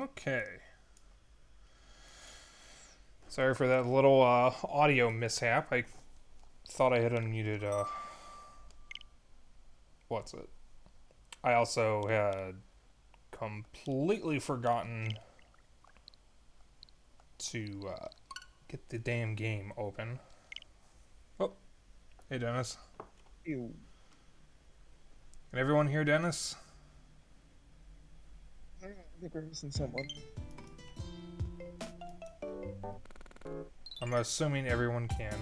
Okay. Sorry for that little audio mishap. I thought I had unmuted, what's it? I also had completely forgotten to get the damn game open. Oh, hey Dennis. Ew. Can everyone hear Dennis? I think we're missing someone. I'm assuming everyone can.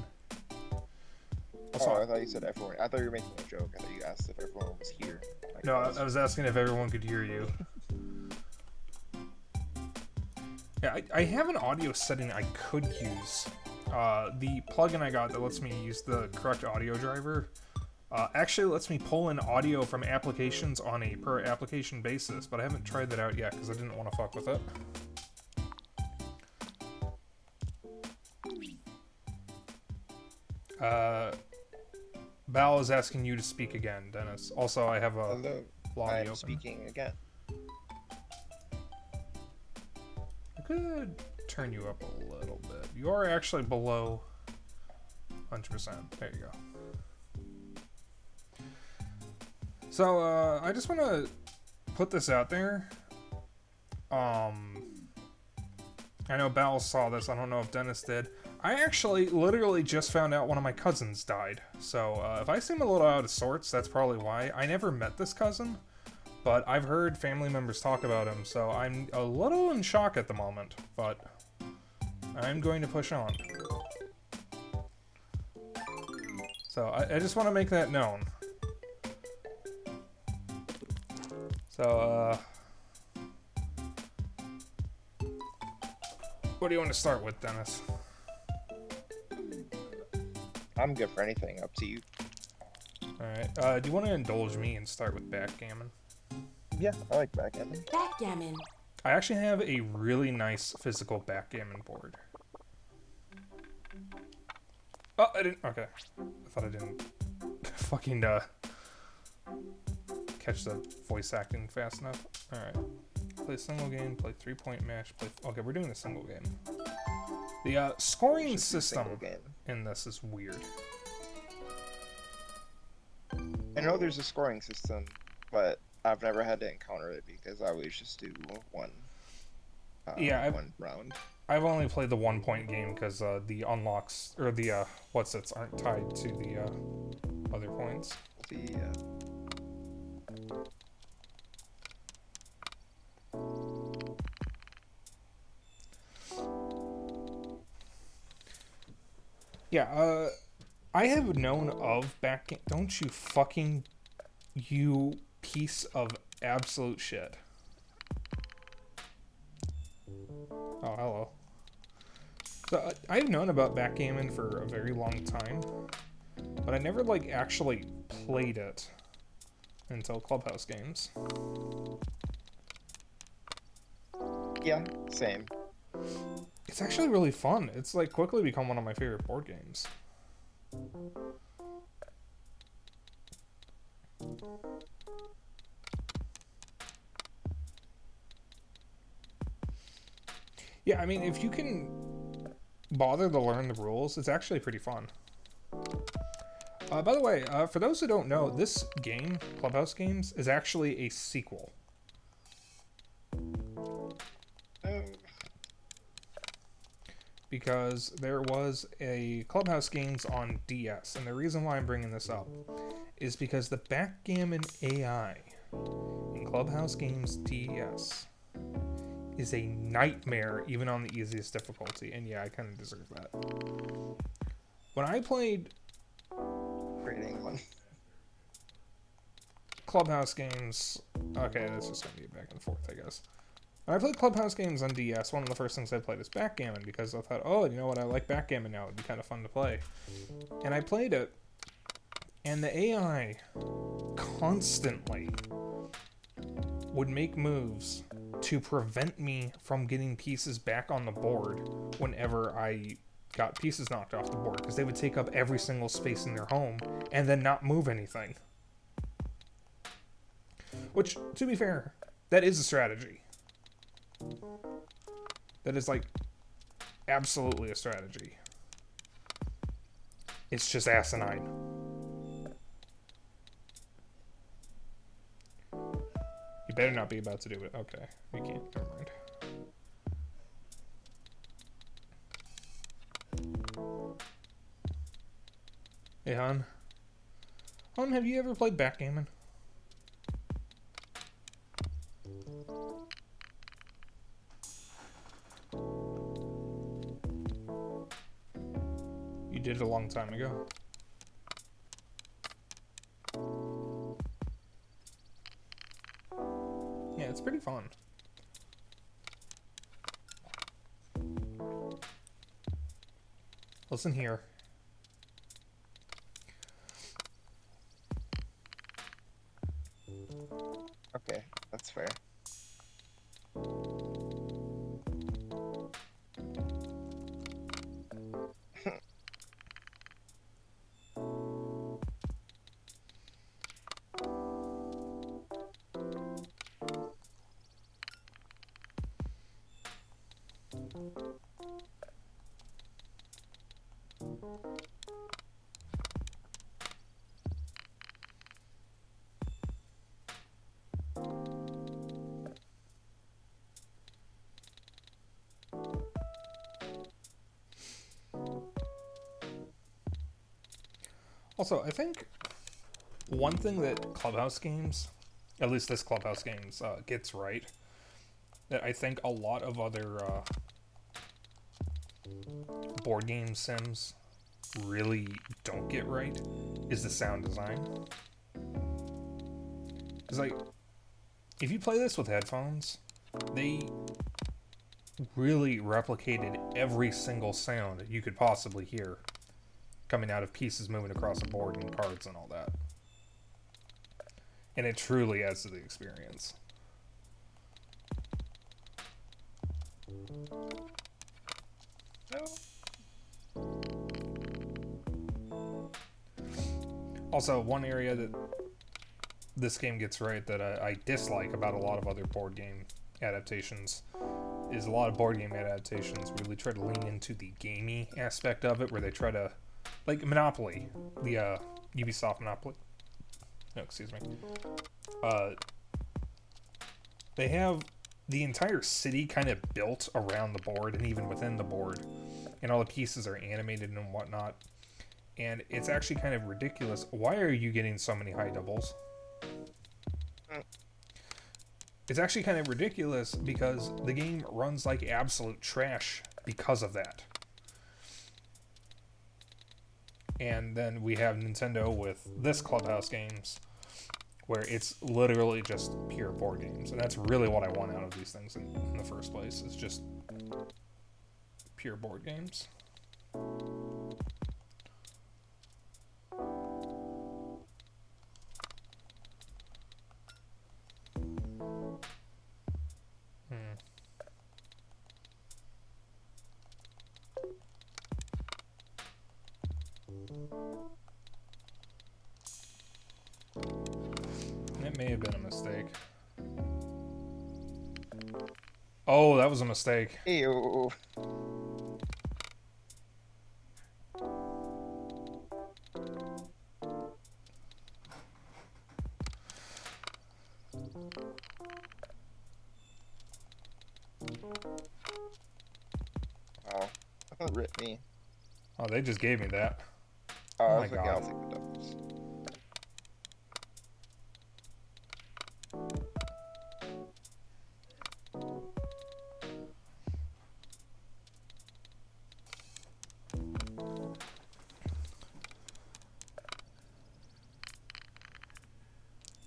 Also, I thought you said everyone. I thought you were making a joke. I thought you asked if everyone was here. Like, no, I was asking if everyone could hear you. Yeah, I have an audio setting I could use. The plugin I got that lets me use the correct audio driver actually lets me pull in audio from applications on a per application basis, but I haven't tried that out yet because I didn't want to fuck with it. Val is asking you to speak again, Dennis. Also, I have a hello. lobby I'm open. speaking again. I could turn you up a little bit. You are actually below 100%. There you go. So, I just want to put this out there. I know Bal saw this. I don't know if Dennis did. I actually literally just found out one of my cousins died. So, if I seem a little out of sorts, that's probably why. I never met this cousin, but I've heard family members talk about him, so I'm a little in shock at the moment, but I'm going to push on. So, I just want to make that known. So, what do you want to start with, Dennis? I'm good for anything. Up to you. Alright, do you want to indulge me and start with backgammon? Yeah, I like backgammon. Backgammon. I actually have a really nice physical backgammon board. Oh, I didn't. Okay. I thought I didn't fucking catch the voice acting fast enough. Alright. Play a single game, play 3-point match, play. Okay, we're doing a single game. The scoring system in this is weird. I know there's a scoring system, but I've never had to encounter it because I always just do one round. I've only played the 1-point game because the unlocks, or the what's-its aren't tied to the other points. Yeah, I have known of backgammon. Don't you fucking, you piece of absolute shit. Oh, hello. So, I've known about backgammon for a very long time, but I never, like, actually played it until Clubhouse Games. Yeah, same. It's actually really fun. It's, like, quickly become one of my favorite board games. Yeah, I mean, if you can bother to learn the rules, it's actually pretty fun. By the way, for those who don't know, this game, Clubhouse Games, is actually a sequel. Because there was a Clubhouse Games on DS, and the reason why I'm bringing this up is because the backgammon AI in Clubhouse Games DS is a nightmare even on the easiest difficulty, and yeah, I kind of deserve that. When I played Clubhouse Games, okay, that's just gonna be back and forth, I guess. When I played Clubhouse Games on DS, one of the first things I played is backgammon, because I thought, oh, you know what, I like backgammon now, it'd be kind of fun to play. And I played it, and the AI constantly would make moves to prevent me from getting pieces back on the board whenever I got pieces knocked off the board, because they would take up every single space in their home and then not move anything. Which, to be fair, that is a strategy. that is like absolutely a strategy. It's just asinine. You better not be about to do it. Okay, you can't. Never mind. Hey, hon. Hon, have you ever played backgammon? You did it a long time ago. Yeah, it's pretty fun. Listen here. Okay, that's fair. Also, I think one thing that Clubhouse Games, at least this Clubhouse Games, gets right, that I think a lot of other board game sims really don't get right, is the sound design. It's like, if you play this with headphones, they really replicated every single sound you could possibly hear coming out of pieces moving across a board and cards and all that. And it truly adds to the experience. Also, one area that this game gets right that I dislike about a lot of other board game adaptations is a lot of board game adaptations really try to lean into the gamey aspect of it, where they try to, like Monopoly, the Ubisoft Monopoly. No, excuse me. They have the entire city kind of built around the board and even within the board, and all the pieces are animated and whatnot. And it's actually kind of ridiculous. Why are you getting so many high doubles? It's actually kind of ridiculous because the game runs like absolute trash because of that. And then we have Nintendo with this Clubhouse Games, where it's literally just pure board games. And that's really what I want out of these things in the first place, is just pure board games. It may have been a mistake. Oh, that was a mistake. Ew. Oh, rip me. Oh, they just gave me that. Oh, Oh I my was like, God. I'll take the doubles.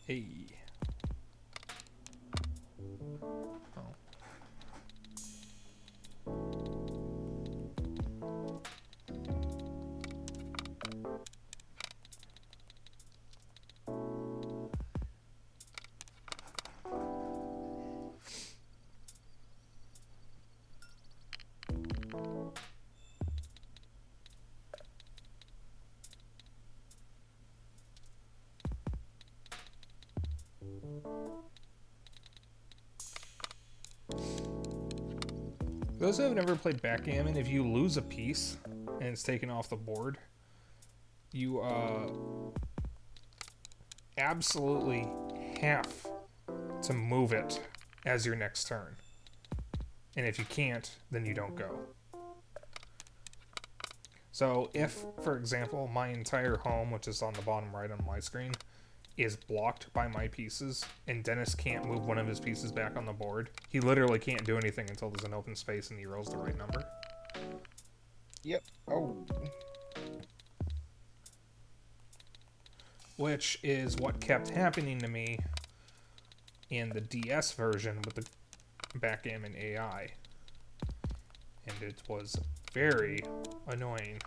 Hey. Oh. For those who have never played backgammon, if you lose a piece and it's taken off the board, you absolutely have to move it as your next turn. And if you can't, then you don't go. So if, for example, my entire home, which is on the bottom right on my screen, is blocked by my pieces, and Dennis can't move one of his pieces back on the board, he literally can't do anything until there's an open space and he rolls the right number. Yep. Oh. Which is what kept happening to me in the DS version with the backgammon AI. And it was very annoying.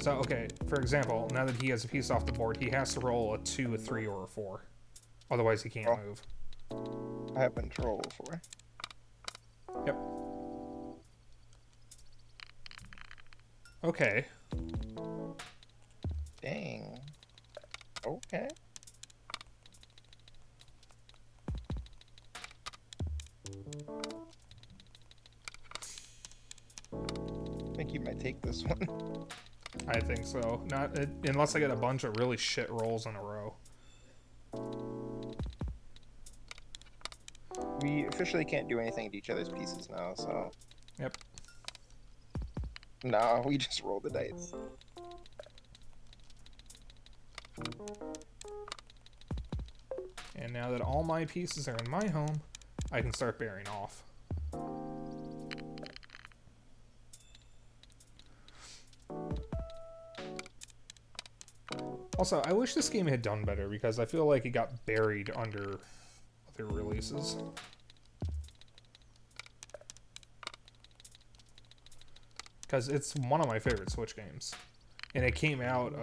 So, okay, for example, now that he has a piece off the board, he has to roll a 2, a 3, or a 4. Otherwise, he can't move. I haven't rolled before. Yep. Okay. Dang. Okay. I think you might take this one. I think so. Not unless I get a bunch of really shit rolls in a row. We officially can't do anything to each other's pieces now, so... Yep. Nah, we just roll the dice. And now that all my pieces are in my home, I can start bearing off. Also, I wish this game had done better because I feel like it got buried under other releases. Because it's one of my favorite Switch games. And it came out,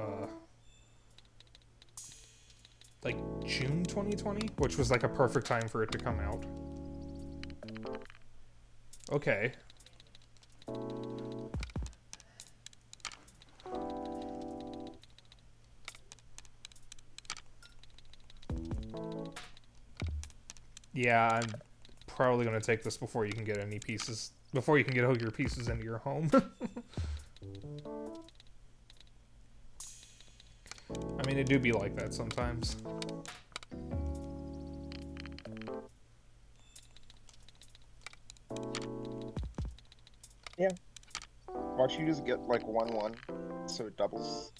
like June 2020, which was like a perfect time for it to come out. Okay. Yeah, I'm probably going to take this before you can get any pieces, before you can get all your pieces into your home. I mean, it do be like that sometimes. Yeah. Watch you just get like 1-1, so it doubles.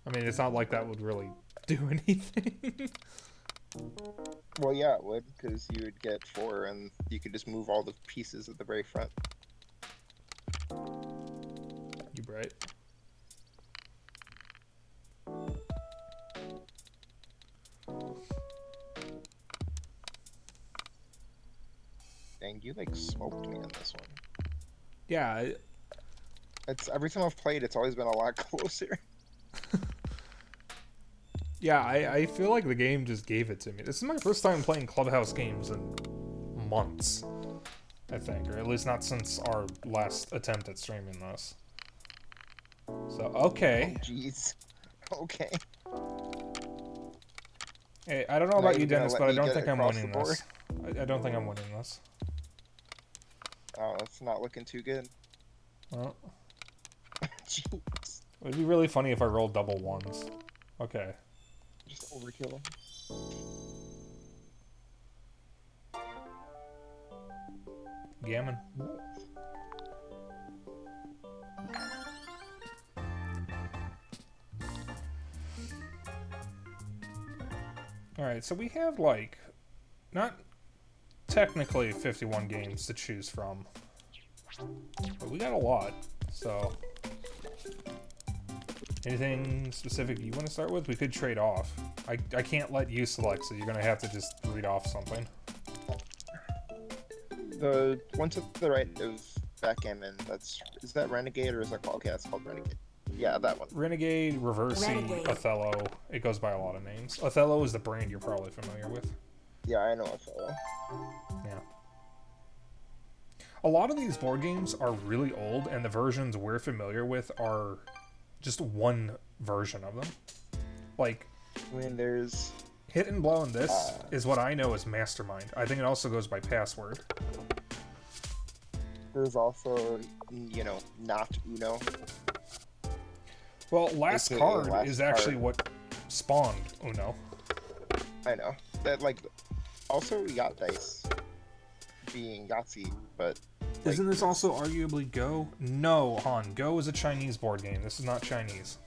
I mean, it's not like that would really do anything. Well, yeah, it would, because you would get 4, and you could just move all the pieces at the very front. You right. Dang, you like smoked me on this one. Yeah. It's every time I've played, it's always been a lot closer. Yeah, I feel like the game just gave it to me. This is my first time playing Clubhouse Games in months, I think. Or at least not since our last attempt at streaming this. So, okay. Oh, jeez. Okay. Hey, I don't know Now about you're you, gonna Dennis, let but I me don't get think I'm across winning the board? this. I don't think I'm winning this. Oh, that's not looking too good. Well, Jeez. it'd be really funny if I rolled double ones. Okay. Just overkill. Gammon. Alright, so we have, like, not technically 51 games to choose from, but we got a lot, so... Anything specific you want to start with? We could trade off. I can't let you select, so you're going to have to just read off something. The one to the right of backgammon, is that Renegade or is that called? Okay, that's called Renegade. Yeah, that one. Renegade, Reversi, Renegade. Othello. It goes by a lot of names. Othello is the brand you're probably familiar with. Yeah, I know a fellow. Yeah. A lot of these board games are really old, and the versions we're familiar with are just one version of them. Like, I mean, there's Hit and blow in this is what I know as Mastermind. I think it also goes by password. There's also, not Uno. Well, last card last is actually card. what spawned Uno. I know. That, also we got dice being Yahtzee, but... Isn't this also arguably Go? No, Han. Go is a Chinese board game. This is not Chinese.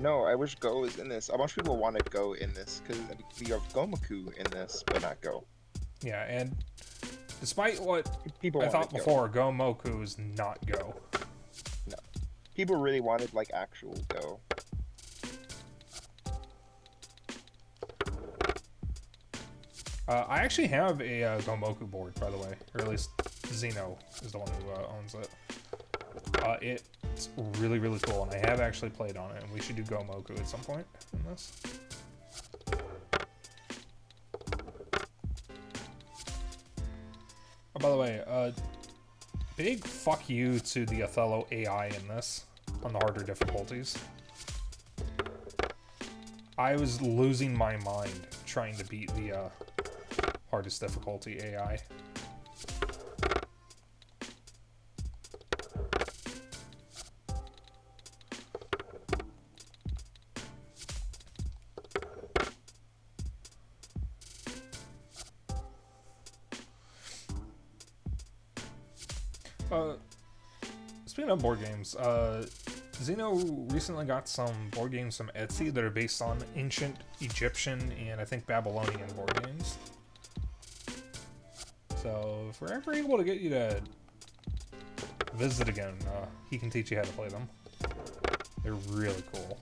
No, I wish Go was in this. A bunch of people wanted Go in this, because we have Gomoku in this, but not Go. Yeah, and despite what People I thought wanted before, Gomoku is not Go. No. People really wanted, actual Go. I actually have a Gomoku board, by the way. Or at least Zeno is the one who owns it. It's really, really cool, and I have actually played on it, and we should do Gomoku at some point in this. Oh, by the way, big fuck you to the Othello AI in this, on the harder difficulties. I was losing my mind trying to beat the hardest difficulty AI. Speaking of board games, Zeno recently got some board games from Etsy that are based on ancient Egyptian and I think Babylonian board games. So if we're ever able to get you to visit again, he can teach you how to play them. They're really cool.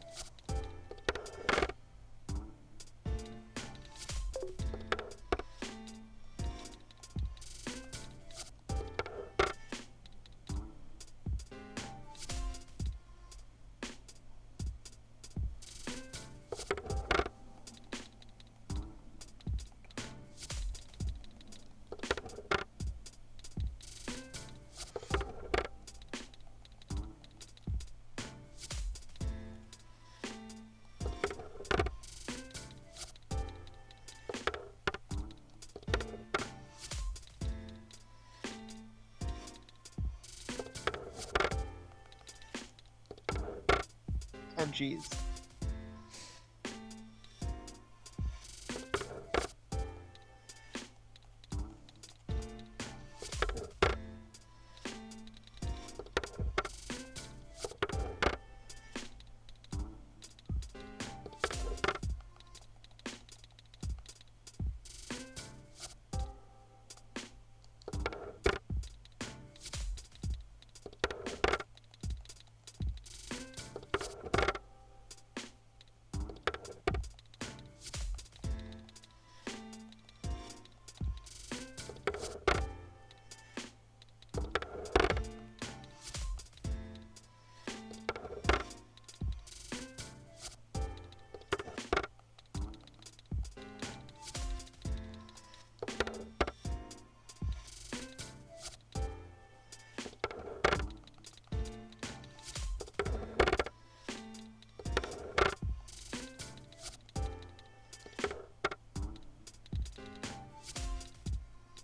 Oh, jeez.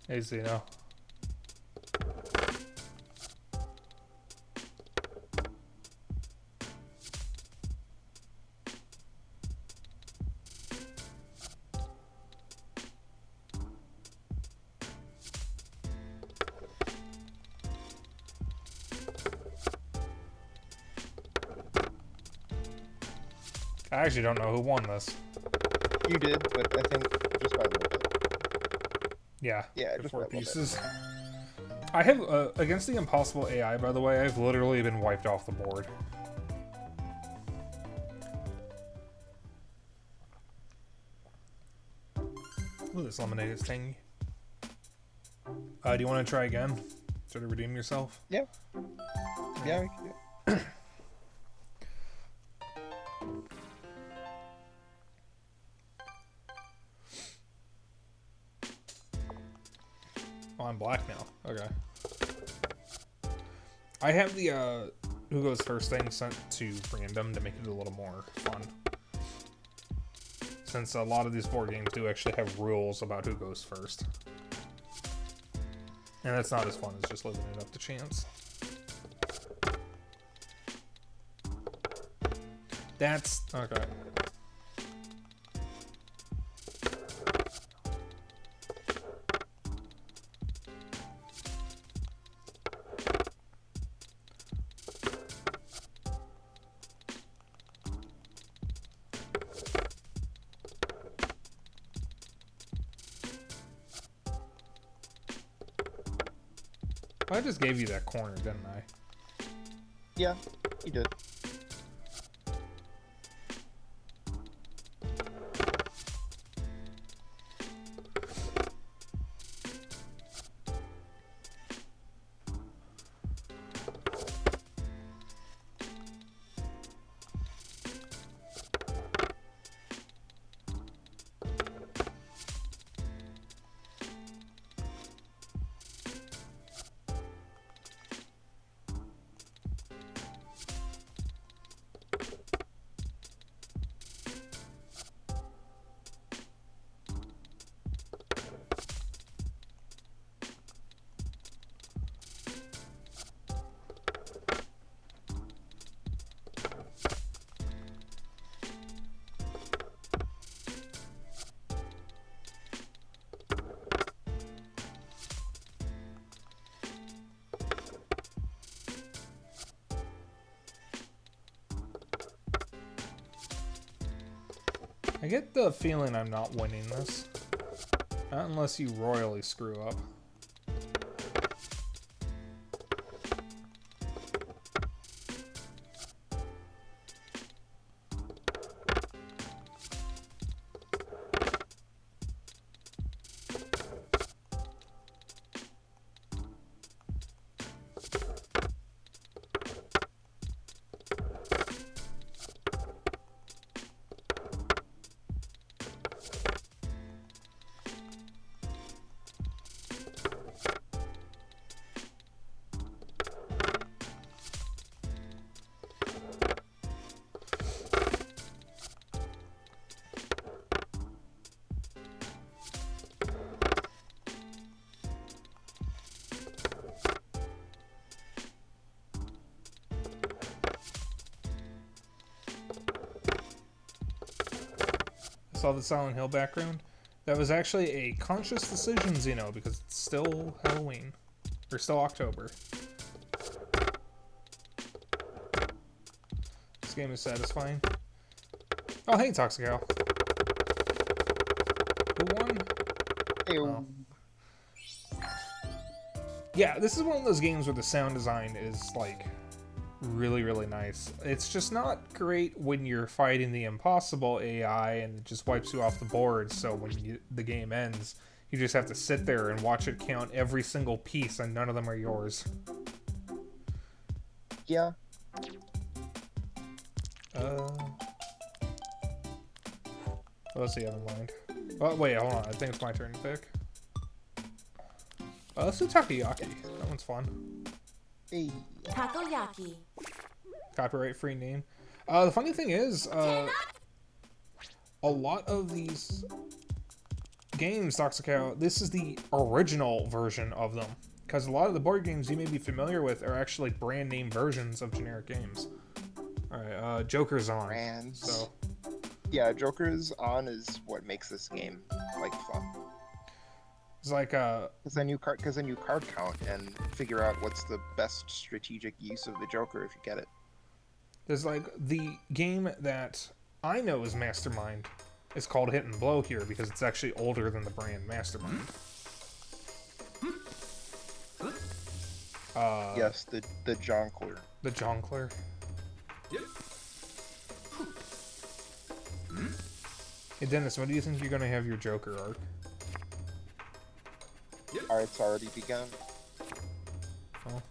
Hey, Zeno. I actually don't know who won this. You did, but I think just by a little bit. Yeah, Yeah, just by a 4 little pieces. I have, against the impossible AI, by the way, I've literally been wiped off the board. Ooh, this lemonade is tangy. Do you want to try again? Try to redeem yourself? Yeah. Yeah, we can do it. Oh, I'm black now. Okay. I have the who goes first thing sent to random to make it a little more fun. since a lot of these board games do actually have rules about who goes first. And that's not as fun as just leaving it up to chance. That's... okay. I just gave you that corner, didn't I? Yeah, you did. I get the feeling I'm not winning this. Not unless you royally screw up. Saw the Silent Hill background. That was actually a conscious decision, Xeno, because it's still Halloween. Or still October. This game is satisfying. Oh, hey, Toxical. Who won? Ew. Oh. Yeah, this is one of those games where the sound design is, like, really, really nice. It's just not great when you're fighting the impossible AI and it just wipes you off the board, so when the game ends, you just have to sit there and watch it count every single piece and none of them are yours. Yeah. What else do you have in mind? Oh, wait, hold on. I think it's my turn to pick. Let's do Takoyaki. That one's fun. Hey. Takoyaki. Copyright-free name. The funny thing is, a lot of these games, Toxical, this is the original version of them. Because a lot of the board games you may be familiar with are actually brand name versions of generic games. Alright, Joker's on. Brands. So, Yeah, Joker's on is what makes this game, like, fun. it's like, Because then you card count and figure out what's the best strategic use of the Joker if you get it. there's like, the game that I know is Mastermind is called Hit and Blow here because it's actually older than the brand Mastermind. Yes, the Jonkler. The Jonkler. Hey Dennis, when do you think you're gonna have your Joker arc? Art's already begun. Oh.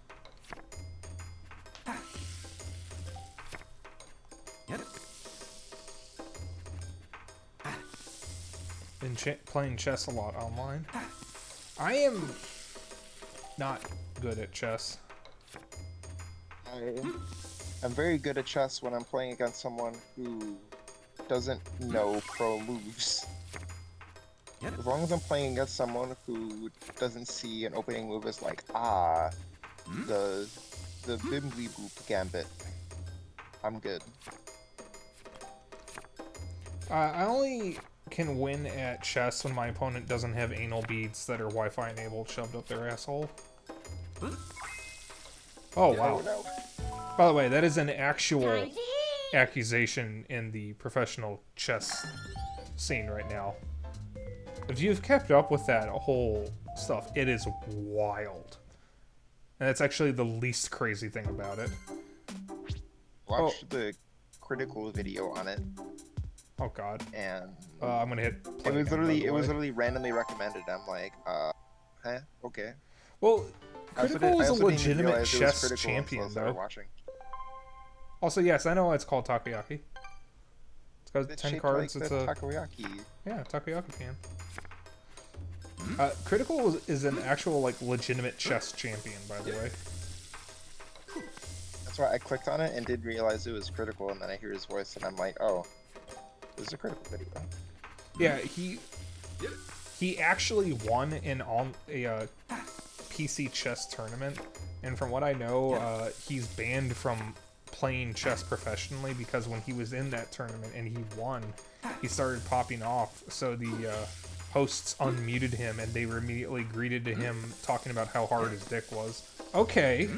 Been playing chess a lot online. I am not good at chess. I'm very good at chess when I'm playing against someone who doesn't know pro moves. As long as I'm playing against someone who doesn't see an opening move as like, the Bimbly Boop Gambit, I'm good. I only can win at chess when my opponent doesn't have anal beads that are Wi-Fi enabled shoved up their asshole. Oh, wow. No. By the way, that is an actual accusation in the professional chess scene right now. If you've kept up with that whole stuff, it is wild. And that's actually the least crazy thing about it. Watch the critical video on it. Oh god. And I'm gonna hit play it was again, literally randomly recommended. I'm like, okay. Well, Critical is a legitimate chess champion, though. Watching. Also, yes, I know why it's called takoyaki. It's got 10 cards. Like it's the a takoyaki. Yeah, takoyaki can. Critical is an actual like legitimate chess champion, by the way. That's why I clicked on it and didn't realize it was Critical, and then I hear his voice and I'm like, oh, this is a Critical video. Yeah, he actually won in a PC chess tournament, and from what I know, he's banned from playing chess professionally because when he was in that tournament and he won, he started popping off. So the hosts unmuted him, and they were immediately greeted to him talking about how hard his dick was. Okay.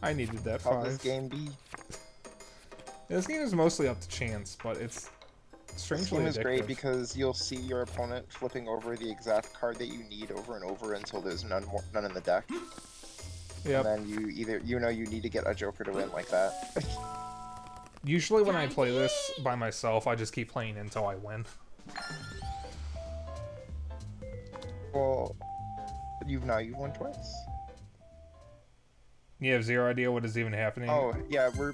I needed that 5. How this game be? This game is mostly up to chance, but it's strangely This game is addictive. great because you'll see your opponent flipping over the exact card that you need over and over until there's none in the deck. Yep. And then you need to get a Joker to win like that. Usually when I play this by myself, I just keep playing until I win. Well, you've won twice. You have zero idea what is even happening? Oh, yeah, you're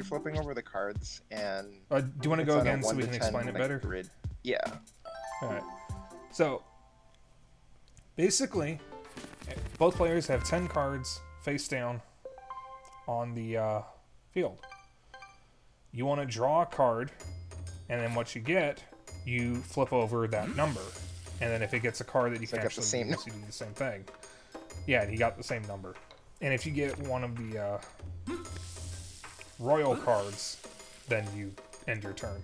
flipping over the cards, and... do you want to go again so we can explain it better? Grid. Yeah. Alright. So, basically, both players have 10 cards face down on the field. You want to draw a card, and then what you get, you flip over that number. And then if it gets a card that you can actually use, you do the same thing. Yeah, and he got the same number. And if you get one of the royal cards, then you end your turn.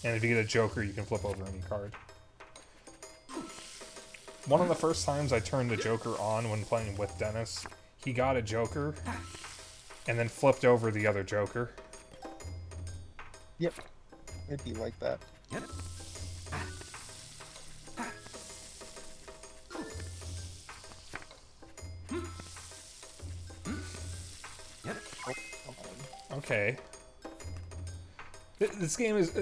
And if you get a Joker, you can flip over any card. One of the first times I turned the Joker on when playing with Dennis, he got a Joker, and then flipped over the other Joker. Yep. It'd be like that. Okay. This game is...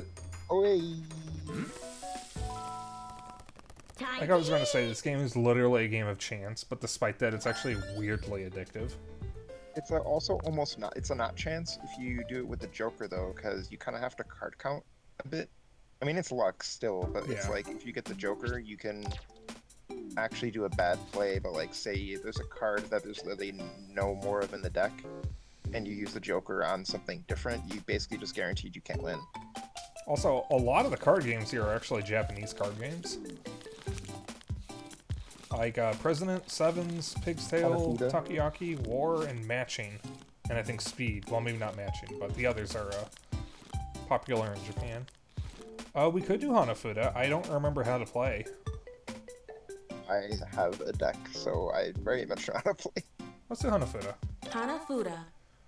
Like I was going to say, this game is literally a game of chance, but despite that, it's actually weirdly addictive. It's also almost not... It's a not chance if you do it with the Joker, though, because you kind of have to card count a bit. I mean, it's luck still, but it's like, if you get the Joker, you can actually do a bad play, but like, say there's a card that there's literally no more of in the deck, and you use the Joker on something different, you basically just guaranteed you can't win. Also, a lot of the card games here are actually Japanese card games. Like President, Sevens, Pig's Tail, Takoyaki, War, and Matching. And I think Speed. Well, maybe not Matching, but the others are popular in Japan. We could do Hanafuda. I don't remember how to play. I have a deck, so I very much know how to play. Let's do Hanafuda. Hanafuda.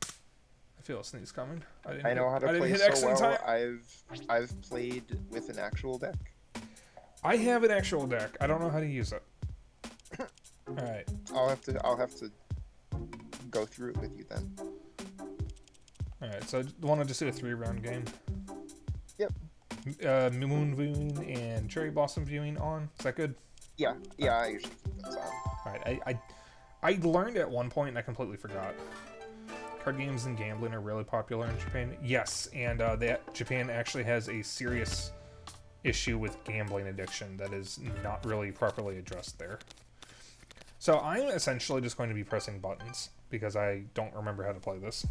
I feel a sneeze coming. I know how to play so well. I've played with an actual deck. I have an actual deck. I don't know how to use it. All right. I'll have to go through it with you then. All right. So, want to just do a 3-round game? Yep. Moon viewing and cherry blossom viewing on. Is that good? Yeah. Yeah. I usually keep those on. All right. I learned at one point and I completely forgot. Card games and gambling are really popular in Japan. Yes, and that Japan actually has a serious issue with gambling addiction that is not really properly addressed there. So I'm essentially just going to be pressing buttons because I don't remember how to play this.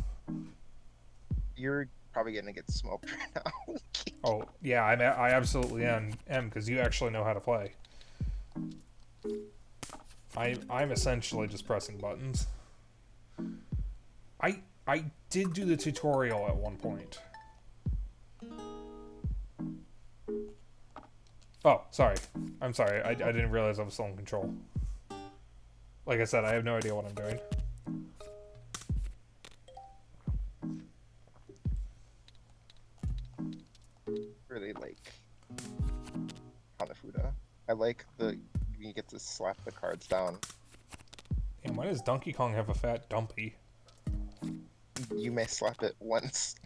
You're probably gonna get smoked right now. Oh, yeah, I absolutely am, because you actually know how to play. I'm essentially just pressing buttons. I did do the tutorial at one point. Oh, sorry. I'm sorry. I didn't realize I was still in control. Like I said, I have no idea what I'm doing. Really like Hanafuda. I like you get to slap the cards down. Damn, why does Donkey Kong have a fat dumpy? You may slap it once.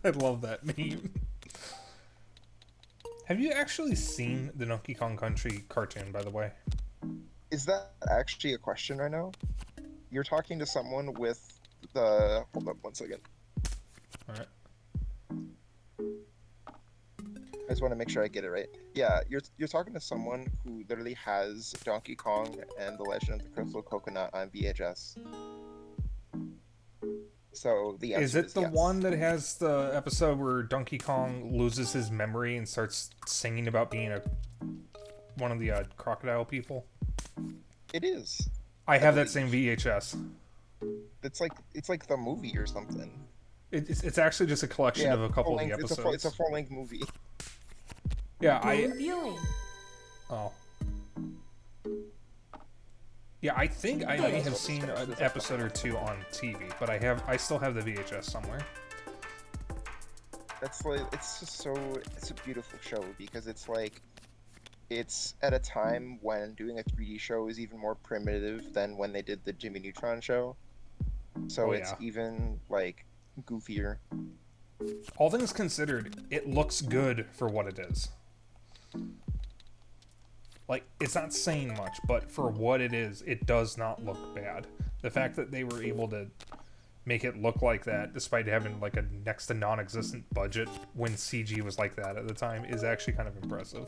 I love that meme. Have you actually seen the Donkey Kong Country cartoon, by the way? Is that actually a question right now? You're talking to someone with the... Hold up 1 second. Alright. I just want to make sure I get it right. Yeah, you're talking to someone who literally has Donkey Kong and the Legend of the Crystal Coconut on VHS. So the answer is it the yes. one that has the episode where Donkey Kong loses his memory and starts singing about being one of the crocodile people? It is. I have that same VHS. It's like the movie or something. It's actually just a collection of a couple of the episodes. It's a full-length movie. Yeah, Viewing. Oh. Yeah, I think I may have seen an episode or two on TV, but I still have the VHS somewhere. That's like, it's a beautiful show because it's at a time when doing a 3D show is even more primitive than when they did the Jimmy Neutron show. So it's even like goofier. All things considered, it looks good for what it is. Like, it's not saying much, but for what it is, it does not look bad. The fact that they were able to make it look like that, despite having like a next to non-existent budget when CG was like that at the time, is actually kind of impressive.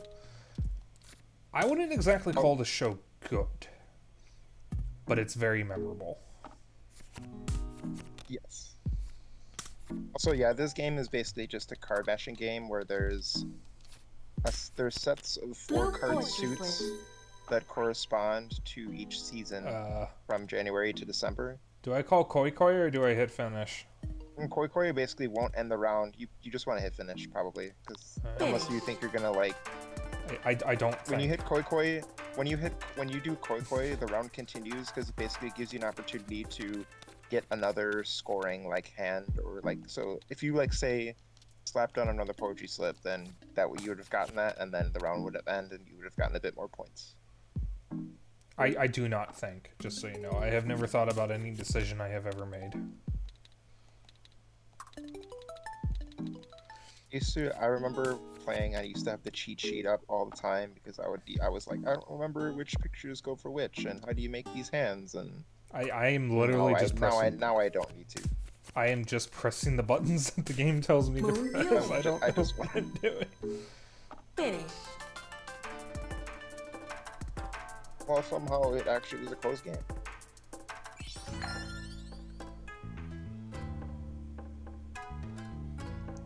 I wouldn't exactly call the show good, but it's very memorable. Yes. Also, yeah, this game is basically just a card bashing game where there's sets of 4 card suits that correspond to each season from January to December. Do I call Koi Koi or do I hit finish? And Koi Koi basically won't end the round. You just want to hit finish probably, because unless you think you're gonna like. I don't. When you hit Koi Koi, when you do Koi Koi, the round continues because it basically gives you an opportunity to get another scoring like hand or like, so if you like say slapped on another poetry slip, then you would have gotten that, and then the round would have ended and you would have gotten a bit more points. I do not think, just so you know. I have never thought about any decision I have ever made. I remember playing, I used to have the cheat sheet up all the time because I was like, I don't remember which pictures go for which and how do you make these hands, and I am literally just pressing. Now I don't need to. I am just pressing the buttons that the game tells me to press. I don't know just what I'm doing. Finish. Well, somehow it actually was a close game.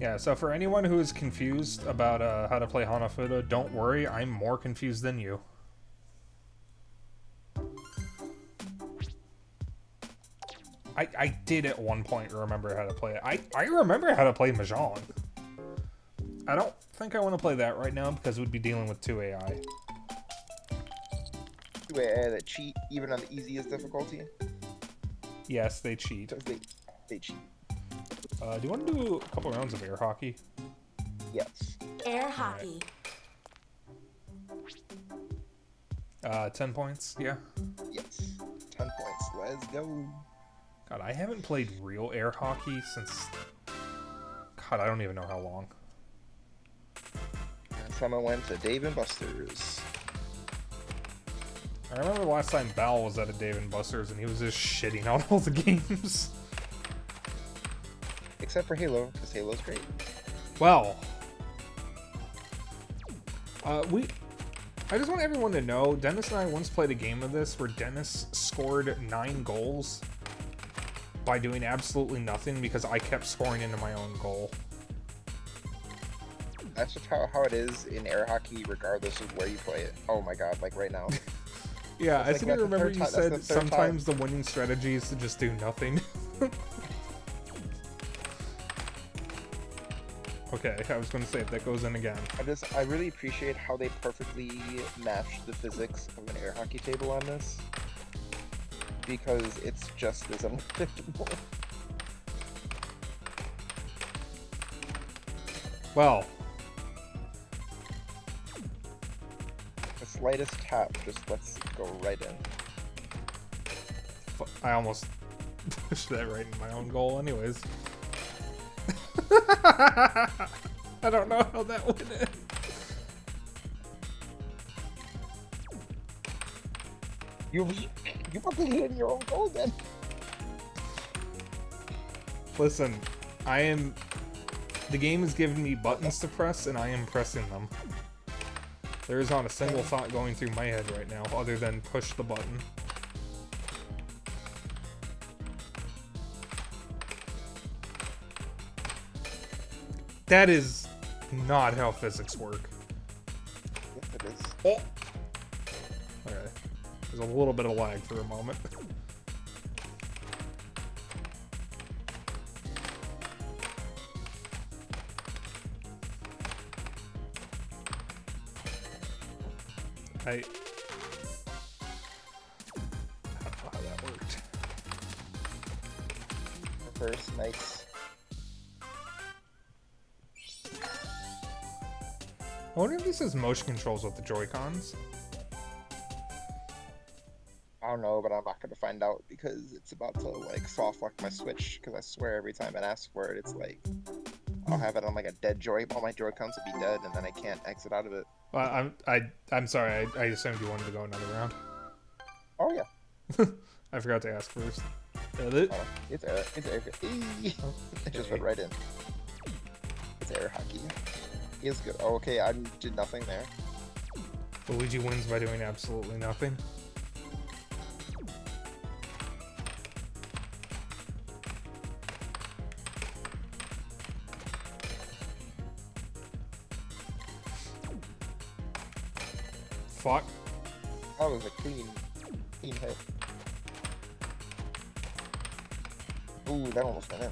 Yeah, so for anyone who is confused about how to play Hanafuda, don't worry, I'm more confused than you. I did at one point remember how to play it. I remember how to play Mahjong. I don't think I want to play that right now because we'd be dealing with 2 AI. 2 AI that cheat even on the easiest difficulty? Yes, they cheat. They cheat. Do you want to do a couple rounds of air hockey? Yes. Air hockey. 10 points, yeah? Yes. 10 points. Let's go. God, I haven't played real air hockey since... God, I don't even know how long. Last time I went to Dave & Buster's. I remember the last time Bal was at a Dave & Buster's and he was just shitting out all the games. Except for Halo, because Halo's great. Well, I just want everyone to know, Dennis and I once played a game of this where Dennis scored 9 goals by doing absolutely nothing because I kept scoring into my own goal. That's just how it is in air hockey, regardless of where you play it. Oh my god, like right now. Yeah, I It's seem like to that's the remember third you time- that's said the third sometimes time. the winning strategy is to just do nothing. Okay, I was going to say if that goes in again. I really appreciate how they perfectly matched the physics of an air hockey table on this, because it's just as unpredictable. Well, The slightest tap just lets it go right in. I almost pushed that right in my own goal anyways. I don't know how that went in. You fucking hit in your own goal then. Listen, the game is giving me buttons to press and I am pressing them. There is not a single thought going through my head right now other than push the button. That is not how physics work. Yes, it is. Oh. Okay. There's a little bit of lag for a moment. I don't know how that worked. First, nice. I wonder if this is motion controls with the Joy-Cons. I don't know, but I'm not gonna find out because it's about to like soft lock my Switch. Because I swear every time it asks for it, it's like I'll have it on like a dead Joy. All my Joy-Cons will be dead, and then I can't exit out of it. Well, I'm sorry. I assumed you wanted to go another round. Oh yeah. I forgot to ask first. It's air. It's air. It just went right in. It's air hockey. It's good. Oh, okay, I did nothing there. Luigi wins by doing absolutely nothing. Fuck. That was a clean hit. Ooh, that almost went in.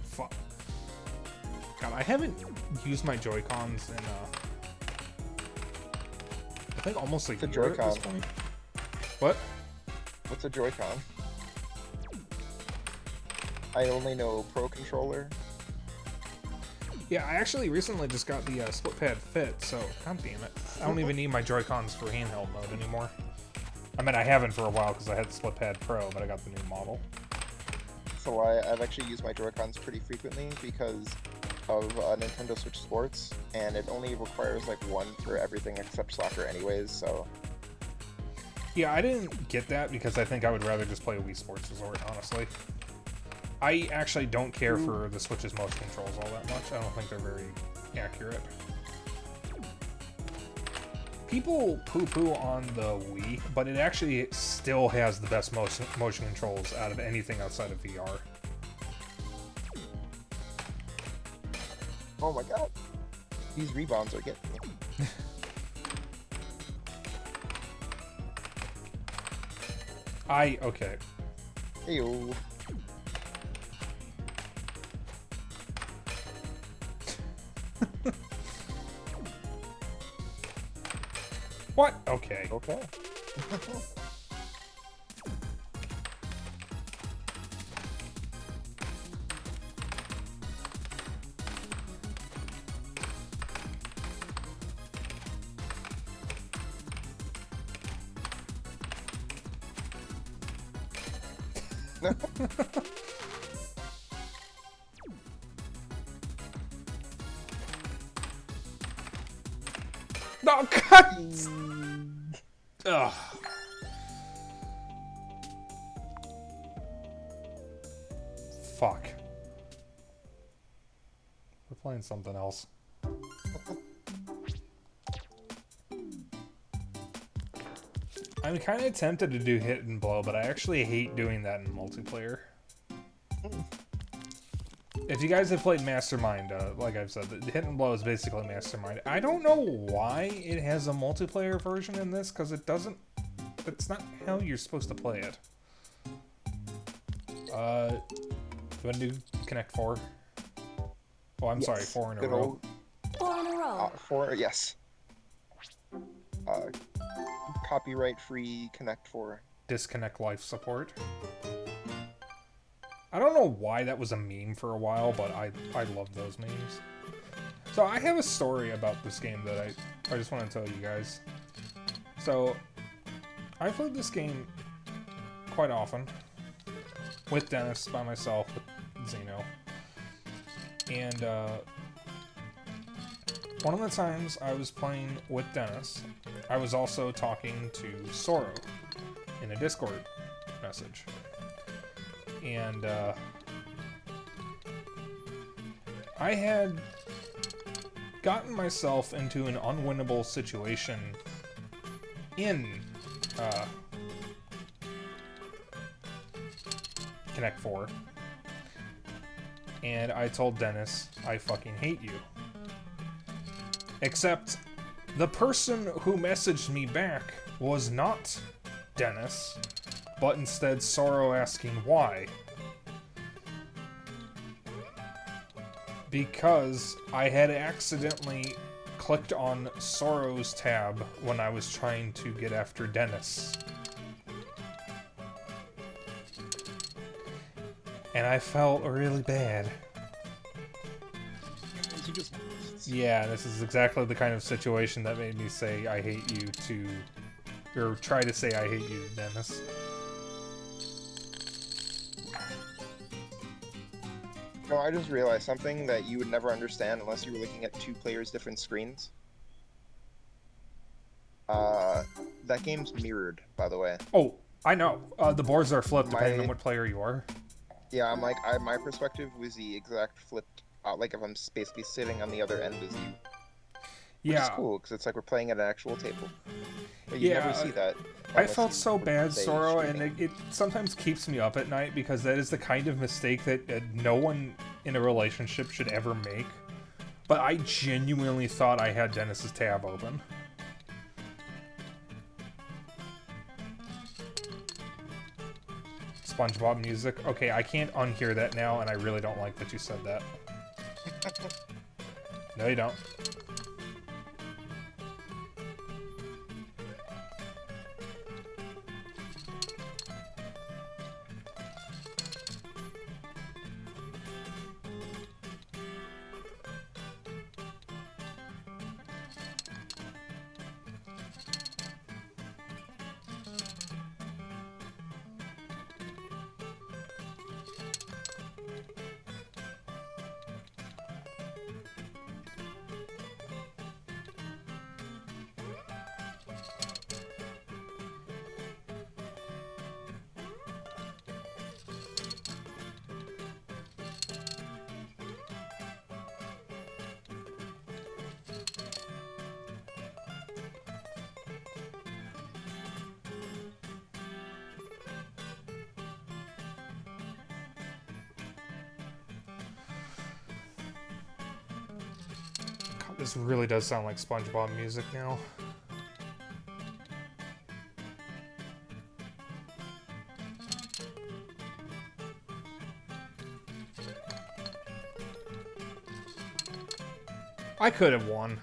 Fuck. God, I haven't used my Joy-Cons in, I think almost like It's a a year at this Joy-Con. point. What? What's a Joy-Con? I only know Pro Controller. Yeah, I actually recently just got the split pad fit, so god damn it. I don't even need my Joy-Cons for handheld mode anymore. I mean, I haven't for a while because I had the split pad Pro, but I got the new model. So I've actually used my Joy-Cons pretty frequently because of Nintendo Switch Sports, and it only requires like one for everything except soccer anyways, so... Yeah, I didn't get that because I think I would rather just play Wii Sports Resort, honestly. I actually don't care for the Switch's motion controls all that much. I don't think they're very accurate. People poo-poo on the Wii, but it actually still has the best motion controls out of anything outside of VR. Oh my god. These rebounds are getting me. Okay. Ew. What? Okay. Okay. No, cut! Ugh. Fuck. We're playing something else. I'm kind of tempted to do hit and blow, but I actually hate doing that in multiplayer. If you guys have played Mastermind, like I've said, hit and blow is basically Mastermind. I don't know why it has a multiplayer version in this, because it's not how you're supposed to play it. Do you want to do Connect 4? Oh, I'm sorry, 4 in a row. 4 in a row. 4, yes. Copyright-free Connect 4. Disconnect life support. I don't know why that was a meme for a while, but I love those memes. So I have a story about this game that I just want to tell you guys. So I played this game quite often with Dennis, by myself, with Zeno. And one of the times I was playing with Dennis, I was also talking to Soro in a Discord message. And I had gotten myself into an unwinnable situation in Connect 4. And I told Dennis, I fucking hate you. Except the person who messaged me back was not Dennis, but instead Soro asking why. Because I had accidentally clicked on Soro's tab when I was trying to get after Dennis. And I felt really bad. Yeah, this is exactly the kind of situation that made me say I hate you to... or try to say I hate you to Dennis. No, I just realized something that you would never understand unless you were looking at 2 players' different screens. That game's mirrored, by the way. Oh, I know. The boards are flipped depending on what player you are. Yeah, I'm like, my perspective was the exact flipped, like if I'm basically sitting on the other end as you. Which is cool, because it's like we're playing at an actual table. But you never see that. I felt so bad, Soro, and it sometimes keeps me up at night because that is the kind of mistake that no one in a relationship should ever make. But I genuinely thought I had Dennis's tab open. SpongeBob music. Okay, I can't unhear that now, and I really don't like that you said that. No, you don't. This really does sound like SpongeBob music now. I could have won.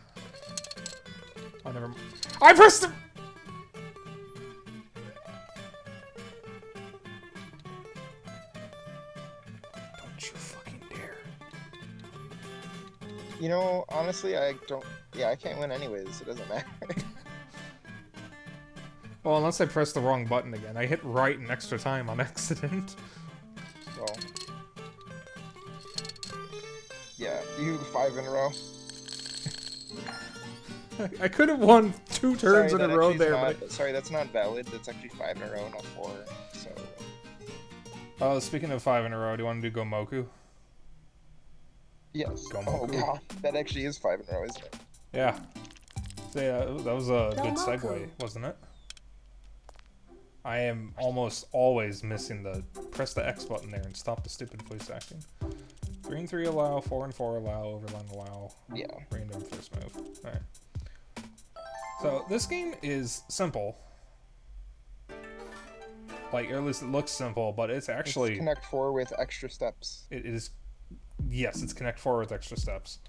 Oh, never mind. I pressed the... Don't you fucking dare. You know, honestly, I don't... Yeah, I can't win anyways. It doesn't matter. Well, unless I press the wrong button again. I hit right an extra time on accident. Well... Yeah, you 5 in a row. I could have won 2 turns in a row there, but... Sorry, that's not valid. That's actually 5 in a row, not 4, so... Oh, speaking of 5 in a row, do you want to do Gomoku? Yes. Gomoku. Oh, god. That actually is 5 in a row, isn't it? Yeah. So, yeah, that was a good Gomoku. segue, wasn't it? I am almost always missing the press the X button there and stop the stupid voice acting. 3 and 3 allow, 4 and 4 allow, overland allow. Yeah. Random first move. Alright. So this game is simple. Like, or at least it looks simple, but it's actually... It's Connect 4 with extra steps. It is... Yes, it's Connect 4 with extra steps.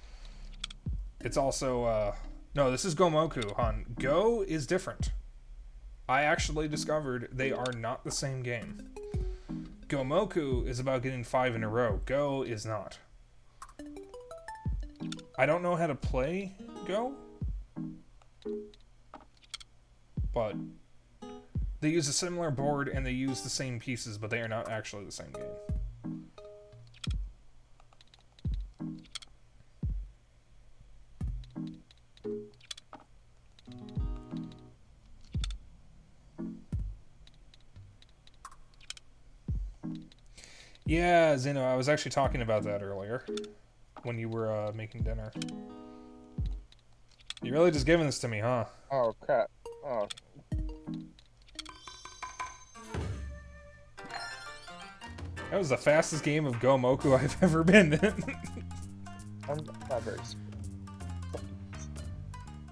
It's also, No, this is Gomoku, hon. Go is different. I actually discovered they are not the same game. Gomoku is about getting 5 in a row. Go is not. I don't know how to play Go, but they use a similar board and they use the same pieces, but they are not actually the same game. Yeah, Zeno, I was actually talking about that earlier when you were making dinner. You're really just giving this to me, huh? Oh, crap. Oh. That was the fastest game of Gomoku I've ever been in. I'm not very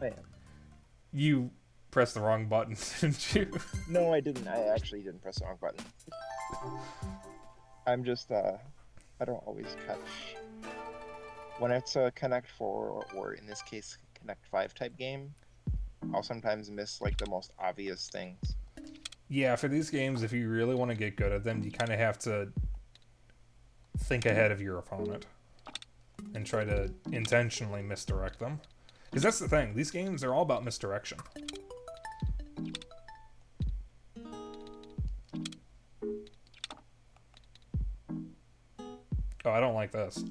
Man. You pressed the wrong button, didn't you? No, I didn't. I actually didn't press the wrong button. I'm just, I don't always catch... When it's a Connect 4, or in this case, Connect 5 type game, I'll sometimes miss, like, the most obvious things. Yeah, for these games, if you really want to get good at them, you kind of have to think ahead of your opponent and try to intentionally misdirect them. Because that's the thing, these games are all about misdirection. Oh, I don't like this.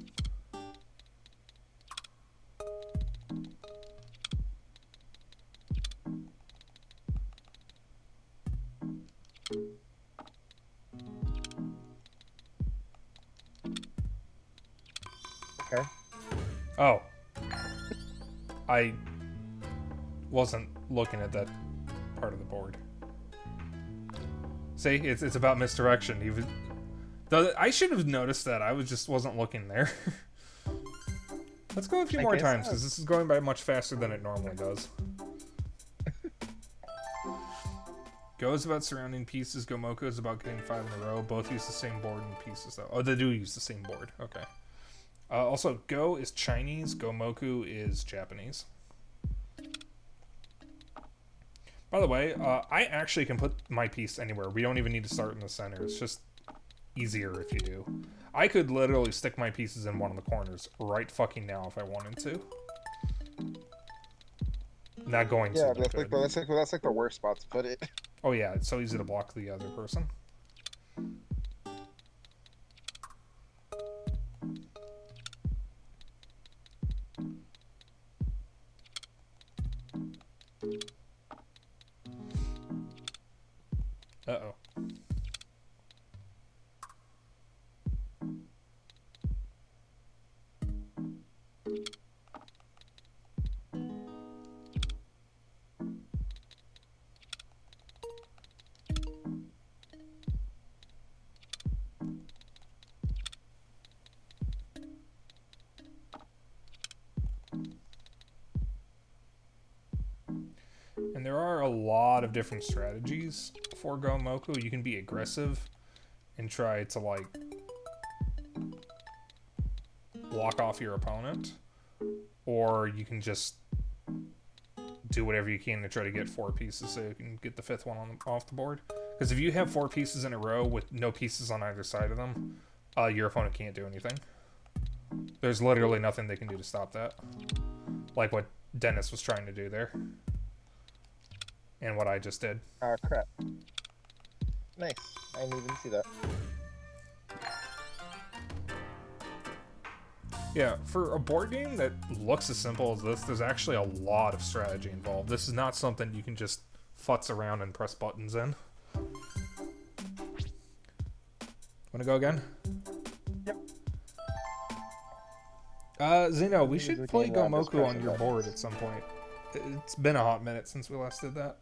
Okay. Oh. I wasn't looking at that part of the board. See, it's about misdirection. Even though I should have noticed that. I wasn't looking there. Let's go a few more times, because this is going by much faster than it normally does. Go is about surrounding pieces. Gomoku is about getting 5 in a row. Both use the same board and pieces, though. Oh, they do use the same board. Okay. Also, Go is Chinese. Gomoku is Japanese. By the way, I actually can put my piece anywhere. We don't even need to start in the center. It's just easier if you do. I could literally stick my pieces in one of the corners right fucking now if I wanted to. Not going to. Yeah, that's like the worst spot to put it. Oh yeah, it's so easy to block the other person. Uh-oh. And there are a lot of different strategies for Gomoku. You can be aggressive and try to, like, block off your opponent. Or you can just do whatever you can to try to get 4 pieces so you can get the 5th one off the board. Because if you have 4 pieces in a row with no pieces on either side of them, your opponent can't do anything. There's literally nothing they can do to stop that. Like what Dennis was trying to do there. And what I just did. Oh, crap. Nice. I didn't even see that. Yeah, for a board game that looks as simple as this, there's actually a lot of strategy involved. This is not something you can just futz around and press buttons in. Wanna go again? Yep. Zeno, we should play Gomoku on your board at some point. It's been a hot minute since we last did that.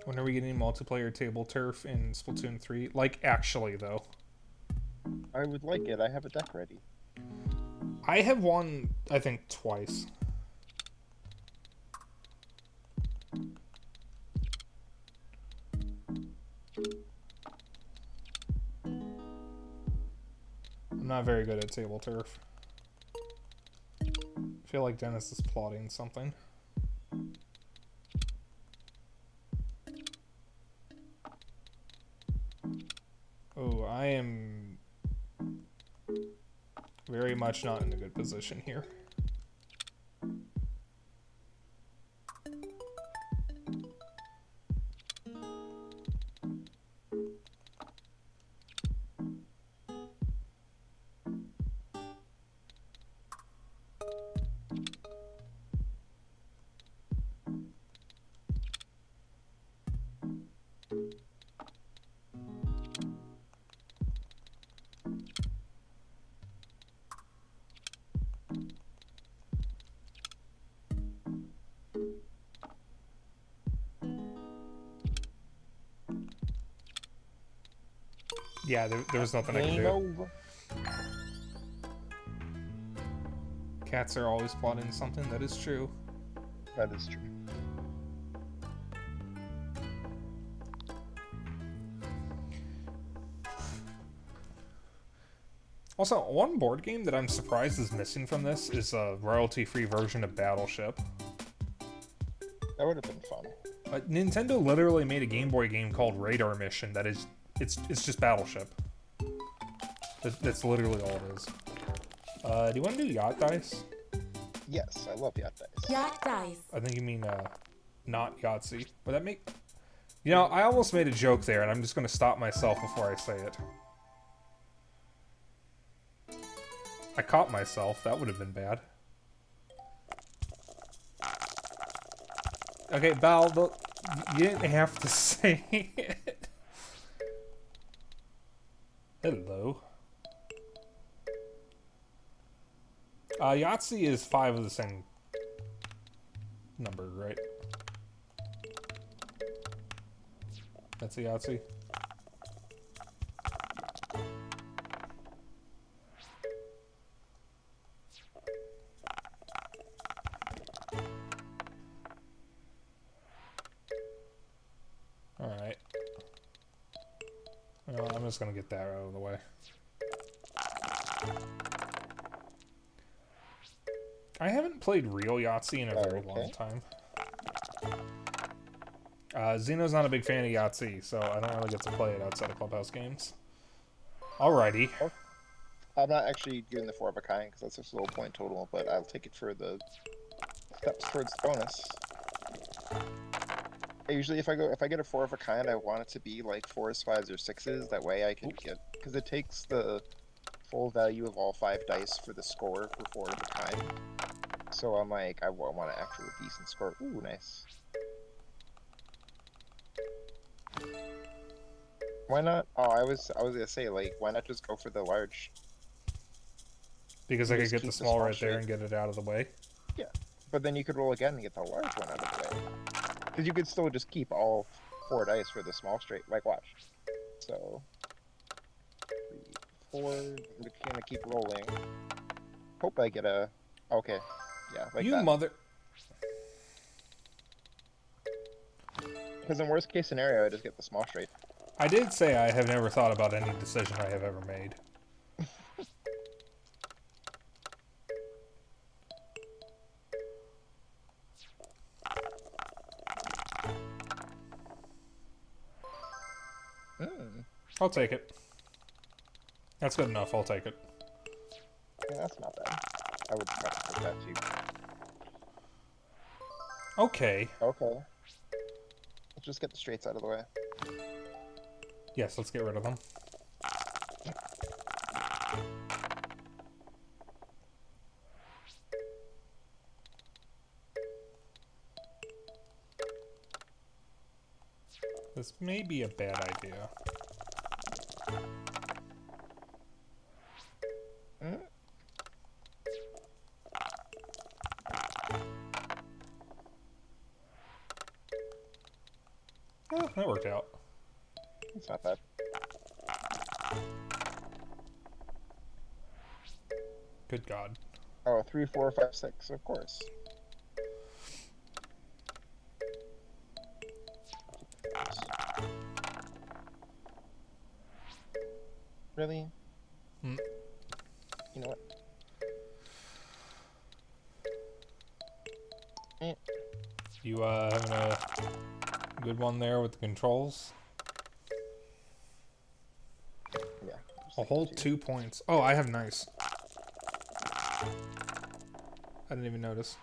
When are we getting multiplayer table turf in Splatoon 3? Like, actually, though. I would like it. I have a deck ready. I have won, I think, twice. I'm not very good at table turf. I feel like Dennis is plotting something. Oh, I am very much not in a good position here. Yeah, there was nothing I could do. Over. Cats are always plotting something, that is true. That is true. Also, one board game that I'm surprised is missing from this is a royalty-free version of Battleship. That would have been fun. Nintendo literally made a Game Boy game called Radar Mission that is, it's just Battleship. That's literally all it is. Do you want to do Yacht Dice? Yes, I love Yacht Dice. Yacht dice. I think you mean, not Yahtzee. Would that make... You know, I almost made a joke there, and I'm just going to stop myself before I say it. I caught myself. That would have been bad. Okay, Bal, you didn't have to say it. Hello. Yahtzee is 5 of the same number, right? That's a Yahtzee. Alright. Well, I'm just gonna get that out of the way. I haven't played real Yahtzee in a very long time. Zeno's not a big fan of Yahtzee, so I don't really get to play it outside of Clubhouse Games. Alrighty. I'm not actually doing the 4 of a kind because that's a slow point total, but I'll take it for the steps towards the bonus. Usually if I get a 4 of a kind, I want it to be like 4s, 5s, or 6s. That way I can get, because it takes the full value of all 5 dice for the score for 4 of a kind. So I'm like, I want an actual decent score. Ooh, nice. Why not? Oh, I was gonna say, like, why not just go for the large? Because I could get the small right there and get it out of the way. Yeah, but then you could roll again and get the large one out of the way. Because you could still just keep all 4 dice for the small straight. Like, watch. So, 3, 4. I'm gonna keep rolling. Hope I get a. Okay. Yeah, like you that. mother. Because in worst case scenario, I just get the small straight. I did say I have never thought about any decision I have ever made. I'll take it. That's good enough. I'll take it. Yeah, that's not bad. I would probably take that too. Okay. Okay. Let's just get the straights out of the way. Yes, let's get rid of them. This may be a bad idea. Oh, that worked out. It's not bad. Good God. Oh, 3, 4, 5, 6, of course. Really? Mm. You know what? You having a good one there with the controls? Yeah. A whole 2 points. Oh, I have nice. I didn't even notice.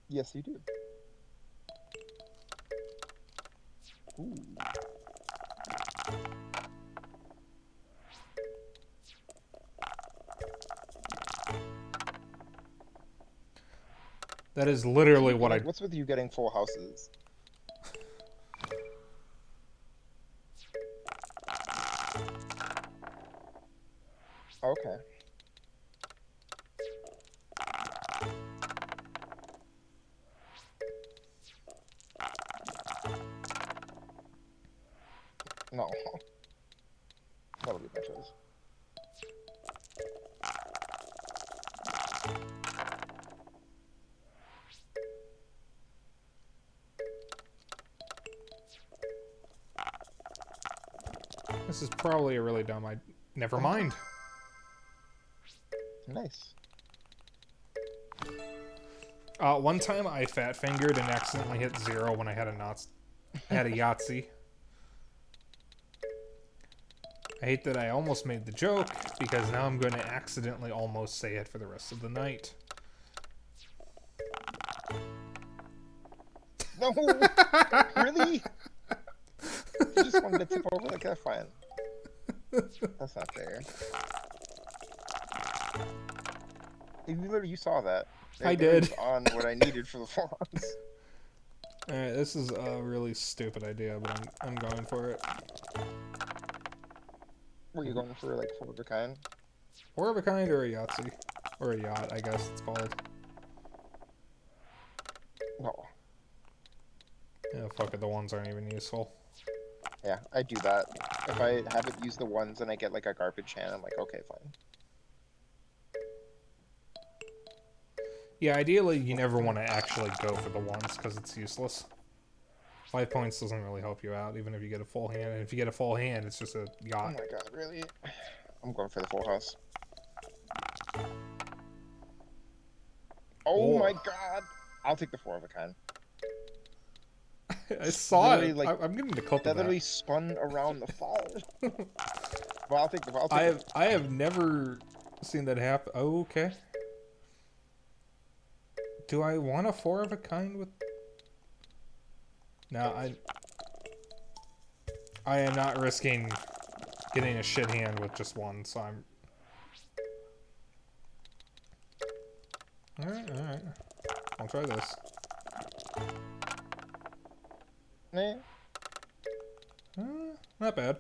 Yes, you do. Ooh. That is literally what What's with you getting full houses? Okay. No. That'll be my choice. This is probably a really dumb idea. Never mind. Nice. One time I fat fingered and accidentally hit 0 when I had a Yahtzee. I hate that I almost made the joke because now I'm going to accidentally almost say it for the rest of the night. No! Really? You just wanted to tip over like that? Fine. That's not fair. You saw that. I did. On what I needed for the fawns. Alright, this is a really stupid idea, but I'm going for it. Were you going for like 4 of a kind? 4 of a kind or a Yahtzee? Or a yacht, I guess it's called. No. Yeah, fuck it, the ones aren't even useful. Yeah, I do that. If I haven't used the ones and I get like a garbage hand, I'm like, okay, fine. Yeah, ideally you never want to actually go for the ones because it's useless. 5 points doesn't really help you out, even if you get a full hand. And if you get a full hand, it's just a Oh yacht. my god, really? I'm going for the full house. Oh my god! I'll take the 4 of a kind. I saw it. Like, I'm getting the clip that of literally that. spun around the fall. Well, I'll take the. I have never seen that happen. Oh, okay. Do I want a 4 of a kind with? No, I am not risking getting a shit hand with just one, so I'm. All right. I'll try this. Nah. Not bad.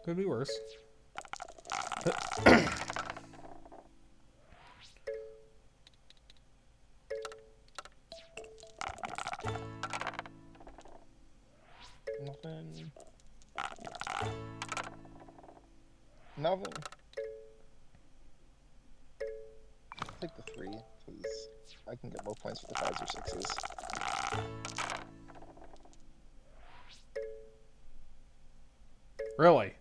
Could be worse. Nothing. Nothing. I'll take the 3, because I can get more points for the 5s or 6s. Really?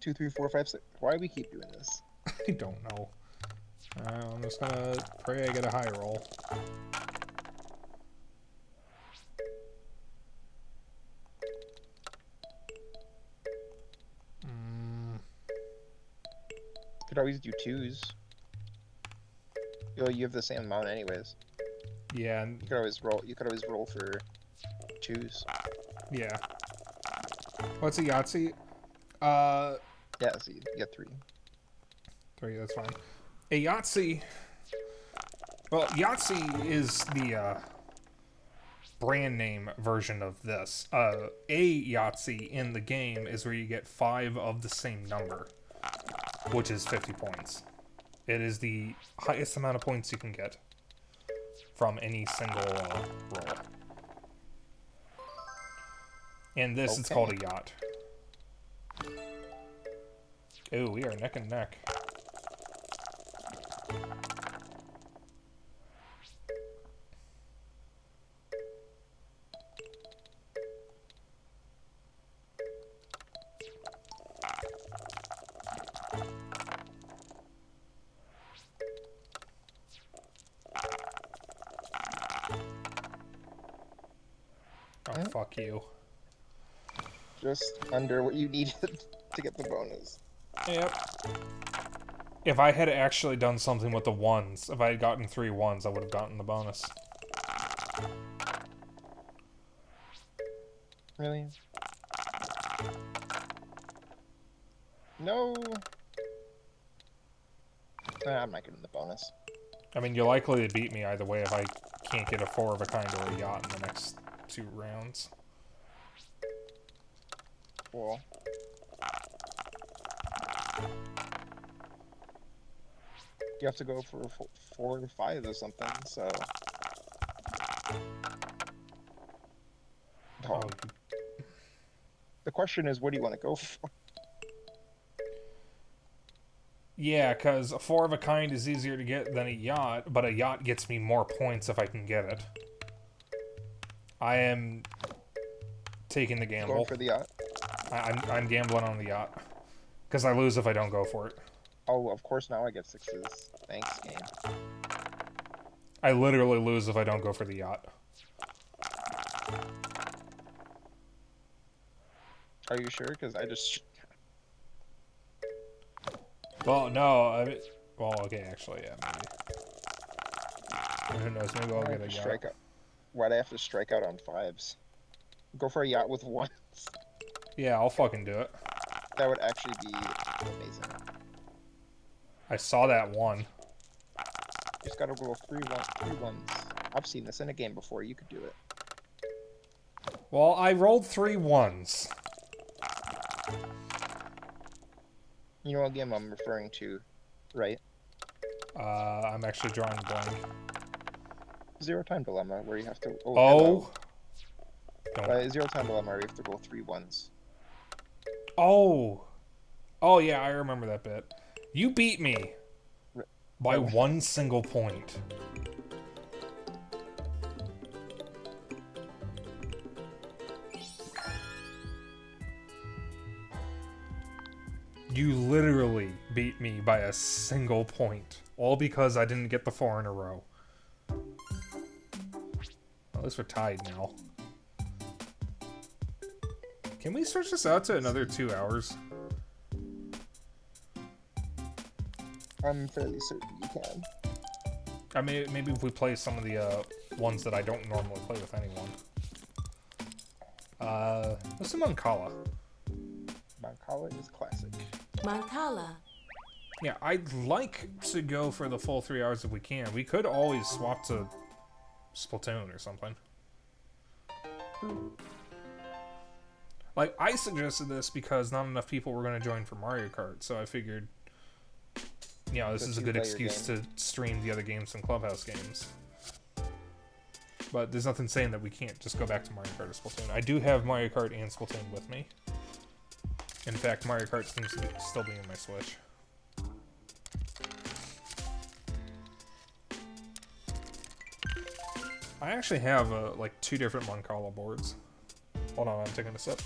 2, 3, 4, 5, 6. Why do we keep doing this? I don't know. I'm just gonna pray I get a high roll. Could always do 2s. You have the same amount anyways. Yeah, and You could always roll. You could always roll for 2s. Yeah. What's a Yahtzee? Yeah, so you get 3. 3, that's fine. A Yahtzee... Well, Yahtzee is the brand name version of this. A Yahtzee in the game is where you get 5 of the same number, which is 50 points. It is the highest amount of points you can get from any single roll. And this is called a yacht. Ooh, we are neck and neck. Oh, fuck you. Just under what you needed to get the bonus. Yep. If I had actually done something with the ones, if I had gotten 3 ones, I would have gotten the bonus. Really? No. I'm not getting the bonus. I mean, you're likely to beat me either way if I can't get a 4 of a kind or a yacht in the next 2 rounds. Cool. You have to go for 4 or 5 or something, so... Oh, The question is, what do you want to go for? yeah, because a 4 of a kind is easier to get than a yacht, but a yacht gets me more points if I can get it. I am taking the gamble. Going for the yacht? I'm gambling on the yacht. Because I lose if I don't go for it. Oh, of course now I get 6s. Thanks, game. I literally lose if I don't go for the yacht. Are you sure? Because I just... Well, no, I mean, well, okay, actually, yeah, maybe. Who knows, maybe I'll get a yacht. Why'd I have to strike out on 5s? Go for a yacht with 1s. Yeah, I'll fucking do it. That would actually be amazing. I saw that one. You just gotta roll 3 ones. I've seen this in a game before, you could do it. Well, I rolled 3 ones. You know what game I'm referring to, right? I'm actually drawing a blank. Zero Time Dilemma, where you have to... Oh! Zero Time Dilemma, where you have to roll 3 ones. Oh! Oh, yeah, I remember that bit. You beat me by 1 single point. You literally beat me by a single point. All because I didn't get the 4 in a row. At least we're tied now. Can we stretch this out to another 2 hours? I'm fairly certain you can. I mean, maybe if we play some of the ones that I don't normally play with anyone. Let's do Mancala. Mancala is classic. Mancala. Yeah, I'd like to go for the full 3 hours if we can. We could always swap to Splatoon or something. Like, I suggested this because not enough people were going to join for Mario Kart, so I figured, you know, this is a good excuse to stream the other games in Clubhouse Games. But there's nothing saying that we can't just go back to Mario Kart or Splatoon. I do have Mario Kart and Splatoon with me. In fact, Mario Kart seems to still be in my Switch. I actually have like 2 different Mancala boards. Hold on, I'm taking a sip.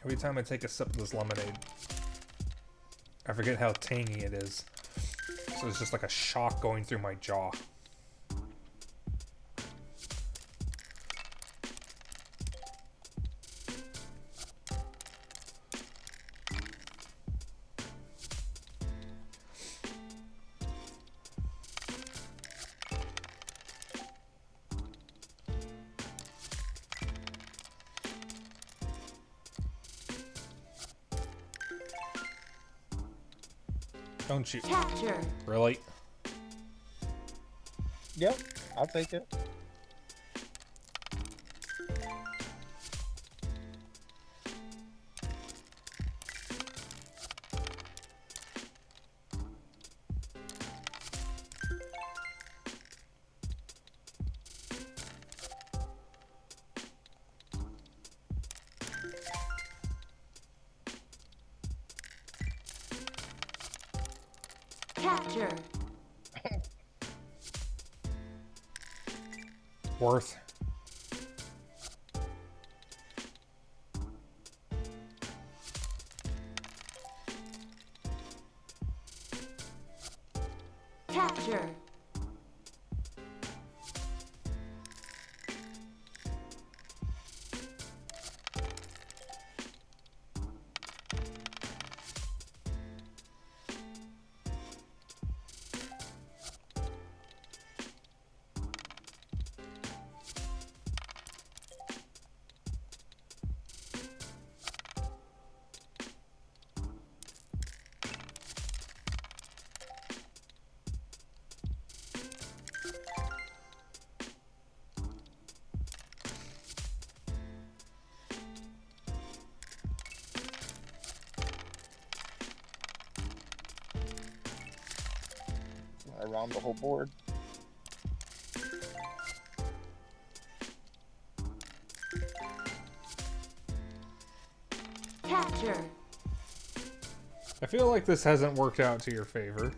Every time I take a sip of this lemonade, I forget how tangy it is. So it's just like a shock going through my jaw. Don't shoot. Capture. Really? Yep, I'll take it. Capture. Worth. Capture. Around the whole board. Capture. I feel like this hasn't worked out to your favor.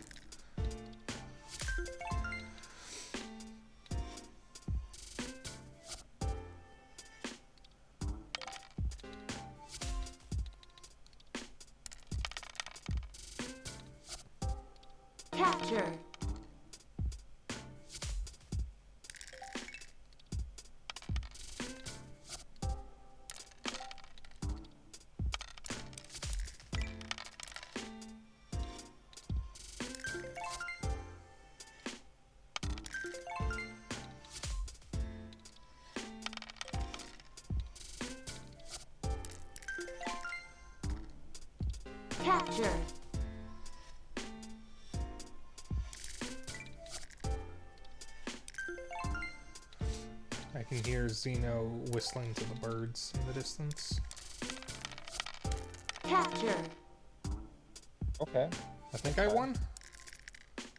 Capture. Capture. I can hear Xeno whistling to the birds in the distance. Capture. Okay. I think I won?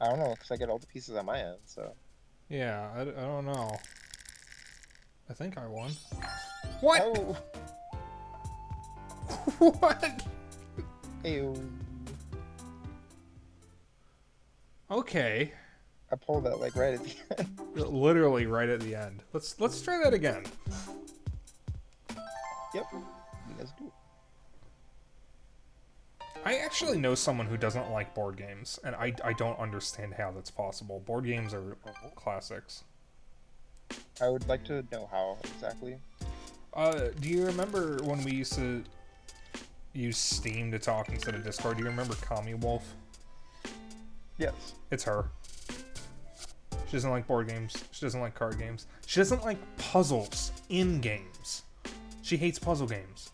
I don't know, because I get all the pieces on my end, so. Yeah, I don't know. I think I won. What? Oh! What? Ew. Okay. I pulled that like right at the end. Literally right at the end. Let's try that again. Yep. You guys do. I actually know someone who doesn't like board games, and I don't understand how that's possible. Board games are classics. I would like to know how exactly. Do you remember when we used to use Steam to talk instead of Discord? Do you remember Commie Wolf? Yes. It's her. She doesn't like board games. She doesn't like card games. She doesn't like puzzles in games. She hates puzzle games.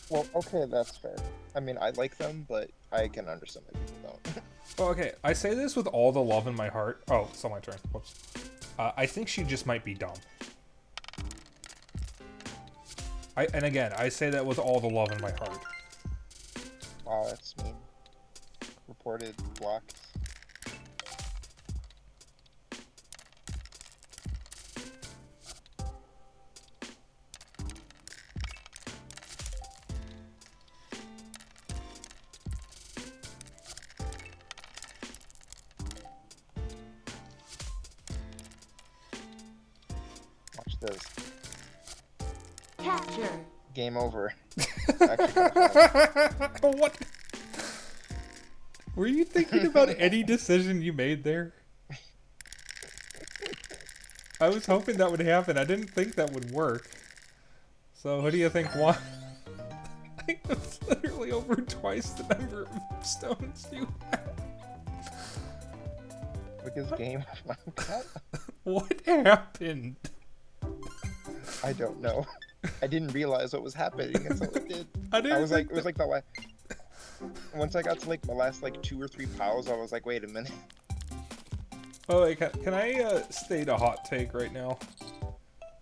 Well, okay, that's fair. I mean, I like them, but I can understand that people don't. Well, okay, I say this with all the love in my heart. Oh, it's on my turn. Whoops. I think she just might be dumb. And again, I say that with all the love in my heart. Wow, that's mean. Reported blocked. Watch this. Capture. Game over. Actually, kind of fun. What? Were you thinking about any decision you made there? I was hoping that would happen. I didn't think that would work. So who do you think won? I think that's literally over twice the number of stones you have. Because game. What happened? I don't know. I didn't realize what was happening until it did. I didn't I was like, think it was like the Once I got to like my last like 2 or 3 pals, I was like, wait a minute. Oh, wait, can I state a hot take right now?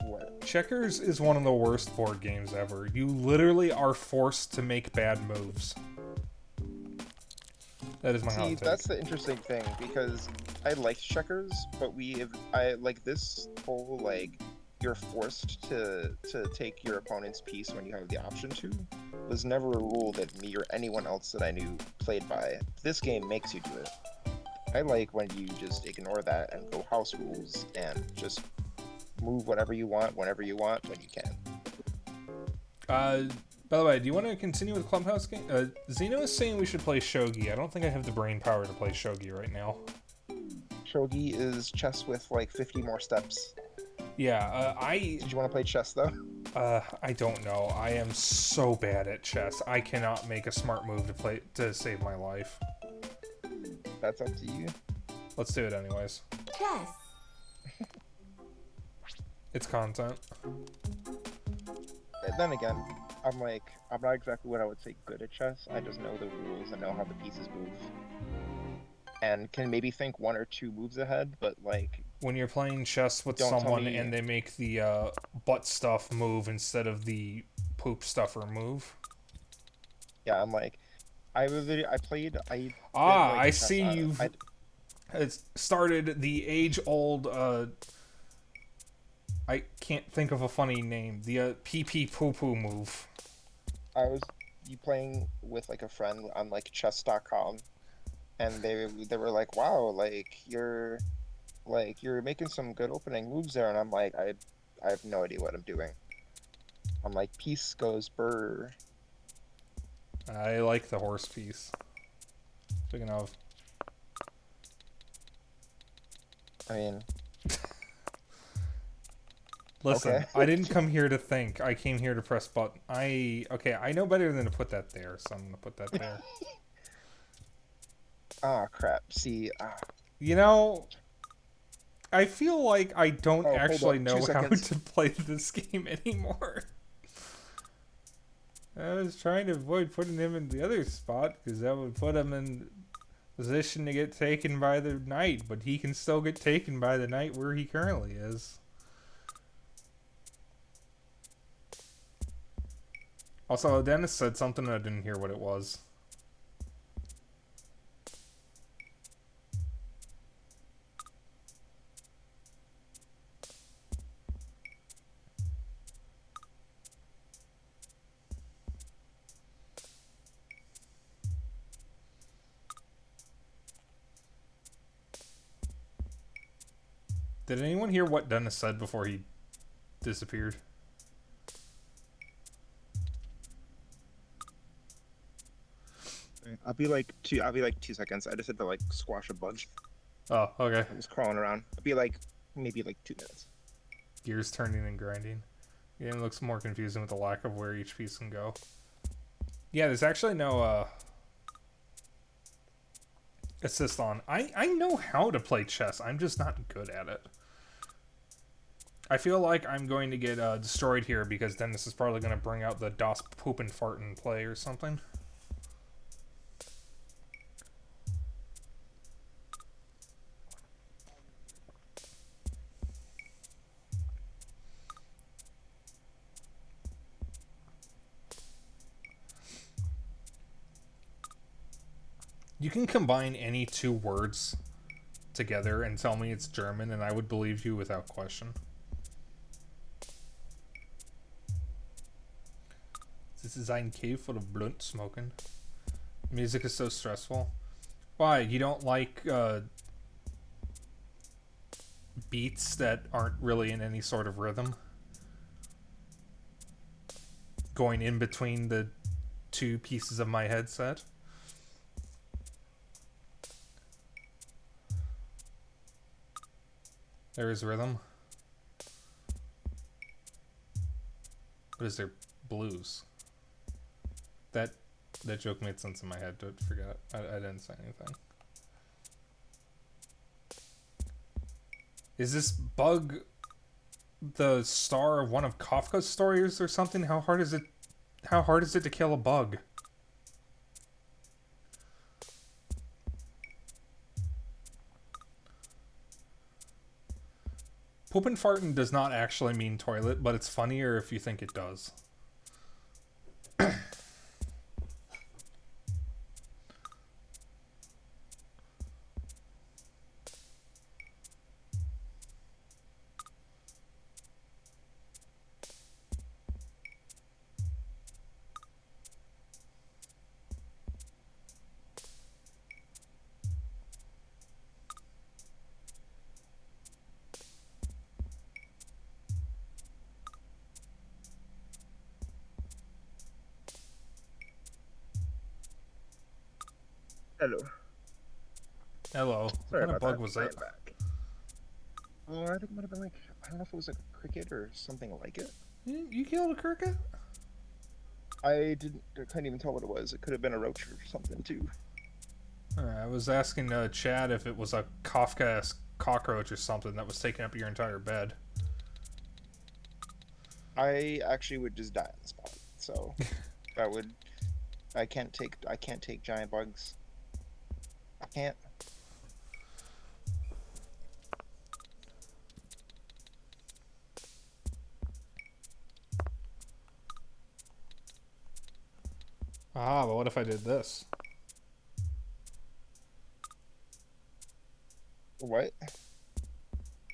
What? Checkers is one of the worst board games ever. You literally are forced to make bad moves. That is my hot take. That's the interesting thing, because I liked checkers, but I like this whole like you're forced to take your opponent's piece when you have the option to was never a rule that me or anyone else that I knew played by. This game makes you do it. I like when you just ignore that and go house rules and just move whatever you want, whenever you want, when you can. By the way, do you want to continue with Clubhouse Game? Zeno is saying we should play Shogi. I don't think I have the brain power to play Shogi right now. Shogi is chess with like 50 more steps. Yeah, Did you want to play chess though? I don't know. I am so bad at chess. I cannot make a smart move to save my life. That's up to you. Let's do it anyways. Chess. It's content. And then again, I'm not exactly what I would say good at chess. I just know the rules and know how the pieces move. And can maybe think 1 or 2 moves ahead, but like... When you're playing chess with someone and they make the butt stuff move instead of the poop stuffer move. Yeah, I'm like... I see you've started the age-old... I can't think of a funny name. The pee-pee poo-poo move. You playing with like a friend on like chess.com, and they were like, wow, like you're making some good opening moves there, and I'm like, I have no idea what I'm doing. I'm like, piece goes burr. I like the horse piece. Speaking of, I mean, listen, okay. I didn't come here to think. I came here to press button. I know better than to put that there, so I'm gonna put that there. Ah, crap. See, you know, I feel like I don't Oh, actually on, know 2 how seconds. to play this game anymore. I was trying to avoid putting him in the other spot because that would put him in position to get taken by the knight, but he can still get taken by the knight where he currently is. Also, Dennis said something and I didn't hear what it was. Did anyone hear what Dennis said before he disappeared? I'll be like 2 seconds. I just had to like squash a bug. Oh, okay. I was crawling around. I'll be like maybe like 2 minutes. Gears turning and grinding. Yeah, it looks more confusing with the lack of where each piece can go. Yeah, there's actually no assist on. I know how to play chess. I'm just not good at it. I feel like I'm going to get destroyed here because Dennis is probably going to bring out the DOS poop and fart and play or something. You can combine any 2 words together and tell me it's German, and I would believe you without question. This is ein cave full of blunt smoking. Music is so stressful. Why? You don't like beats that aren't really in any sort of rhythm? Going in between the 2 pieces of my headset? There is rhythm. But is there blues? That joke made sense in my head. Don't forget. I didn't say anything. Is this bug the star of one of Kafka's stories or something? How hard is it to kill a bug? Poopin' fartin' does not actually mean toilet, but it's funnier if you think it does. Hello. Hello. What Sorry kind of about bug that. was I that? am back. Oh, I think it might have been like, I don't know if it was like a cricket or something like it. You killed a cricket? I couldn't even tell what it was. It could have been a roach or something too. I was asking Chad if it was a Kafka-esque cockroach or something that was taking up your entire bed. I actually would just die on the spot. So that would, I can't take giant bugs. I can't. Ah, but what if I did this? What?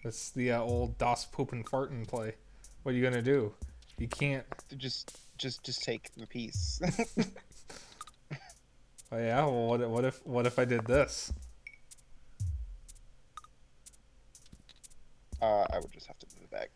It's the old DOS poopin' fartin' play. What are you gonna do? You can't. Just take the piece. Oh yeah. Well, what if I did this? I would just have to move it back.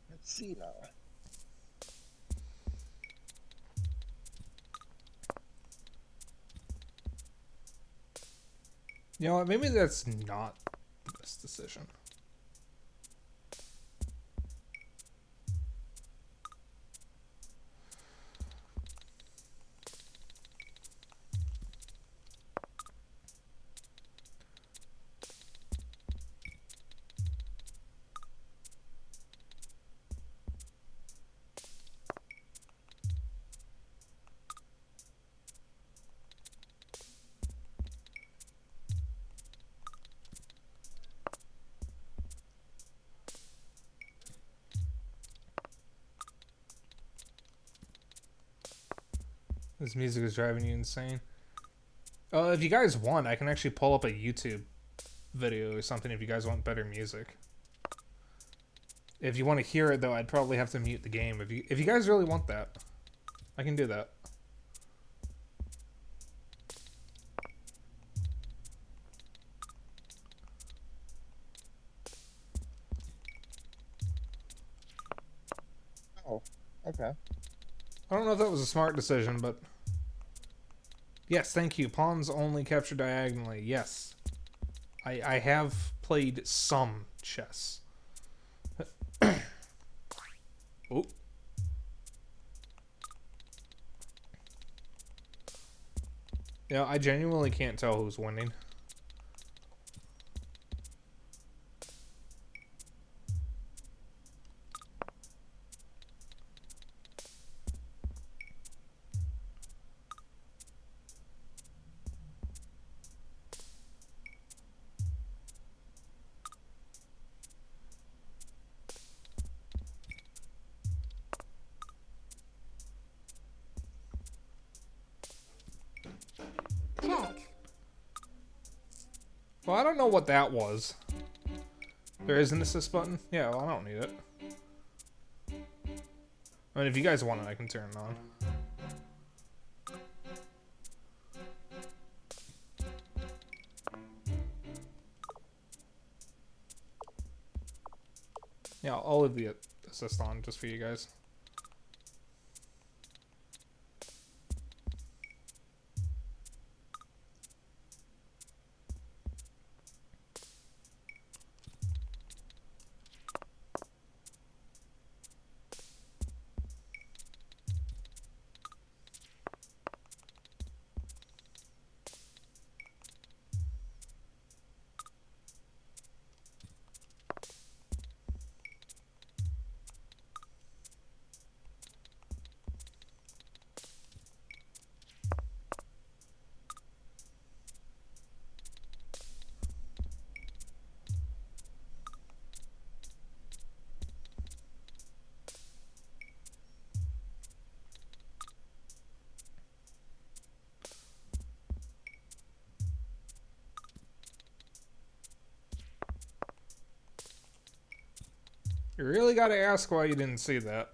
Let's see now. You know what? Maybe that's not the best decision. This music is driving you insane. If you guys want, I can actually pull up a YouTube video or something if you guys want better music. If you want to hear it, though, I'd probably have to mute the game. If you guys really want that, I can do that. Oh, okay. I don't know if that was a smart decision, but... Yes, thank you. Pawns only capture diagonally. Yes. I have played some chess. Oh. Yeah, I genuinely can't tell who's winning. Check. Well, I don't know what that was. There is an assist button? Yeah, well, I don't need it. I mean, if you guys want it, I can turn it on. Yeah, I'll leave the assist on just for you guys. You really gotta ask why you didn't see that.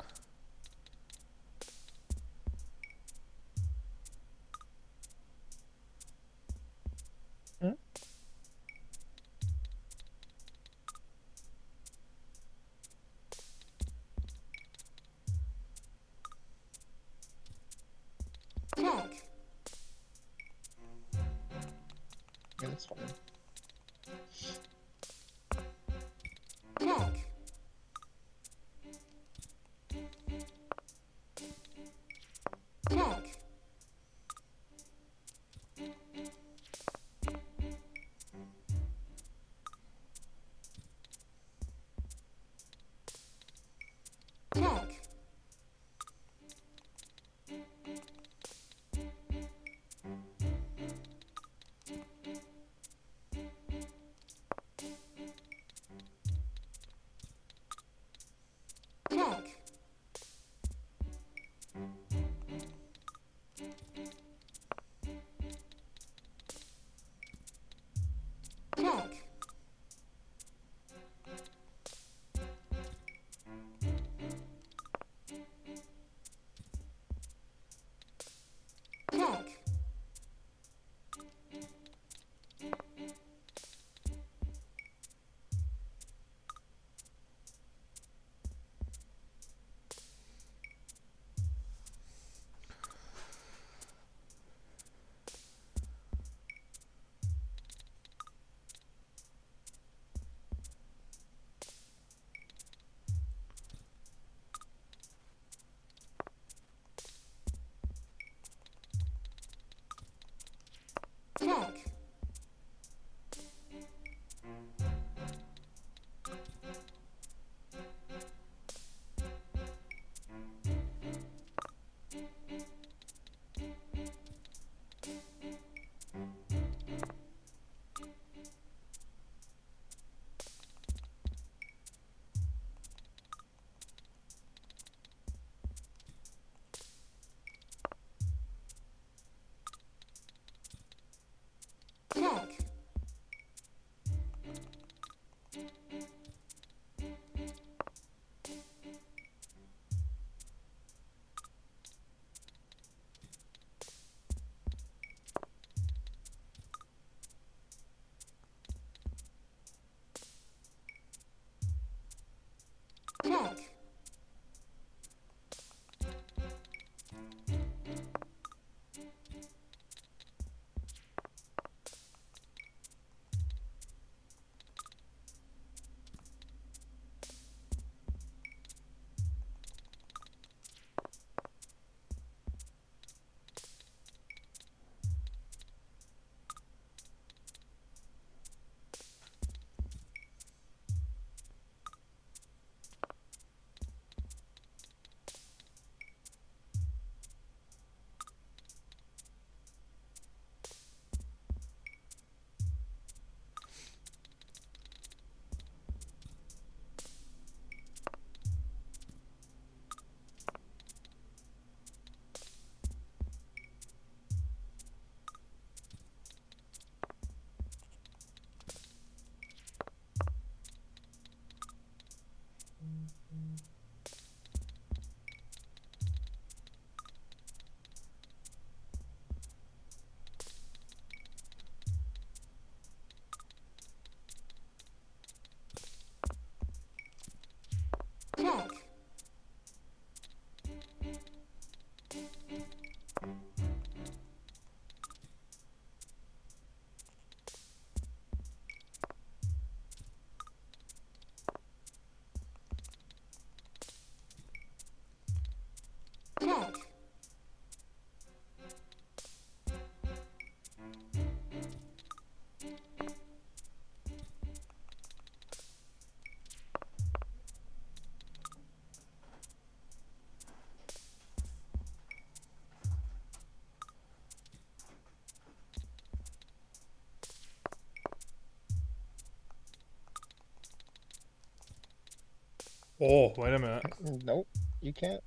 Check. Yeah, that's fine. Check. Check. Check. Check. Check. Check. Check. Check. Check. Check. Check. Oh, wait a minute. Nope, you can't.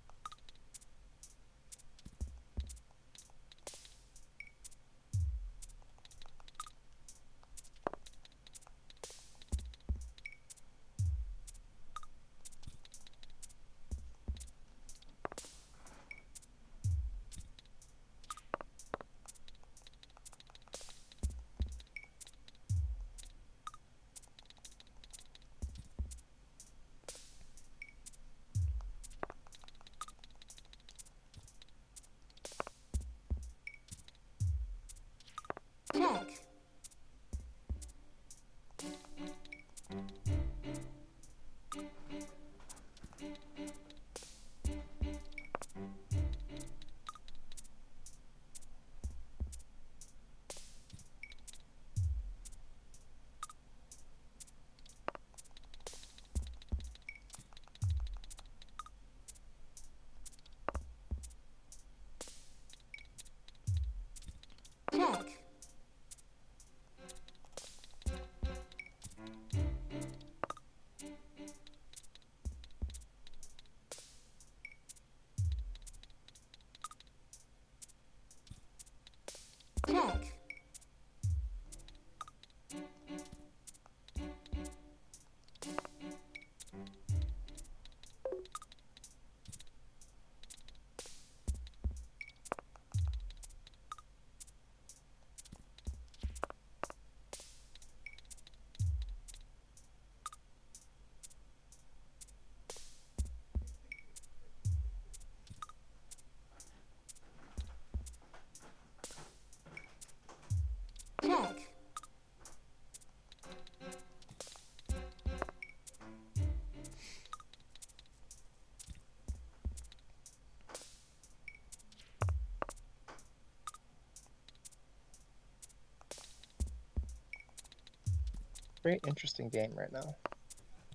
Very interesting game right now.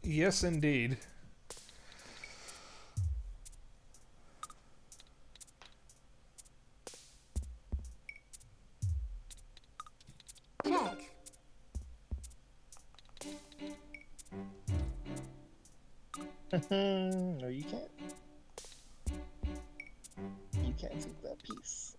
Yes, indeed. Check. No, you can't. You can't take that piece.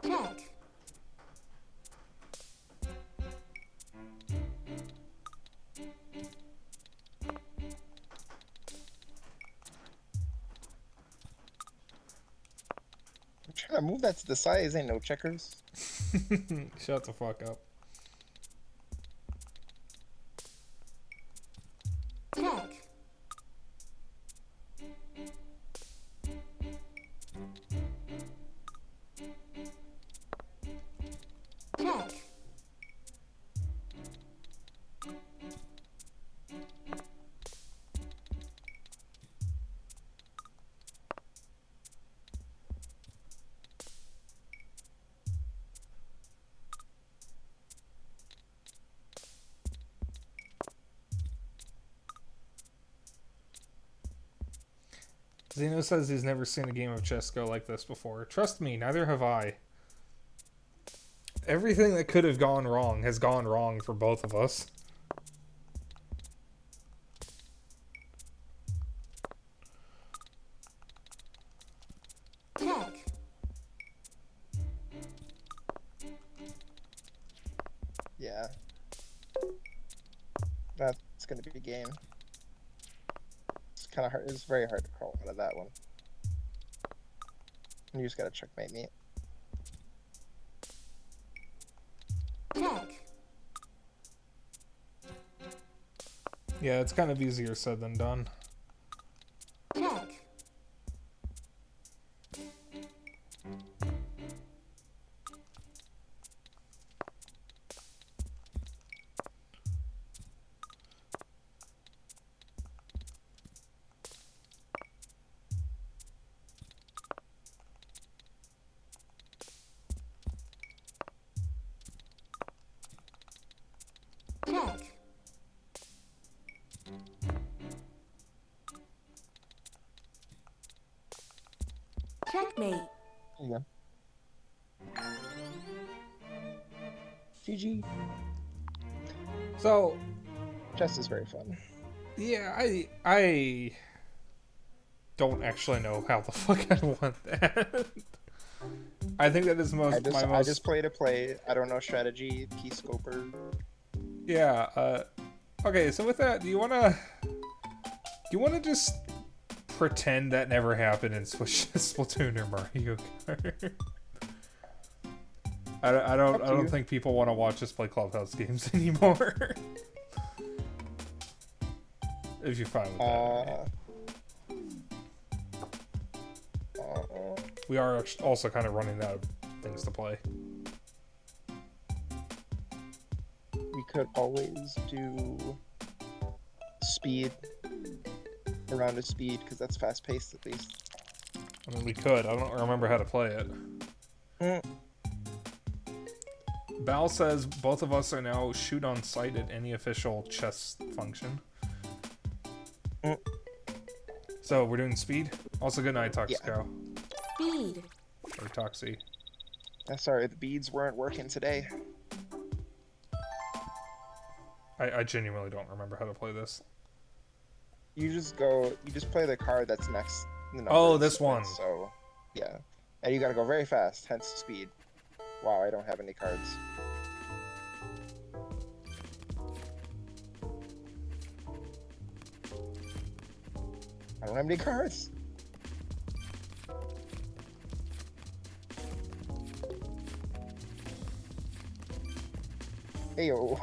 Check. I'm trying to move that to the side. Ain't no checkers. Shut the fuck up. Check. Check. Zeno says he's never seen a game of chess go like this before. Trust me, neither have I. Everything that could have gone wrong has gone wrong for both of us. Check. Yeah. That's gonna be a game. It's kind of hard. It's very hard to crawl out of that one. You just gotta checkmate me. Check. Yeah, it's kind of easier said than done. Check. Check. Checkmate. Yeah. GG. So, Chess is very fun. yeah, I don't actually know how the fuck I won that. I think that is most I just play to play. I don't know strategy, key scoper. Yeah, okay, so with that, do you wanna just pretend that never happened and switch to Splatoon or Mario Kart? I don't think people want to watch us play Clubhouse games anymore. If you're fine with that. We are also kind of running out of things to play. We could always do speed, a round of speed, because that's fast paced at least. I mean, we could. I don't remember how to play it. Bal says both of us are now shoot on sight at any official chess function. So we're doing speed. Also, good night, Toxico. Speed. Or Toxie. Sorry, the beads weren't working today. I genuinely don't remember how to play this. You just play the card that's next. The Oh, numbers, this one. So, yeah. And you gotta go very fast, hence speed. Wow, I don't have any cards. I don't have any cards. Heyo.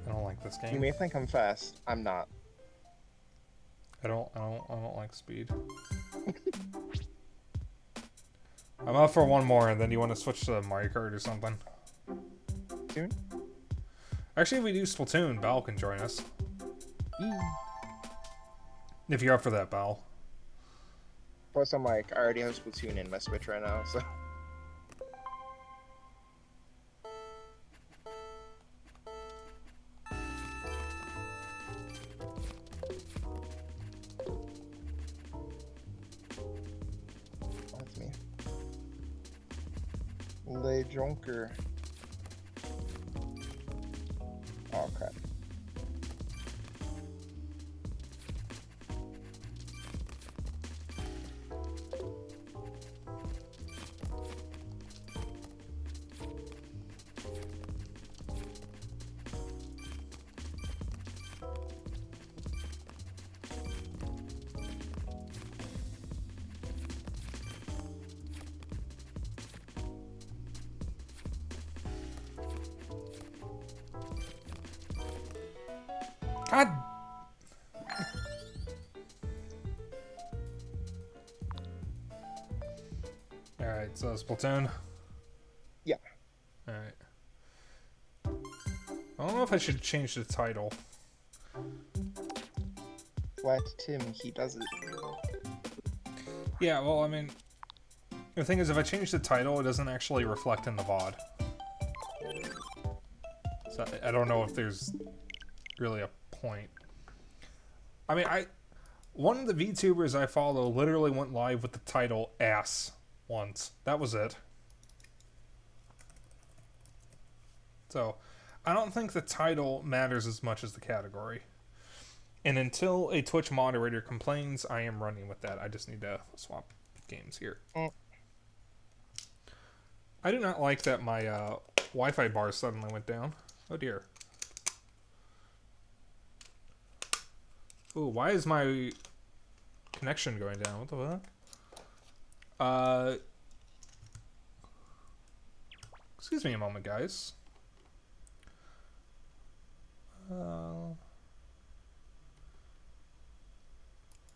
I don't like this game. You may think I'm fast. I'm not. I don't like speed. I'm up for one more, and then you want to switch to Mario Kart or something? Soon? Actually, if we do Splatoon, Bal can join us. If you're up for that, Bal. Plus, I'm like, I already have Splatoon in my Switch right now, so. That's me. Le Jonker. Oh, crap. God. Alright, so Splatoon. Yeah. Alright. I don't know if I should change the title. Flat Tim, he does it. Yeah, well, I mean, the thing is, if I change the title, it doesn't actually reflect in the VOD. So I don't know if there's really a point. I mean, one of the VTubers I follow literally went live with the title "ass" once. That was it. So, I don't think the title matters as much as the category. And until a Twitch moderator complains, I am running with that. I just need to swap games here. I do not like that my Wi-Fi bar suddenly went down. Oh dear. Ooh, why is my connection going down? What the fuck? Excuse me a moment, guys.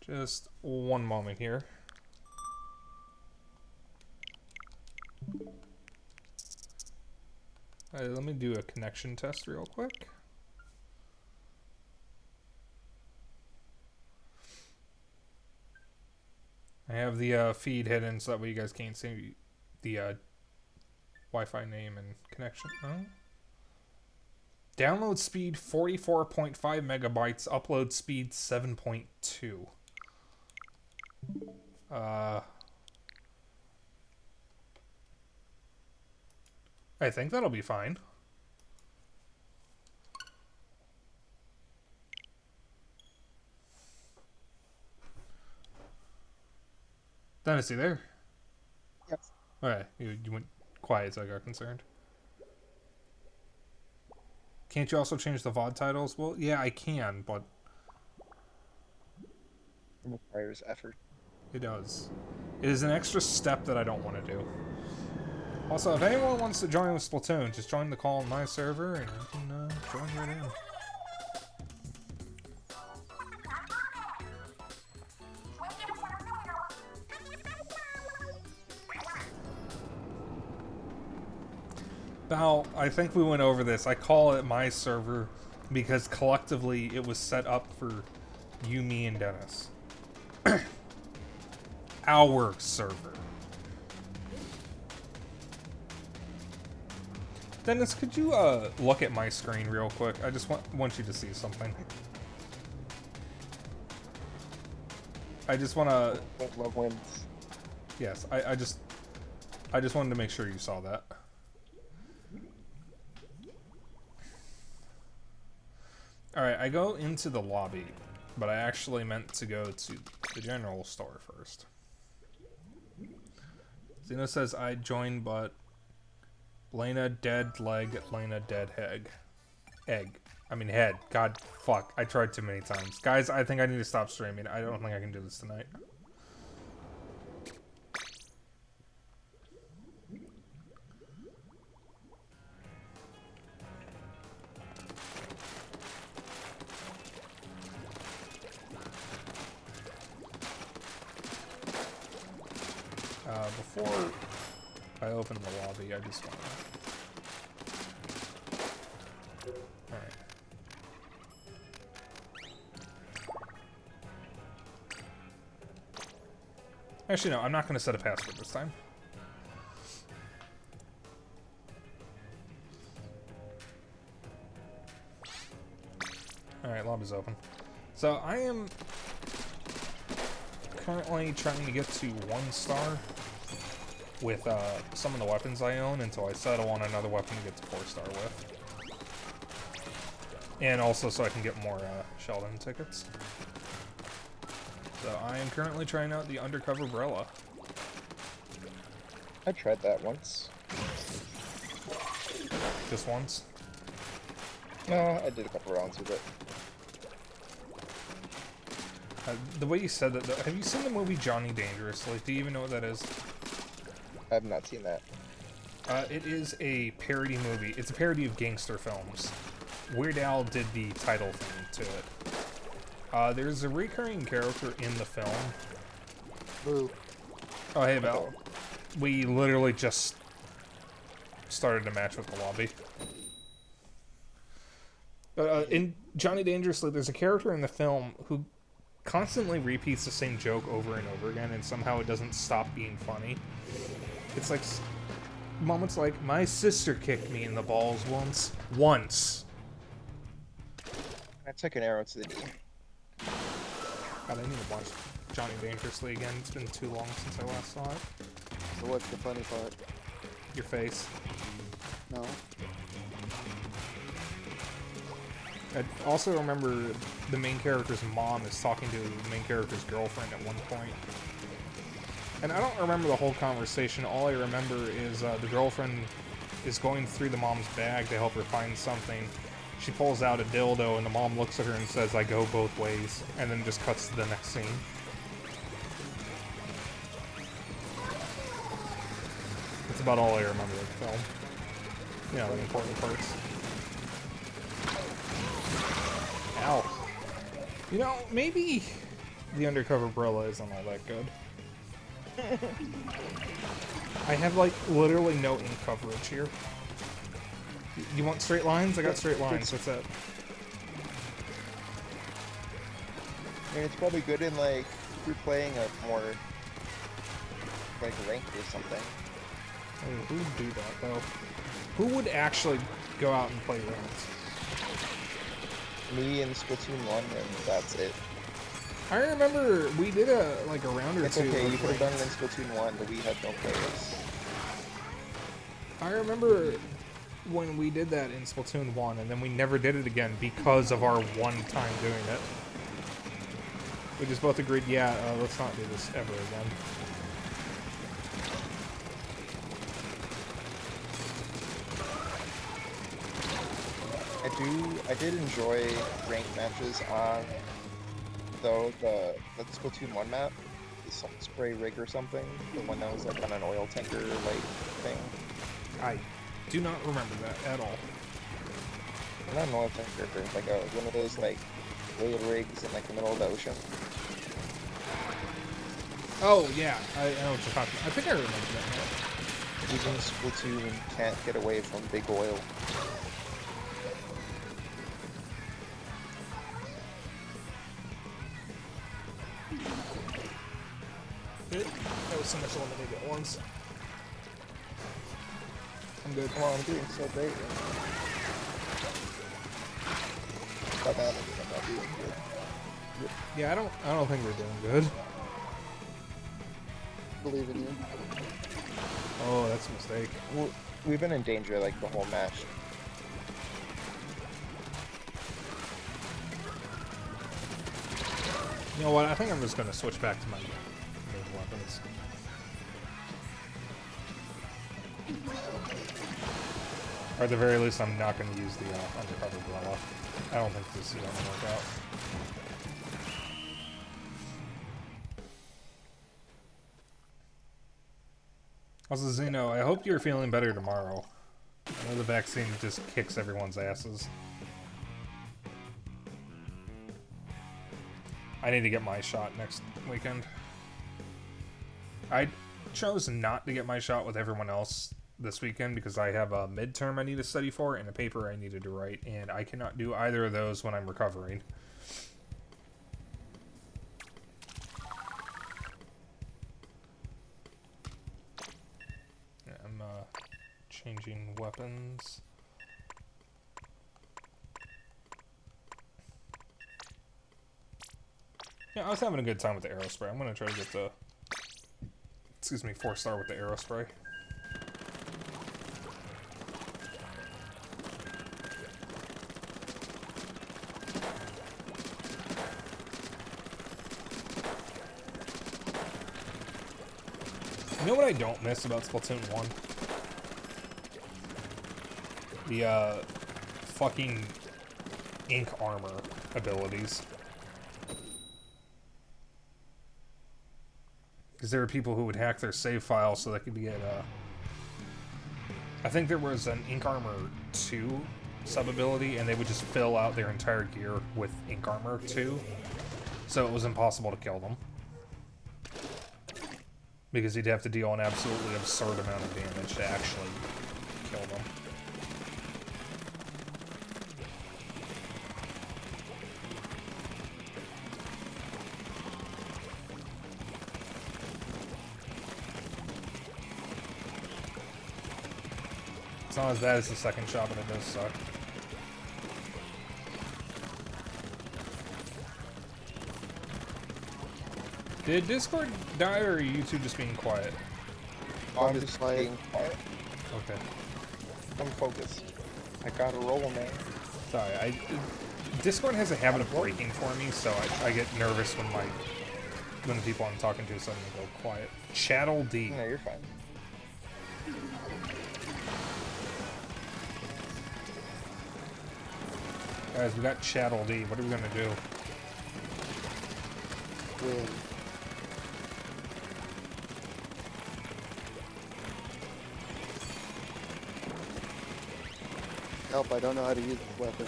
Just one moment here. Alright, let me do a connection test real quick. I have the feed hidden so that way you guys can't see the Wi-Fi name and connection. Oh. Download speed 44.5 megabytes. Upload speed 7.2. I think that'll be fine. Dennis, you there? Yes. Okay, you went quiet, so I got concerned. Can't you also change the VOD titles? Well, yeah, I can, but It requires effort. it does. It is an extra step that I don't want to do. Also, if anyone wants to join with Splatoon, just join the call on my server and you can join right in. Now, I think we went over this. I call it my server because collectively it was set up for you, me, and Dennis. Our server. Dennis, could you look at my screen real quick? I just want you to see something. I just want to... Love wins. Yes, I just wanted to make sure you saw that. Alright, I go into the lobby, but I actually meant to go to the general store first. Zeno says I joined, but Lena dead leg, Lena dead head. God, fuck. I tried too many times. Guys, I think I need to stop streaming. I don't think I can do this tonight. Before I open the lobby, I just want to... Alright. Actually, no, I'm not going to set a password this time. Alright, lobby's open. So, I am currently trying to get to 1 star with some of the weapons I own until I settle on another weapon to get to 4 star with. And also so I can get more Sheldon tickets. So I am currently trying out the undercover umbrella. I tried that once. Just once? No, I did a couple rounds with it. The way you said that, though, have you seen the movie Johnny Dangerously? Do you even know what that is? I have not seen that. It is a parody movie. It's a parody of gangster films. Weird Al did the title theme to it. There's a recurring character in the film. Ooh. Oh, hey, Val. We literally just started a match with the lobby. In Johnny Dangerously, there's a character in the film who constantly repeats the same joke over and over again, and somehow it doesn't stop being funny. It's like moments like, my sister kicked me in the balls once. Once. I took an arrow to the knee. God, I need to watch Johnny Dangerously again. It's been too long since I last saw it. So what's the funny part? Your face. No. I also remember the main character's mom is talking to the main character's girlfriend at one point. And I don't remember the whole conversation. All I remember is the girlfriend is going through the mom's bag to help her find something. She pulls out a dildo, and the mom looks at her and says, I go both ways, and then just cuts to the next scene. That's about all I remember of the film. You know, the important parts. Ow. You know, maybe the undercover umbrella isn't all that good. I have, like, literally no ink coverage here. You want straight lines? I got straight lines, that's it. And it's probably good in, like, if you're playing a more, like, ranked or something. Oh, who would do that, though? Who would actually go out and play ranked? Me and Splatoon 1, and that's it. I remember we did a round or It's two. okay, with you could have done it in ranked. Splatoon 1, but we had no players. I remember when we did that in Splatoon 1, and then we never did it again because of our one time doing it. We just both agreed, yeah, let's not do this ever again. I did enjoy ranked matches on, though, the Splatoon 1 map, the salt spray rig or something, the one that was like on an oil tanker like thing. I do not remember that at all. Not an oil tanker, like one of those like oil rigs in like the middle of the ocean. Oh yeah, I know what you're talking about. I think I remember that now. Even Splatoon can't get away from big oil. That was so much fun to get at once. I'm good. Well, I'm doing so great. Right now. But I'm not doing good. Yeah, I don't think we're doing good. Believe in you. Oh, that's a mistake. We've been in danger like the whole match. You know what? I think I'm just gonna switch back to my main weapons. Or at the very least, I'm not gonna use the undercover umbrella. I don't think this is gonna work out. Also, Zeno, I hope you're feeling better tomorrow. I know the vaccine just kicks everyone's asses. I need to get my shot next weekend. I chose not to get my shot with everyone else this weekend because I have a midterm I need to study for and a paper I needed to write, and I cannot do either of those when I'm recovering. Yeah, I'm changing weapons. Yeah, I was having a good time with the arrow spray. I'm gonna try to get the, 4-star with the arrow spray. You know what I don't miss about Splatoon 1? The, fucking ink armor abilities. Because there were people who would hack their save file so they could get, I think there was an Ink Armor 2 sub-ability, and they would just fill out their entire gear with Ink Armor 2, so it was impossible to kill them. Because you'd have to deal an absolutely absurd amount of damage to actually kill them. It's not as bad as the second shot, but it does suck. Did Discord die, or are you two just being quiet? I'm just being quiet. Okay. I'm focused. I gotta roll, man. Sorry, Discord has a habit of breaking for me, so I get nervous when the people I'm talking to suddenly go quiet. Chattel D. No, you're fine. Guys, we got Chattel D. What are we gonna do? Win. Help, I don't know how to use this weapon.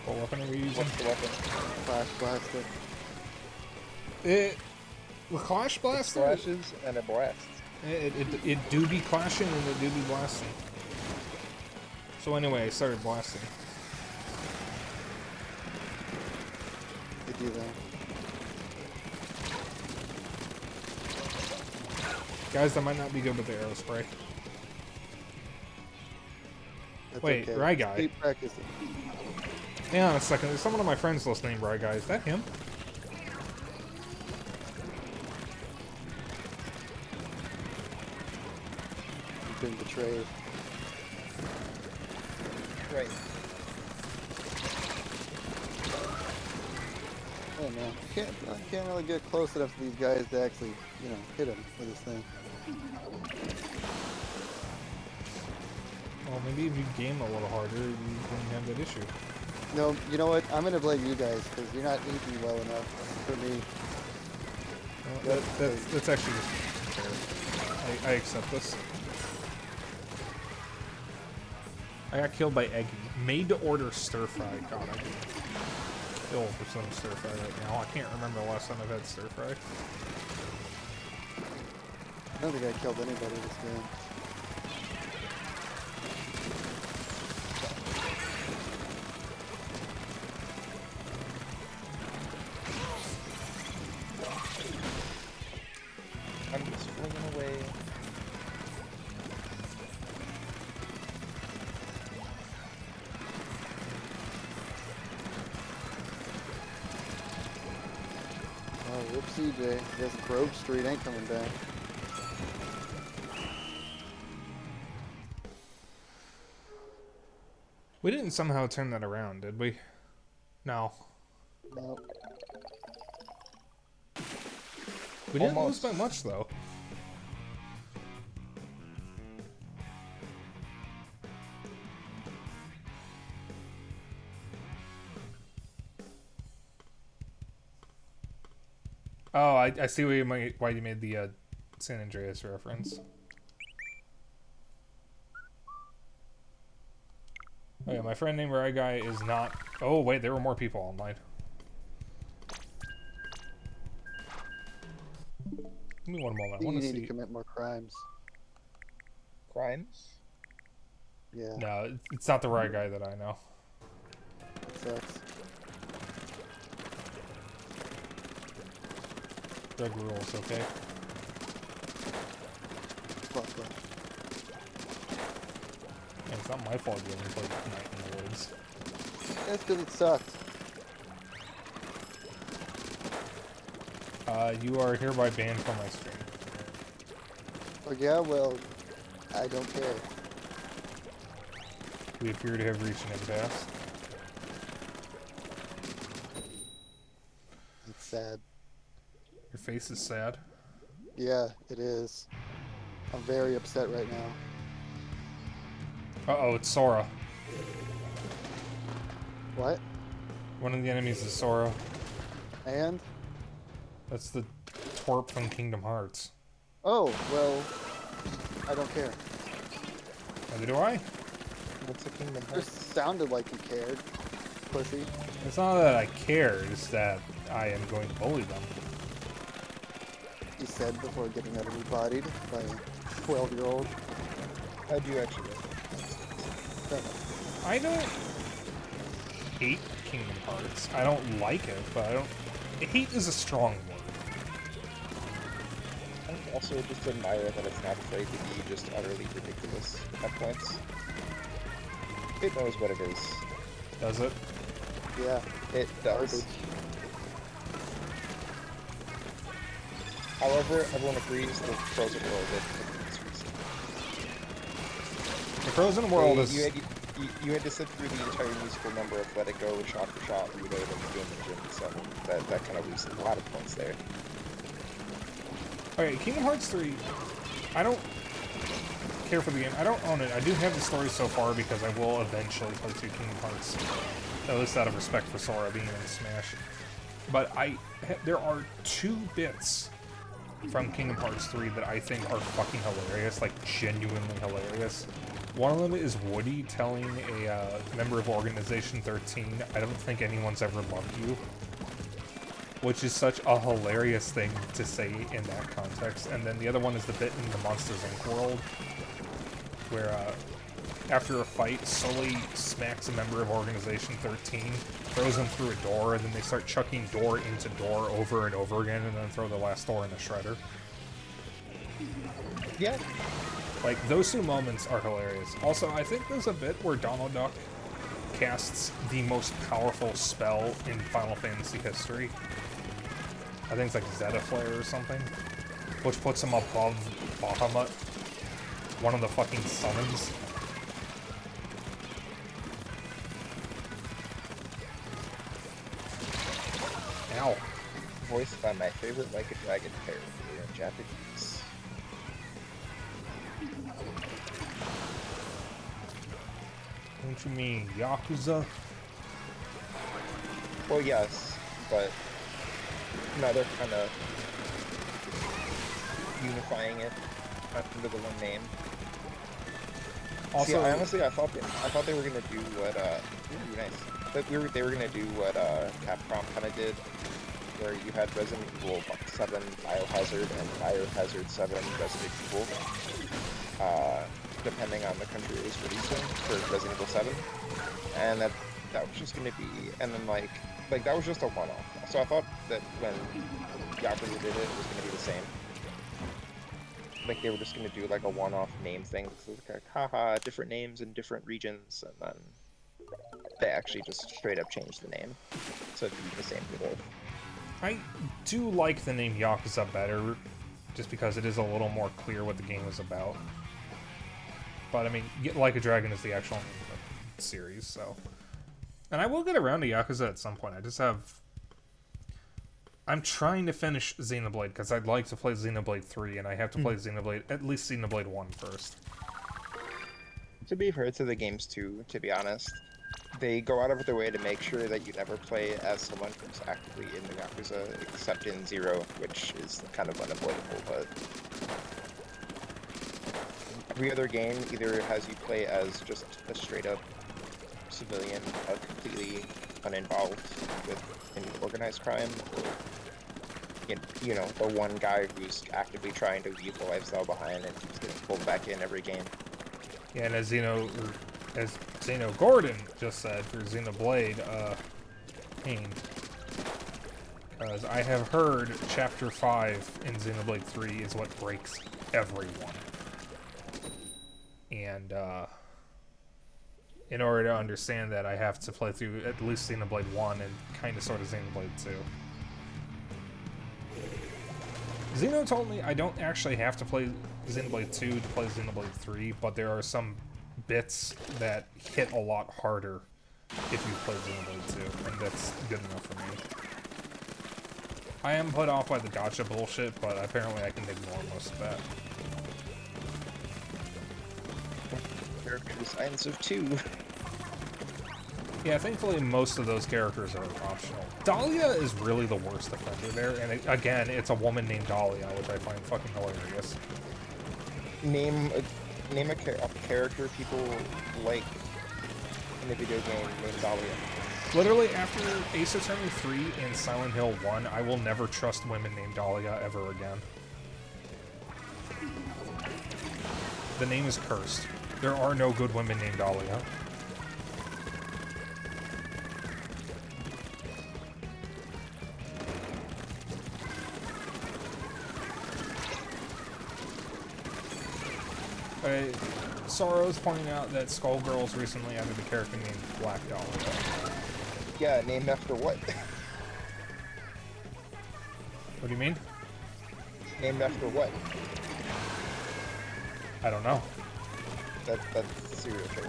What weapon are we using? What's the weapon? Flash blaster. The Clash Blaster? Flashes and it blasts. It do be clashing and it do be blasting. So anyway, I started blasting. I do that. Guys, that might not be good with the arrow spray. That's Wait, okay. Rye Guy. Keep practicing. Hang on a second, there's someone of my friends listening, Rye Guy. Is that him? You've been betrayed. Right. Hey man, I can't really get close enough to these guys to actually, hit them with this thing. Well, maybe if you game a little harder, you wouldn't have that issue. No, you know what? I'm gonna blame you guys because you're not aiming well enough for me. Well, that's actually just fair. I accept this. I got killed by Eggy. Made to order stir fry. God, I can kill for some stir fry right now. I can't remember the last time I've had stir fry. I don't think I killed anybody this game. I'm just flinging away. CJ. I guess Grove Street ain't coming back. We didn't somehow turn that around, did we? No. Nope. We didn't Almost. lose by much, though. Oh, I see why you made the San Andreas reference. Oh yeah, my friend named Rai Guy is not... Oh wait, there were more people online. Give me one moment. I You want to need see... to commit more crimes. Crimes? Yeah, No, it's not the Rai Guy that I know. that sucks. Drug rules, okay? Fuck that. And it's not my fault you only played Night in the Woods. That's because it sucked. You are hereby banned from my stream. Oh yeah, well, I don't care. We appear to have reached an impasse. It's sad. Your face is sad. Yeah, it is. I'm very upset right now. Uh-oh, it's Sora. What? One of the enemies is Sora. And? That's the twerp from Kingdom Hearts. Oh, well, I don't care. Neither do I. What's a Kingdom It Hearts? just sounded like you cared. Pussy. It's not that I care, it's that I am going to bully them. He said before getting utterly bodied by a 12-year-old. How'd you actually get I don't hate Kingdom Hearts. I don't like it, but I don't... Hate is a strong word. I also just admire that it's not afraid to be just utterly ridiculous at points. It knows what it is. Does it? Yeah, It does. garbage. However, everyone agrees that Frozen World did its reason. The Frozen World is... You had to sit through the entire musical number of Let It Go, shot for shot, reload, and doing the gym, so that kind of loses a lot of points there. Okay, Kingdom Hearts 3, I don't care for the game. I don't own it. I do have the story so far because I will eventually play through Kingdom Hearts. At least out of respect for Sora being in Smash. But there are 2 bits from Kingdom Hearts 3 that I think are fucking hilarious, like genuinely hilarious. One of them is Woody telling a member of Organization 13, I don't think anyone's ever loved you. Which is such a hilarious thing to say in that context. And then the other one is the bit in the Monsters Inc. world, where after a fight, Sully smacks a member of Organization 13, throws him through a door, and then they start chucking door into door over and over again, and then throw the last door in a shredder. Yeah. Like, those 2 moments are hilarious. Also, I think there's a bit where Donald Duck casts the most powerful spell in Final Fantasy history. I think it's like Zeta Flare or something, which puts him above Bahamut, one of the fucking summons. Ow. Voiced by my favorite Like a Dragon character in Japanese. Don't you mean Yakuza? Well, yes, but no, they're kind of unifying it under the one name. Also, See, I thought they were gonna do what ooh, nice. But they were gonna do what Capcom kind of did, where you had Resident Evil 7 Biohazard and Biohazard 7 Resident Evil, depending on the country it was released in for Resident Evil 7, and that was just gonna be, and then like that was just a one-off. So I thought that when Yakuza did it, it was gonna be the same. Like they were just gonna do like a one-off name thing, so it's like haha, different names in different regions, and then they actually just straight up changed the name, so it'd be the same for both. I do like the name Yakuza better, just because it is a little more clear what the game is about. But I mean, Like a Dragon is the actual name of the series, so. And I will get around to Yakuza at some point. I'm trying to finish Xenoblade, because I'd like to play Xenoblade 3, and I have to play at least Xenoblade 1 first. To be fair to the games too, to be honest, they go out of their way to make sure that you never play as someone who's actively in the Yakuza, except in Zero, which is kind of unavoidable, but every other game either has you play as just a straight-up civilian, completely uninvolved with any organized crime, or you know, the one guy who's actively trying to leave the lifestyle behind and keeps getting pulled back in every game. Yeah, and as Xeno Gordon just said for Xenoblade, pain. Because I have heard Chapter 5 in Xenoblade 3 is what breaks everyone. And, in order to understand that, I have to play through at least Xenoblade 1 and kind of sort of Xenoblade 2. Xeno told me I don't actually have to play Xenoblade 2 to play Xenoblade 3, but there are some bits that hit a lot harder if you play Xenoblade 2, and that's good enough for me. I am put off by the gacha bullshit, but apparently I can ignore most of that. Character designs of 2. Yeah, thankfully most of those characters are optional. Dahlia is really the worst offender there, and again, it's a woman named Dahlia, which I find fucking hilarious. Name a character people like in a video game named Dahlia. Literally, after Ace Attorney 3 and Silent Hill 1, I will never trust women named Dahlia ever again. The name is cursed. There are no good women named Dahlia. Sorrow's pointing out that Skullgirls recently added a character named Black Dahlia. Yeah, named after what? What do you mean? Named after what? I don't know. That's a serial killer.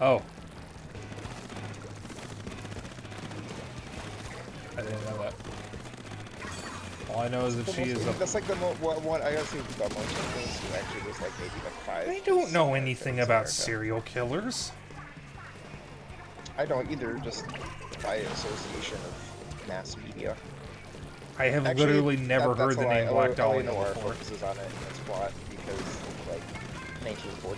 Oh. I didn't know that. All I know is that she is a... That's like the one I gotta say the most things who actually there's like maybe like 5. I don't know anything about serial killers. I don't either, just by association of mass media. I have Actually, literally never heard the name Black Dahlia before. before. Focuses on it and its plot because like 1940s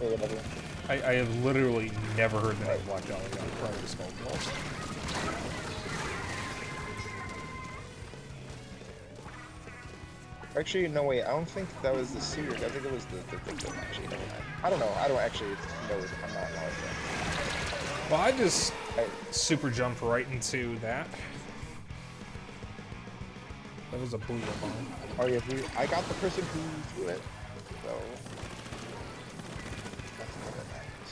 or whatever. I have literally never heard the name Black Dahlia prior to Skullgirls. Actually, no wait. I don't think that was the serial. I think it was the victim. Actually, no. I don't know. I don't actually know. I'm not knowledgeable. Well, I just super jumped right into that. That was a blue bomb. Oh yeah, I got the person who threw it. So that's what that matters.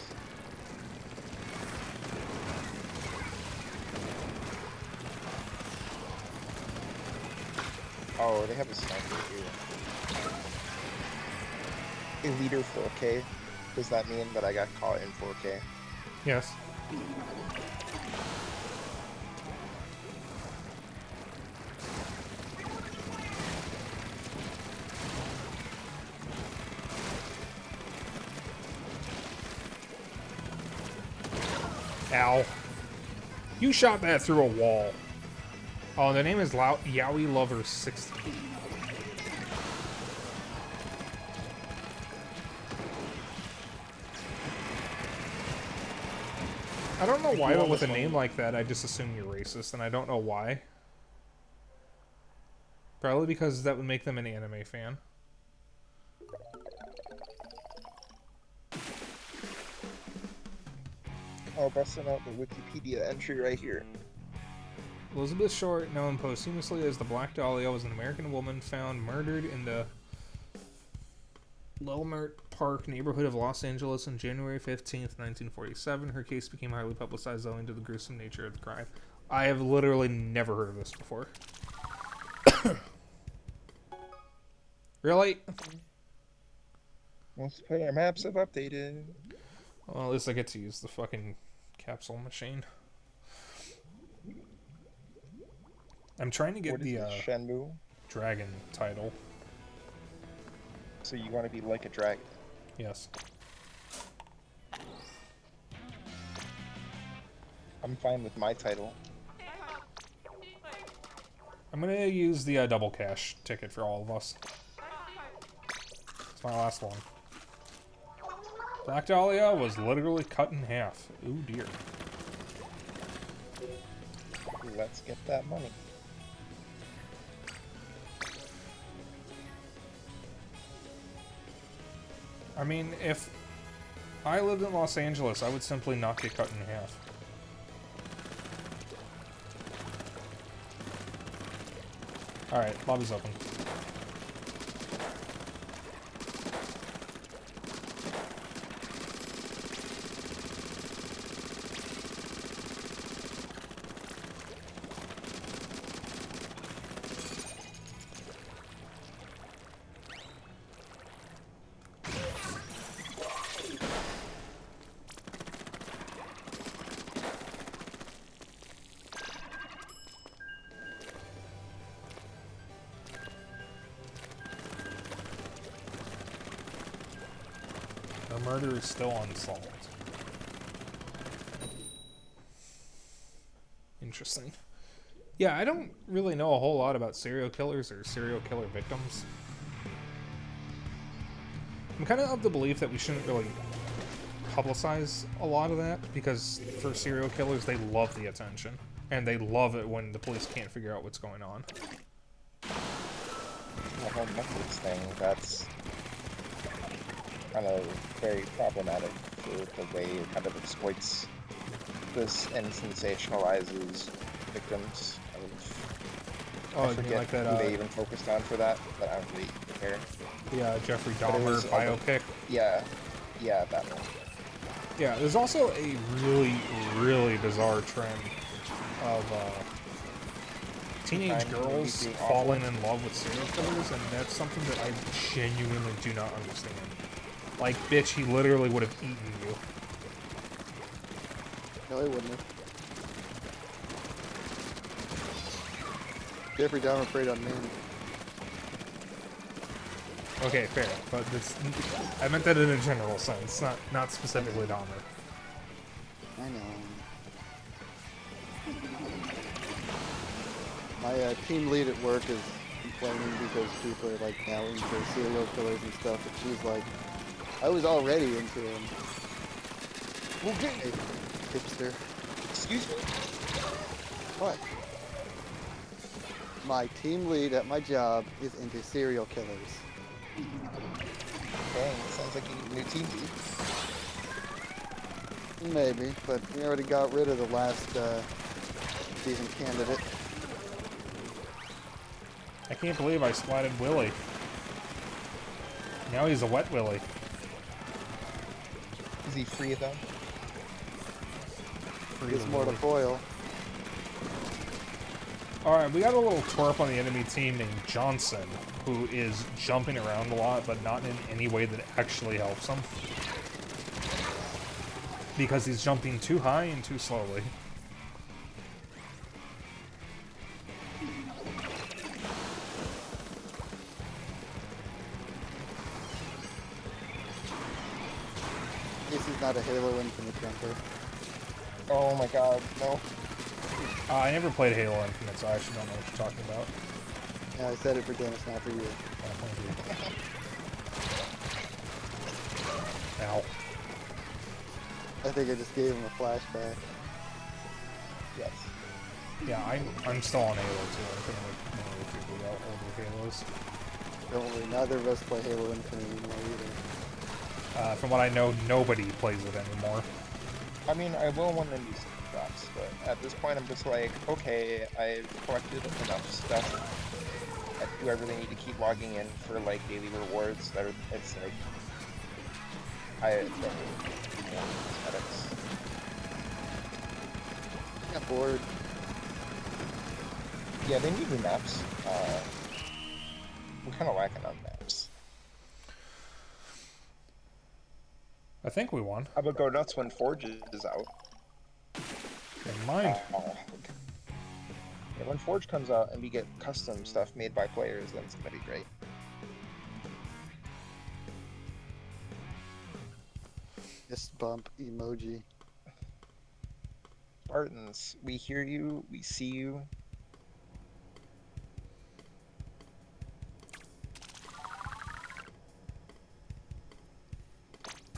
Oh, they have a sniper here. A leader 4K. Does that mean that I got caught in 4K? Yes. Ow. You shot that through a wall. Oh, their name is Yowie Lover 60. I don't know why, but with a name like that, I just assume you're racist, and I don't know why. Probably because that would make them an anime fan. Oh, busting out the Wikipedia entry right here. Elizabeth Short, known posthumously as the Black Dahlia, was an American woman found murdered in the Leimert Park neighborhood of Los Angeles on January 15th, 1947. Her case became highly publicized owing to the gruesome nature of the crime. I have literally never heard of this before. Really? Multiplayer maps have updated. Well, at least I get to use the fucking capsule machine. I'm trying to get What is the this, Shenmue? dragon title. So you want to be like a dragon? Yes. I'm fine with my title. I'm gonna use the double cash ticket for all of us. It's my last one. Black Dahlia was literally cut in half. Ooh dear. Let's get that money. I mean, if I lived in Los Angeles, I would simply not get cut in half. Alright, lobby's open. The murder is still unsolved. Interesting. Yeah, I don't really know a whole lot about serial killers or serial killer victims. I'm kind of the belief that we shouldn't really publicize a lot of that, because for serial killers, they love the attention. And they love it when the police can't figure out what's going on. The whole methods thing, that's kind of very problematic for the way it kind of exploits this and sensationalizes victims. Oh, I you mean forget like that, who they even focused on for that, but I don't really care. the Jeffrey But it Dahmer was biopic. Yeah, that one. Yeah, there's also a really, really bizarre trend of teenage Finding girls movies being falling in love with serial killers, and that's something that I genuinely do not understand. Like, bitch, he literally would have eaten you. No, he wouldn't have. Jeffrey Dahmer preyed on men. Okay, fair, but this, I meant that in a general sense, not specifically Dahmer. I know. My team lead at work is complaining because people are like now into serial killers and stuff, and she's like, I was already into him. Okay, hipster. Excuse me? What? My team lead at my job is into serial killers. Dang, sounds like you need a new team lead. Maybe, but we already got rid of the last decent candidate. I can't believe I splatted Willie. Now he's a wet Willie. Is he free though? There's more to foil. Alright, we got a little twerp on the enemy team named Johnson, who is jumping around a lot, but not in any way that actually helps him. Because he's jumping too high and too slowly. This is not a Halo Infinite jumper. Oh my god, no. I never played Halo Infinite, so I actually don't know what you're talking about. Yeah, I said it for Dennis, not for you. Ow. I think I just gave him a flashback. Yes. Yeah, I'm still on Halo too. I couldn't really figure out older Halos. Don't worry, neither of us play Halo Infinite anymore either. From what I know, nobody plays it anymore. I mean, I will when the new stuff drops, but at this point I'm just like, okay, I've collected enough stuff. Do I really need to keep logging in for, like, daily rewards? It's like, I don't really want cosmetics. I'm bored. Yeah, they need new maps. We're kind of lacking on maps. I think we won. How about go nuts when Forge is out? Never mind. Yeah, when Forge comes out and we get custom stuff made by players, then it's gonna be great. Fist bump emoji. Spartans, we hear you, we see you.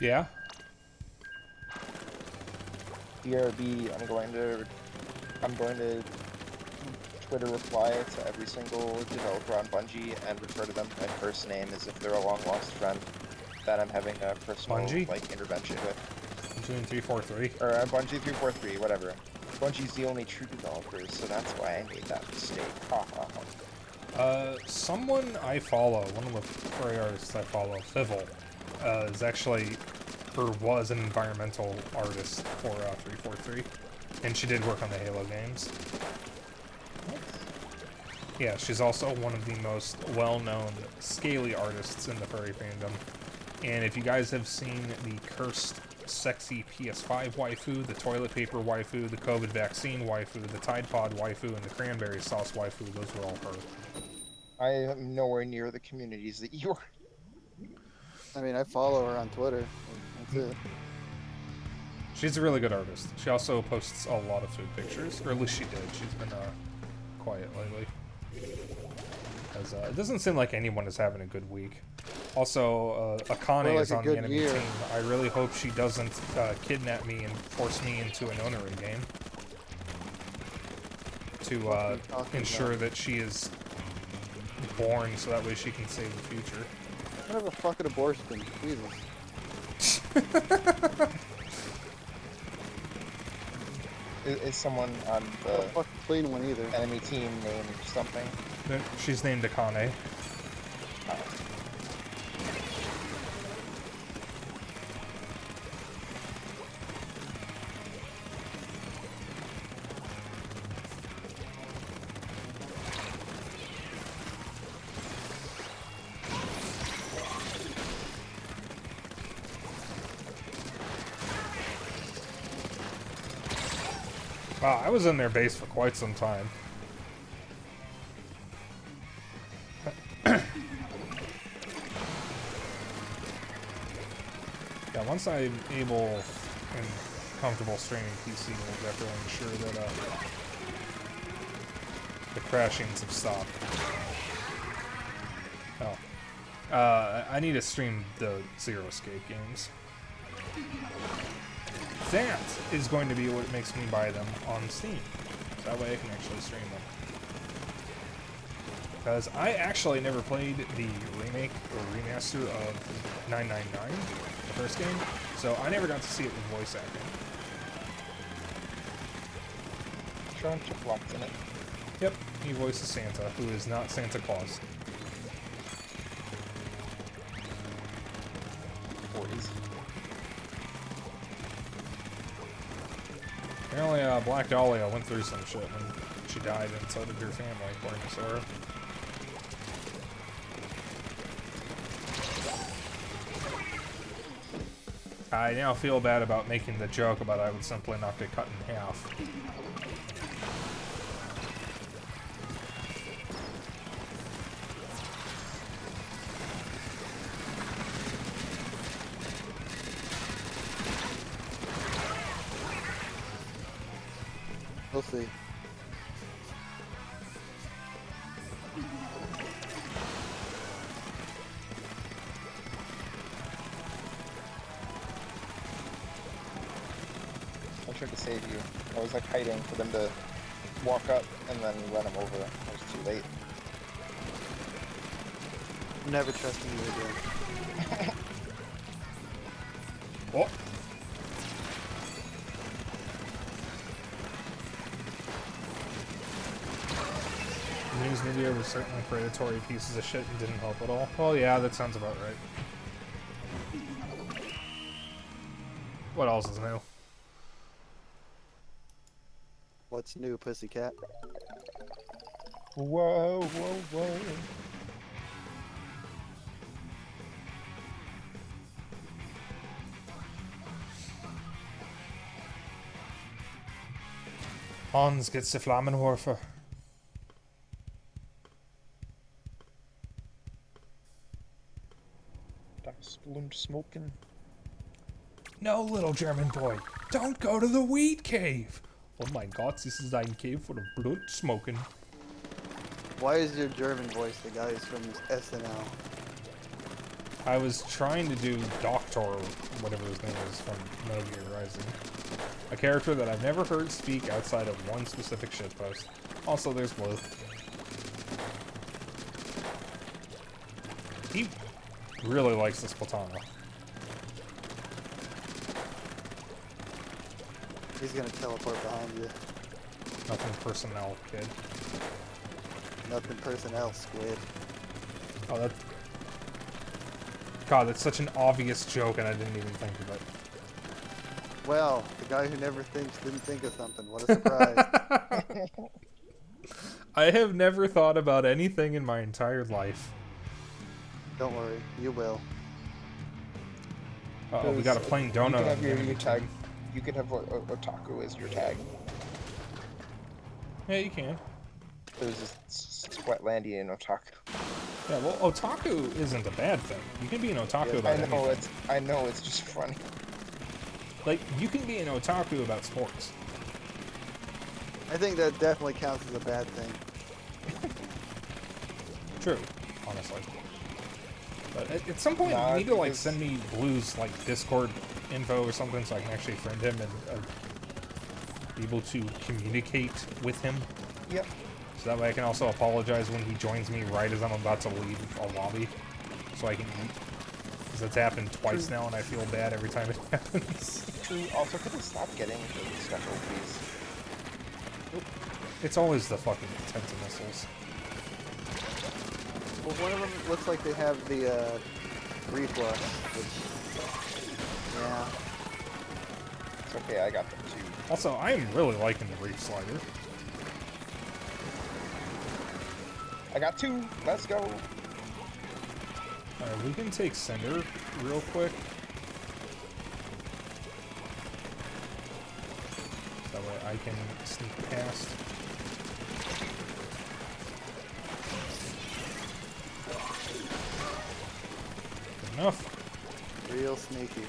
Yeah. BRB, I'm going to Twitter reply to every single developer on Bungie and refer to them by first name as if they're a long lost friend that I'm having a personal Bungie? like intervention with. I'm doing 343. Or Bungie 343, whatever. Bungie's the only true developer, so that's why I made that mistake. Ha ha ha. Someone I follow, one of the furry artists I follow, Fivel, is actually, or was an environmental artist for 343, and she did work on the Halo games. Yeah, she's also one of the most well-known scaly artists in the furry fandom. And if you guys have seen the cursed sexy PS5 waifu, the toilet paper waifu, the COVID vaccine waifu, the Tide Pod waifu, and the cranberry sauce waifu, those were all her. I am nowhere near the communities that you are. I mean, I follow her on Twitter. That's it. She's a really good artist. She also posts a lot of food pictures, or at least she did. She's been quiet lately. Because it doesn't seem like anyone is having a good week. Also, Akane like is a on the good enemy year. team. I really hope she doesn't kidnap me and force me into an Onorin game. To ensure that she is born so that way she can save the future. What of a fucking abortion? Jesus. Is someone on Not a the fucking clean one either. enemy team named something? She's named Akane. Wow, I was in their base for quite some time. Yeah, once I'm able and comfortable streaming PC, we'll definitely ensure that the crashings have stopped. Oh. I need to stream the Zero Escape games. That is going to be what makes me buy them on Steam. So that way I can actually stream them. Because I actually never played the remake or remaster of 999, the first game, so I never got to see it with voice acting. Sean Chiplock's in it. Yep, he voices Santa, who is not Santa Claus. 40s. Apparently, Black Dahlia went through some shit when she died, and so did her family, according to Sora. I now feel bad about making the joke about I would simply not get cut in half. We'll see. I tried to save you. I was like hiding for them to walk up and then run them over. I was too late. Never trusting you again. Oh! The news media was certainly predatory pieces of shit and didn't help at all. Well, yeah, that sounds about right. What else is new? What's new, pussycat? Whoa, whoa, whoa. Hans gets the Flammenwerfer. Das Blut smoking. No, little German boy, don't go to the weed cave. Oh my God, this is ein cave for the blood smoking. Why is your German voice the guy who's from SNL? I was trying to do Doctor, or whatever his name is, from Metal Gear Rising. A character that I've never heard speak outside of one specific shitpost. Also, there's Blue. He really likes this Platana. He's gonna teleport behind you. Nothing personnel, kid. Nothing personnel, squid. Oh, that's... God, that's such an obvious joke and I didn't even think of it. Well, the guy who never thinks didn't think of something. What a surprise. I have never thought about anything in my entire life. Don't worry, you will. Uh-oh, we got a plain donut. You can have on your the enemy tag. team. You can have otaku as your tag. Yeah, you can. There's this Sweatlandian otaku. Yeah, well, otaku isn't a bad thing. You can be an otaku about anything. I know, it's just funny. Like, you can be an otaku about sports. I think that definitely counts as a bad thing. True, honestly. But at some point, Nah, you need to, like, because- send me Blue's, like, Discord info or something so I can actually friend him and be able to communicate with him. Yep. So that way I can also apologize when he joins me right as I'm about to leave a lobby. So I can eat. Because that's happened twice now and I feel bad every time it happens. True. Also, could I stop getting the special, please? It's always the fucking tents and missiles. Well, one of them looks like they have the reflux, which, yeah. It's okay, I got them too. Also, I am really liking the Reef Slider. I got 2. Let's go. We can take Cinder real quick. That way I can sneak past. Good enough. Real sneaky.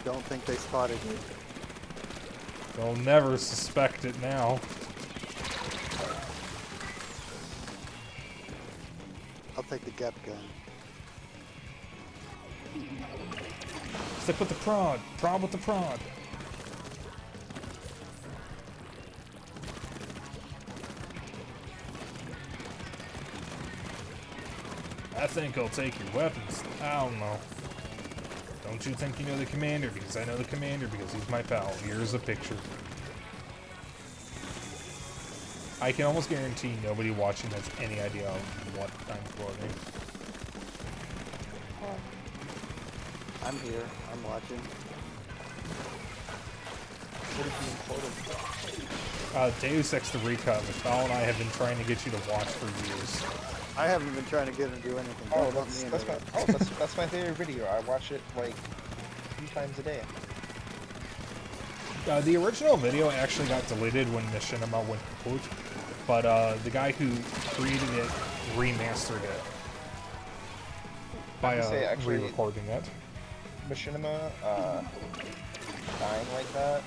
Don't think they spotted you. They'll never suspect it now. I'll take the Gep gun. Stick with the prod. Prod with the prod. I think I'll take your weapons. I don't know. Don't you think you know the commander? Because I know the commander because he's my pal. Here's a picture. I can almost guarantee nobody watching has any idea of what I'm quoting. I'm here. I'm watching. What is being quoted? Deus Ex the Recut, which Val and I have been trying to get you to watch for years. I haven't been trying to get him to do anything. Oh, Don't lump me that's into my that. that's my favorite video. I watch it like 3 times a day. The original video actually got deleted when Machinima went kaput, but the guy who created it remastered it by say, actually, re-recording it. Machinima dying like that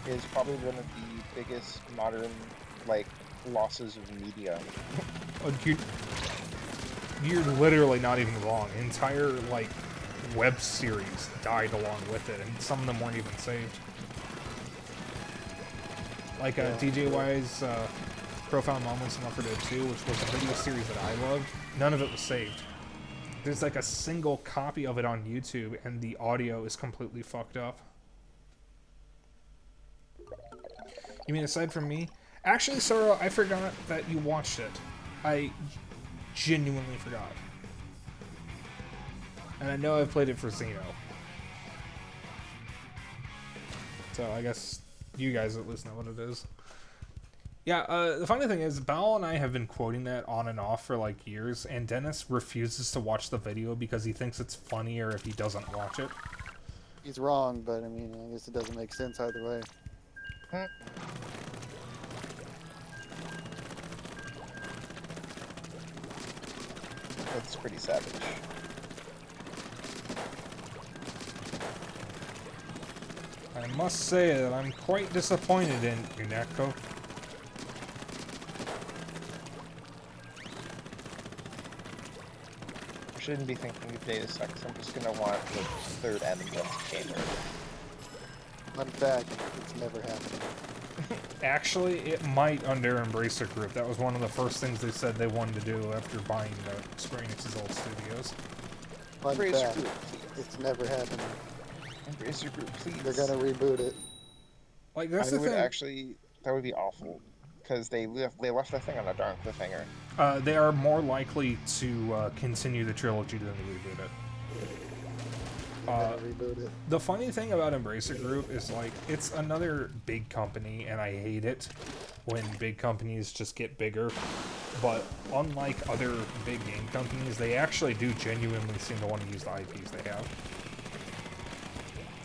is probably one of the biggest modern like losses of media. Oh, you're literally not even wrong. Entire like web series died along with it, and some of them weren't even saved. Like DJY's Profound Moments in Left 4 Dead 2, which was a video series that I loved. None of it was saved. There's like a single copy of it on YouTube, and the audio is completely fucked up. You mean aside from me? Actually, Sora, I forgot that you watched it. I genuinely forgot. And I know I've played it for Xeno. So I guess you guys at least know what it is. Yeah, the funny thing is, Bal and I have been quoting that on and off for like years, and Dennis refuses to watch the video because he thinks it's funnier if he doesn't watch it. He's wrong, but I mean, I guess it doesn't make sense either way. That's pretty savage. I must say that I'm quite disappointed in you, Natko. I shouldn't be thinking of data sucks. I'm just gonna want the third enemy gamer. Fun fact, it's never happened. Actually, it might under Embracer Group. That was one of the first things they said they wanted to do after buying the Square Enix's old studios. Fun Embracer fact, Group, it's never happened. Embracer Group, please. They're gonna reboot it. Like, that's the That would thing. actually, that would be awful. Because they left that thing on a darn cliffhanger. They are more likely to continue the trilogy than to reboot it. They're gonna reboot it. The funny thing about Embracer Group is, like, it's another big company, and I hate it when big companies just get bigger. But unlike other big game companies, they actually do genuinely seem to want to use the IPs they have.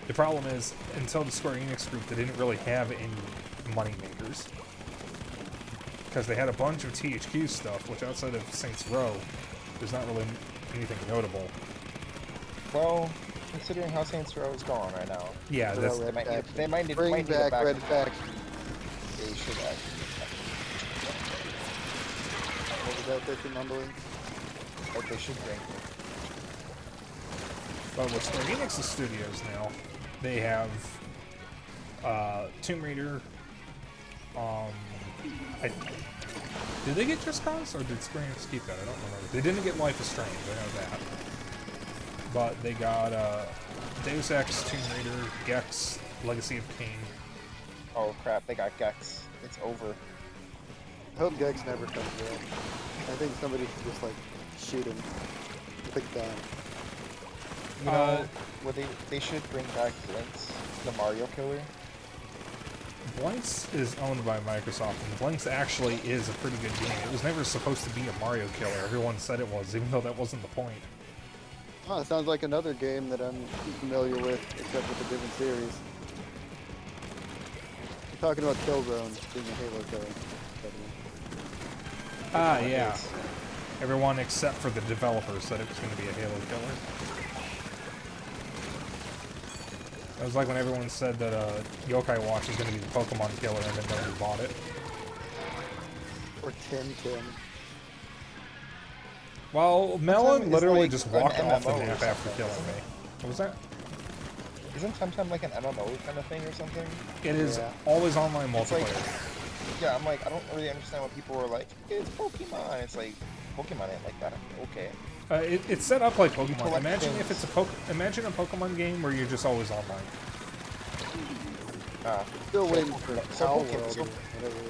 The problem is, until the Square Enix Group, they didn't really have any money makers. Because they had a bunch of THQ stuff, which outside of Saints Row, there's not really anything notable. Well, considering how Saints Row is going right now. Yeah, What that's... about Red Faction? They might need Bring might need back a Red backup. Faction. They should actually. What was that that you're mumbling? But they should bring. But with Square Enix's studios now, they have Tomb Raider. Did they get Just Cause, or did Square Enix keep that? I don't remember. They didn't get Life is Strange, I know that. But they got Deus Ex, Tomb Raider, Gex, Legacy of Kain. Oh crap! They got Gex. It's over. I hope Gex never comes back. I think somebody should just like shoot him with a gun. You know, well, they should bring back Blinks, the Mario killer. Blinks is owned by Microsoft, and Blinks actually is a pretty good game. It was never supposed to be a Mario killer. Everyone said it was, even though that wasn't the point. Oh, it sounds like another game that I'm familiar with, except with a different series. I'm talking about Killzone being a Halo killer. Ah, yeah. Everyone except for the developers said it was going to be a Halo killer. It was like when everyone said that Yokai Watch was going to be the Pokemon killer, and then nobody bought it. Or Tim. Well, Melon is literally like just an walked off the MMO or map after something, killing isn't me. What was that? Isn't Temtem like an MMO kind of thing or something? It is Yeah. always online It's like, multiplayer. yeah, I'm like, I don't really understand what people are like. It's Pokemon. It's like Pokemon ain't like that. Okay. It's set up like Pokemon. collect Imagine things. if it's imagine a Pokemon game where you're just always online. Still waiting for so Owl Pokemon- World so- or whatever it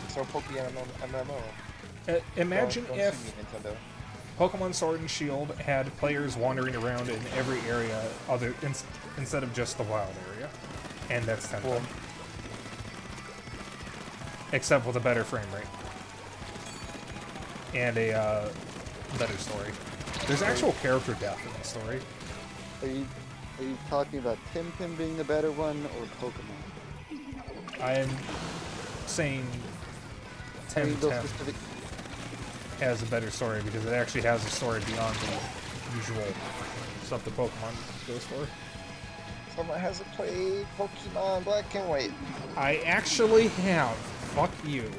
is. So Pokemon MMO. Imagine Don't if sue me, Nintendo. Pokemon Sword and Shield had players wandering around in every area instead of just the wild area. And that's Temtem. Cool. Except with a better frame rate. And a better story. There's actual character depth in the story. Are you talking about Tim being the better one or Pokemon? I'm saying Are you those Temtem specific? has a better story because it actually has a story beyond the usual stuff that Pokemon goes for. Someone hasn't played Pokemon Black and White. I actually have. Fuck you.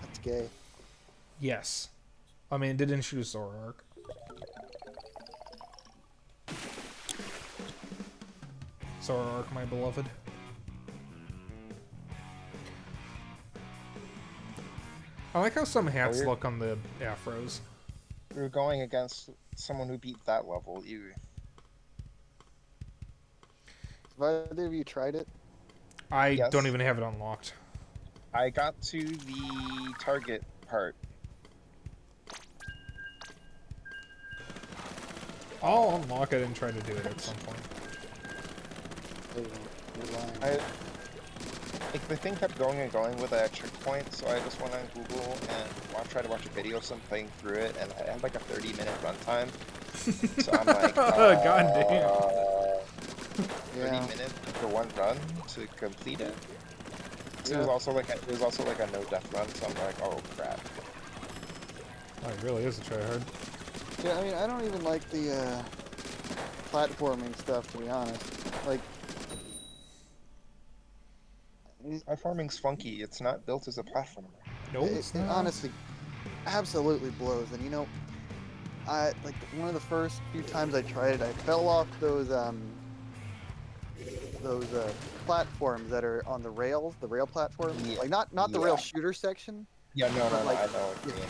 That's gay. Yes. I mean, it did introduce Zoroark. Zoroark, my beloved. I like how some hats Weird. look on the afros. You're going against someone who beat that level. Have either of you tried it? I Yes. don't even have it unlocked. I got to the target part. I'll unlock it and try to do it at some point. Oh, you're lying. Like, the thing kept going and going with that checkpoint, so I just went on Google and tried to watch a video of some playing through it, and I had like a 30-minute runtime. So I'm like, God damn. 30 minutes for one run to complete it. So it was also like a no death run, so I'm like, oh crap. Oh, it really is a tryhard. Yeah, I mean, I don't even like the platforming stuff, to be honest. Like, Platforming's funky. It's not built as a platformer. No, it's it not. honestly absolutely blows. And you know, like one of the first few times I tried it, I fell off those platforms that are on the rails, the rail platforms. Yeah. Like not the rail shooter section. Yeah, no, like, I know what you mean.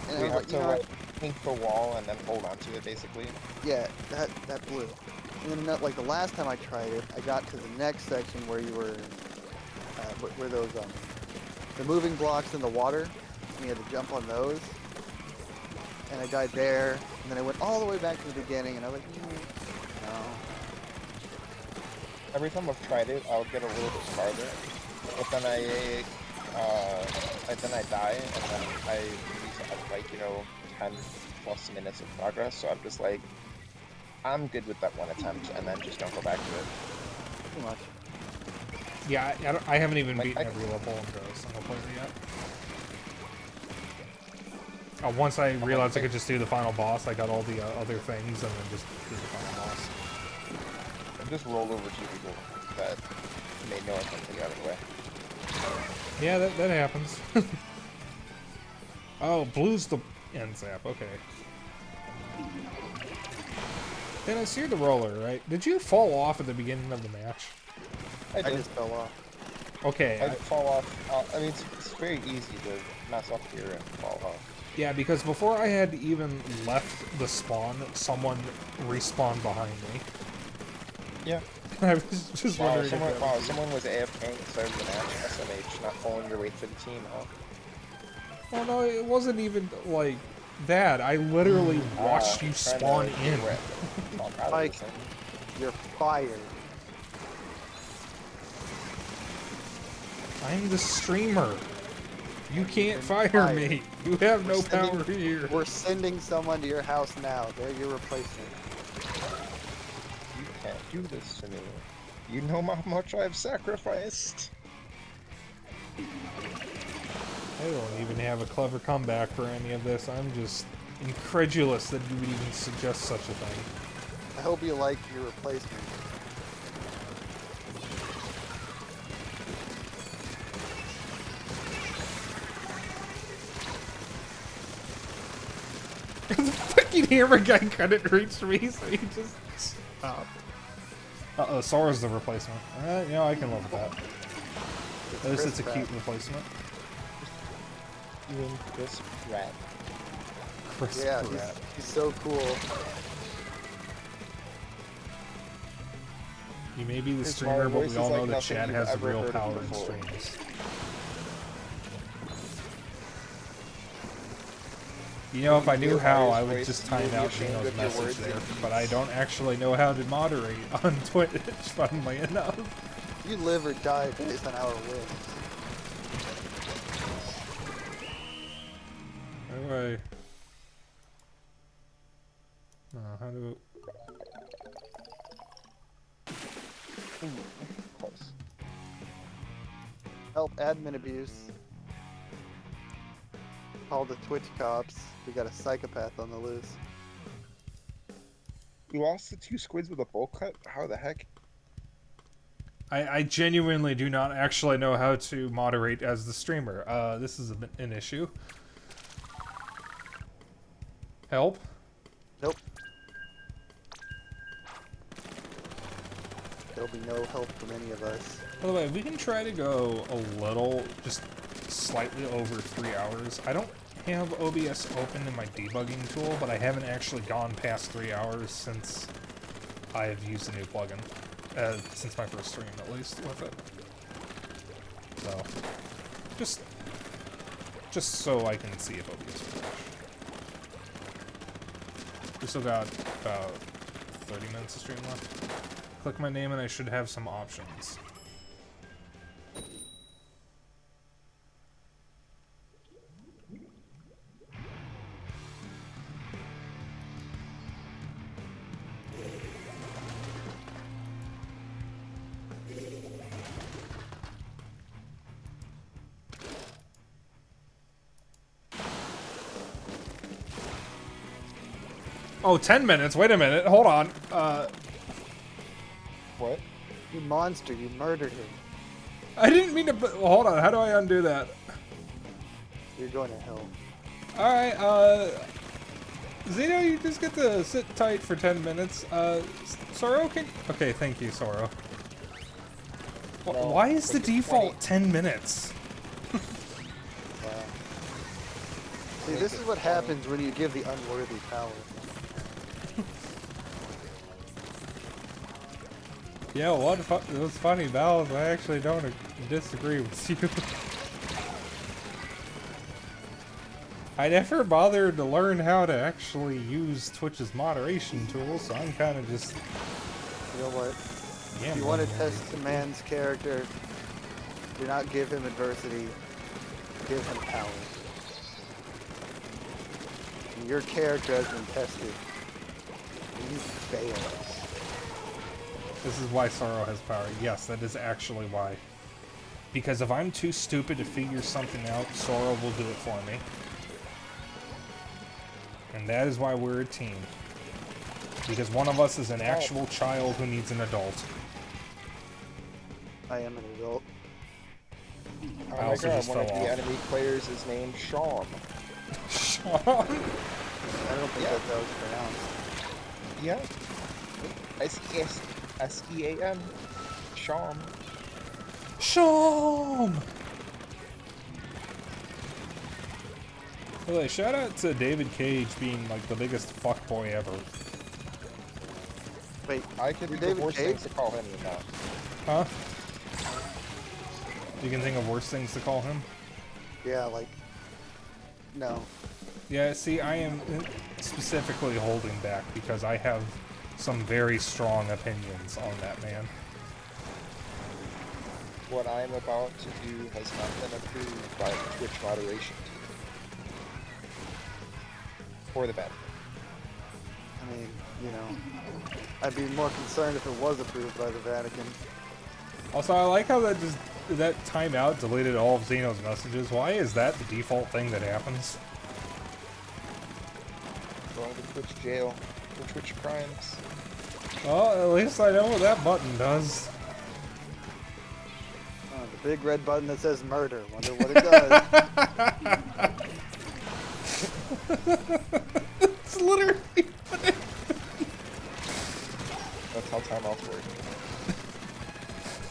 And We I was have like, to like pink the wall and then hold onto it, basically. yeah, that blew. And then like the last time I tried it, I got to the next section where you were where those the moving blocks in the water, and you had to jump on those. And I died there, and then I went all the way back to the beginning, and I was like, no. Every time I've tried it, I'll get a little bit farther, but then I die, and then I lose like 10 plus minutes of progress. So I'm just like, I'm good with that one attempt, and then just don't go back to it. Too much. Yeah, I haven't even beaten every level into a single player yet. Once I realized I could just do the final boss, I got all the other things, and then just do the final boss. I just rolled over two people that made no attempt to get out of the way. Yeah, that happens. Oh, blue's the end zap. Okay. Then I see the roller, right? Did you fall off at the beginning of the match? I just fell off. Okay. I fall off. I mean, it's very easy to mess up here and fall off. Yeah, because before I had even left the spawn, someone respawned behind me. Yeah. I was just wondering. Someone was AFK inside the match. SMH, not pulling your weight for the team, huh? Oh no, it wasn't even like that. I literally watched you spawn in. Mike, you're fired. I'm the streamer. You can't fire me. You have no power here. We're sending someone to your house now. They're your replacement. You can't do this to me. You know how much I've sacrificed. I don't even have a clever comeback for any of this. I'm just incredulous that you would even suggest such a thing. I hope you like your replacement. The fucking hammer guy couldn't reach me, so he just stopped. Uh-oh, Sora's the replacement. I can live with that. At least it's a cute replacement. Even crisp rat. Crisp Yeah, rat. he's so cool. You may be the His streamer, but voice we all is like know that nothing Chad you've has the ever real heard of power in before. streams. You know, if I knew how, I would just time out Gino's message there, but I don't actually know how to moderate on Twitch, funnily enough. You live or die based on our wins. Anyway. How do... Close. Help admin abuse. Call the Twitch cops. We got a psychopath on the loose. You lost the 2 squids with a bowl cut? How the heck? I genuinely do not actually know how to moderate as the streamer. This is an issue. Help? Nope. There'll be no help from any of us. By the way, we can try to go a little, just slightly over 3 hours. I don't have OBS open in my debugging tool, but I haven't actually gone past 3 hours since I have used a new plugin. Since my first stream, at least, with it. So, just so I can see if OBS will crash. We still got about 30 minutes of stream left. Click my name and I should have some options. Oh, 10 minutes. Wait a minute. Hold on. What? You monster, you murdered him. I didn't mean to. Hold on. How do I undo that? You're going to hell. All right. Zeno, you just get to sit tight for 10 minutes. Soro, can. Okay, thank you, Soro. No, Why is the make it default 10 minutes? Wow. See, this is what happens when you give the unworthy power. Yeah, what? It was funny, Val. I actually don't disagree with you. I never bothered to learn how to actually use Twitch's moderation tools, so I'm kind of just. You know what? Yeah, If you want to test the man's character, do not give him adversity, give him power. And your character has been tested. And you failed. This is why Soro has power. Yes, that is actually why. Because if I'm too stupid to figure something out, Soro will do it for me. And that is why we're a team. Because one of us is an actual child who needs an adult. I am an adult. Oh I my also god, just one of fell the off. enemy players is named Sean. Sean? I don't think that's how it's pronounced. Yeah. S-E-A-N. Sean. Sean! Well, shout out to David Cage being like the biggest fuckboy ever. Wait, I could you're think of David worse Cage? things to call him than that. Huh? You can think of worse things to call him? Yeah, like, no. Yeah, see, I am specifically holding back because I have some very strong opinions on that man. What I am about to do has not been approved by the Twitch moderation team. For the better. I mean, you know, I'd be more concerned if it was approved by the Vatican. Also, I like how that timeout deleted all of Zeno's messages. Why is that the default thing that happens? Going to Twitch jail for Twitch crimes. Well, at least I know what that button does. The big red button that says murder. Wonder what it does. It's literally what it... That's how timeouts work.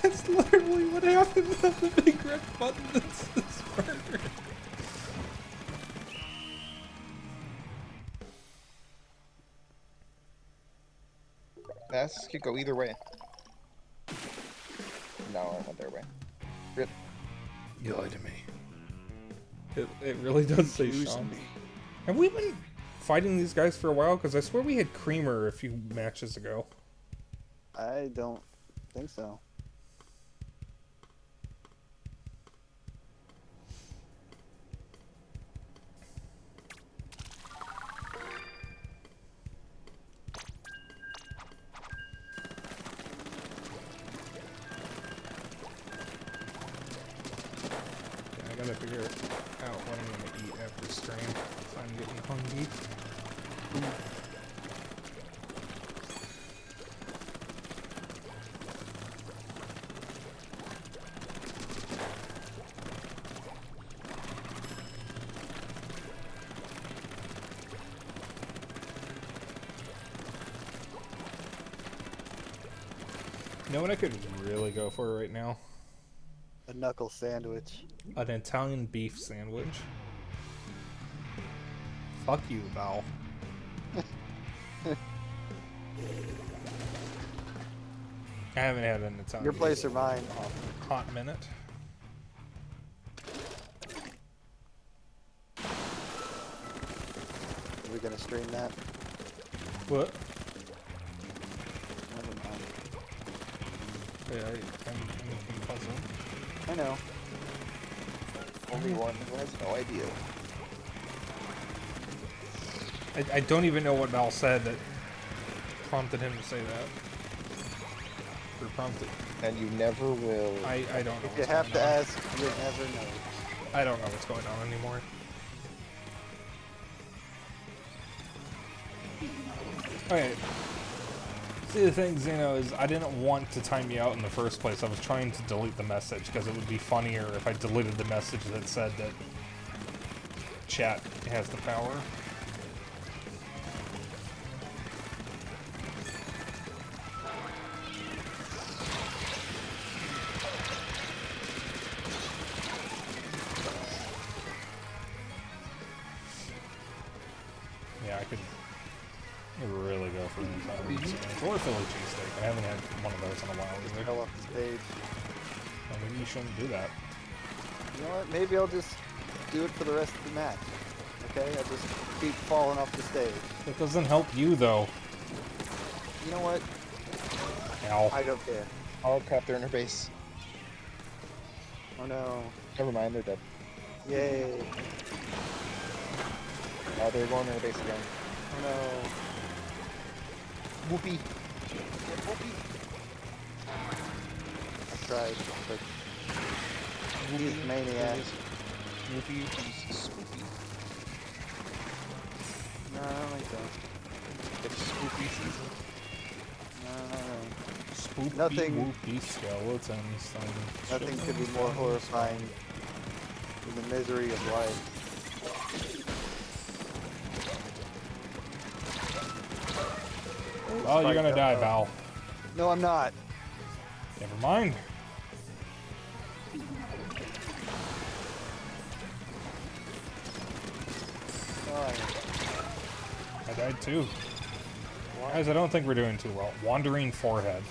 That's literally what happens on the big red button that says murder. This could go either way. No, I went their way. Rip. You lied to me. It really does say Sean. Have we been fighting these guys for a while? Because I swear we had Creamer a few matches ago. I don't think so. I gotta figure out what I'm gonna eat after stream. So I'm getting hungry. You know what I could really go for right now? A knuckle sandwich. An Italian beef sandwich. Fuck you, Val. I haven't had an Italian Your place or mine? beef hot minute. Are we gonna stream that? What? Never mind. Yeah, I'm puzzled. I know. Only one who has no idea. I don't even know what Val said that prompted him to say that. Or prompted. And you never will. I don't know. If you what's have to going on. ask, you never know. I don't know what's going on anymore. Okay. See, the thing, Zeno, is I didn't want to time you out in the first place. I was trying to delete the message because it would be funnier if I deleted the message that said that chat has the power. Yeah, I could really go for an entire experience. Or a Philly cheesesteak. I haven't had one of those in a while either. Fell off the stage. Well, maybe you shouldn't do that. You know what? Maybe I'll just do it for the rest of the match. Okay? I'll just keep falling off the stage. That doesn't help you, though. You know what? Ow. I don't care. Oh crap, they're in her base. Oh no. Never mind, they're dead. Yay. Oh, they're going in her base again. Oh no. Whoopee. Whoopee. I tried, but he's a maniac. Whoopee, he's spoopy. No, I don't think so. It's spoopy season. No. Spoopy, Nothing- whoopy skeletons. Nothing could be more horrifying than the misery of life. Oh, you're gonna die, Val. No, I'm not. Never mind. Why? I died too. Guys, I don't think we're doing too well. Wandering forehead.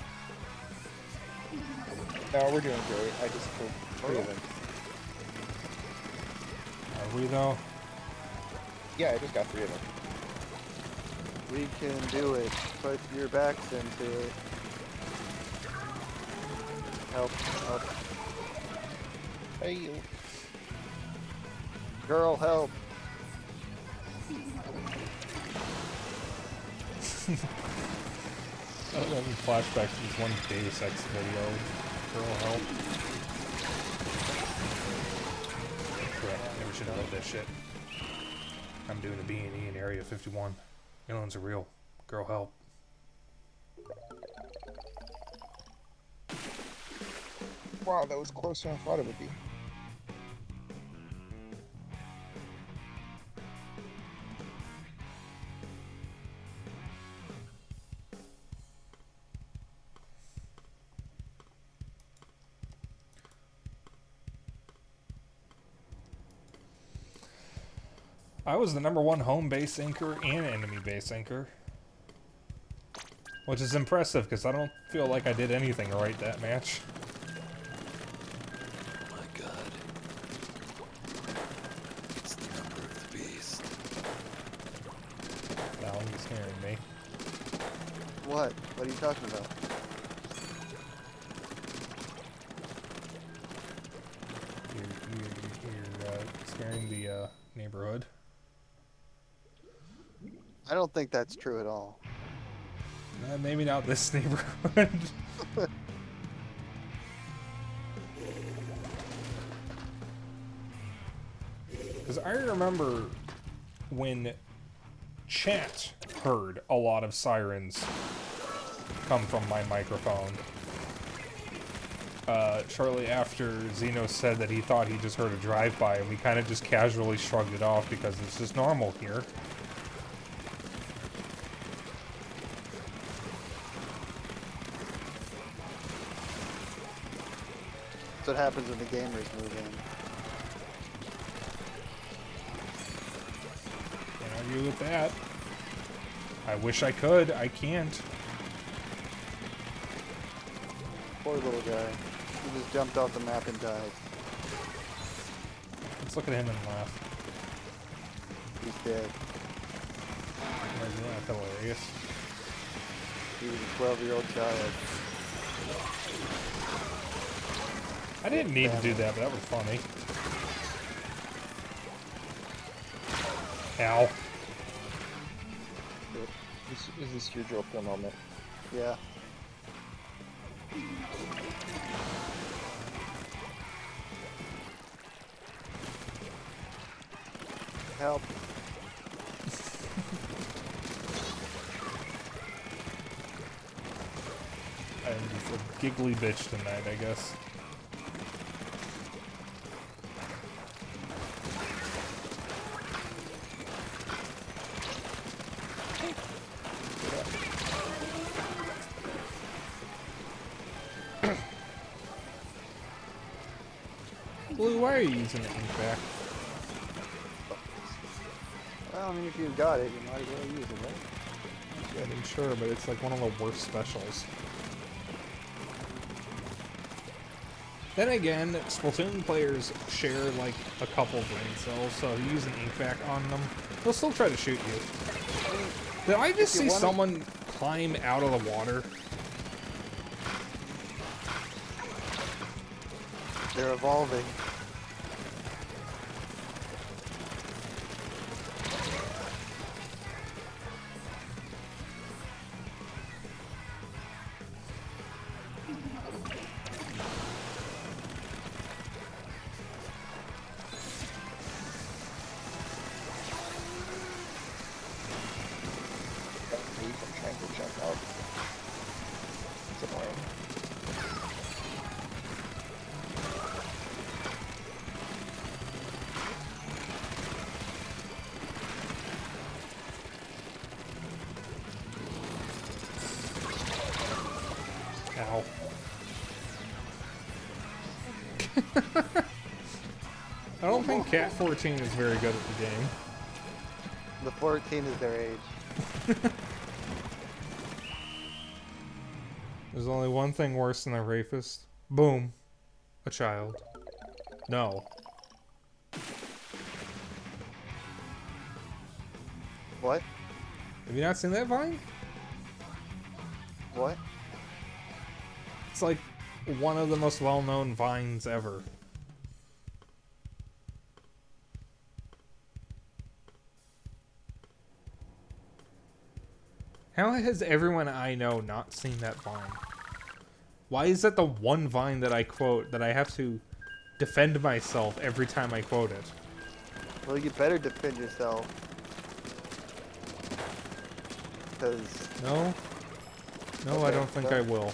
No, we're doing great. I just killed 3 of them. Are we though? Yeah, I just got 3 of them. We can do it. Put your backs into it. Help, help. Hey, Girl, help. I'm having flashbacks to this one Deus Ex video. Girl, help. Crap, never should have read that shit. I'm doing a B&E in Area 51. Aliens are real. Girl, help. wow, that was closer than I thought it would be. I was the #1 home base anchor and enemy base anchor. Which is impressive, because I don't feel like I did anything right that match. Oh my god. It's the number of the beast. Now he's scaring me. What? What are you talking about? You're scaring the neighborhood. I don't think that's true at all. Maybe not this neighborhood. Because I remember when chat heard a lot of sirens come from my microphone. Shortly after Zeno said that he thought he just heard a drive-by, and we kind of just casually shrugged it off because it's just normal here. That's what happens when the gamers move in. Can't argue with that. I wish I could. I can't. Poor little guy. He just jumped off the map and died. Let's look at him and laugh. He's dead. Isn't that hilarious? He was a 12-year-old child. I didn't need to do that, but that was funny. Ow. Is this your Joker moment? Yeah. Help. I'm just a giggly bitch tonight, I guess. Blue, why are you using the ink back? Well, I mean, if you've got it, you might as well use it, right? Yeah, I mean, sure, but it's like one of the worst specials. Then again, Splatoon players share like a couple brain cells, so if you use an ink back on them, they'll still try to shoot you. Did I just see someone climb out of the water? They're evolving. I'm trying to jump out. It's annoying. Ow. I don't think Cat 14 is very good at the game. The 14 is their age. There's only one thing worse than a rapist. Boom. A child. No. What? Have you not seen that Vine? What? It's like one of the most well-known Vines ever. How has everyone I know not seen that Vine? Why is that the one Vine that I quote that I have to defend myself every time I quote it? Well, you better defend yourself. Because... No? No, I Okay, don't think so- I will.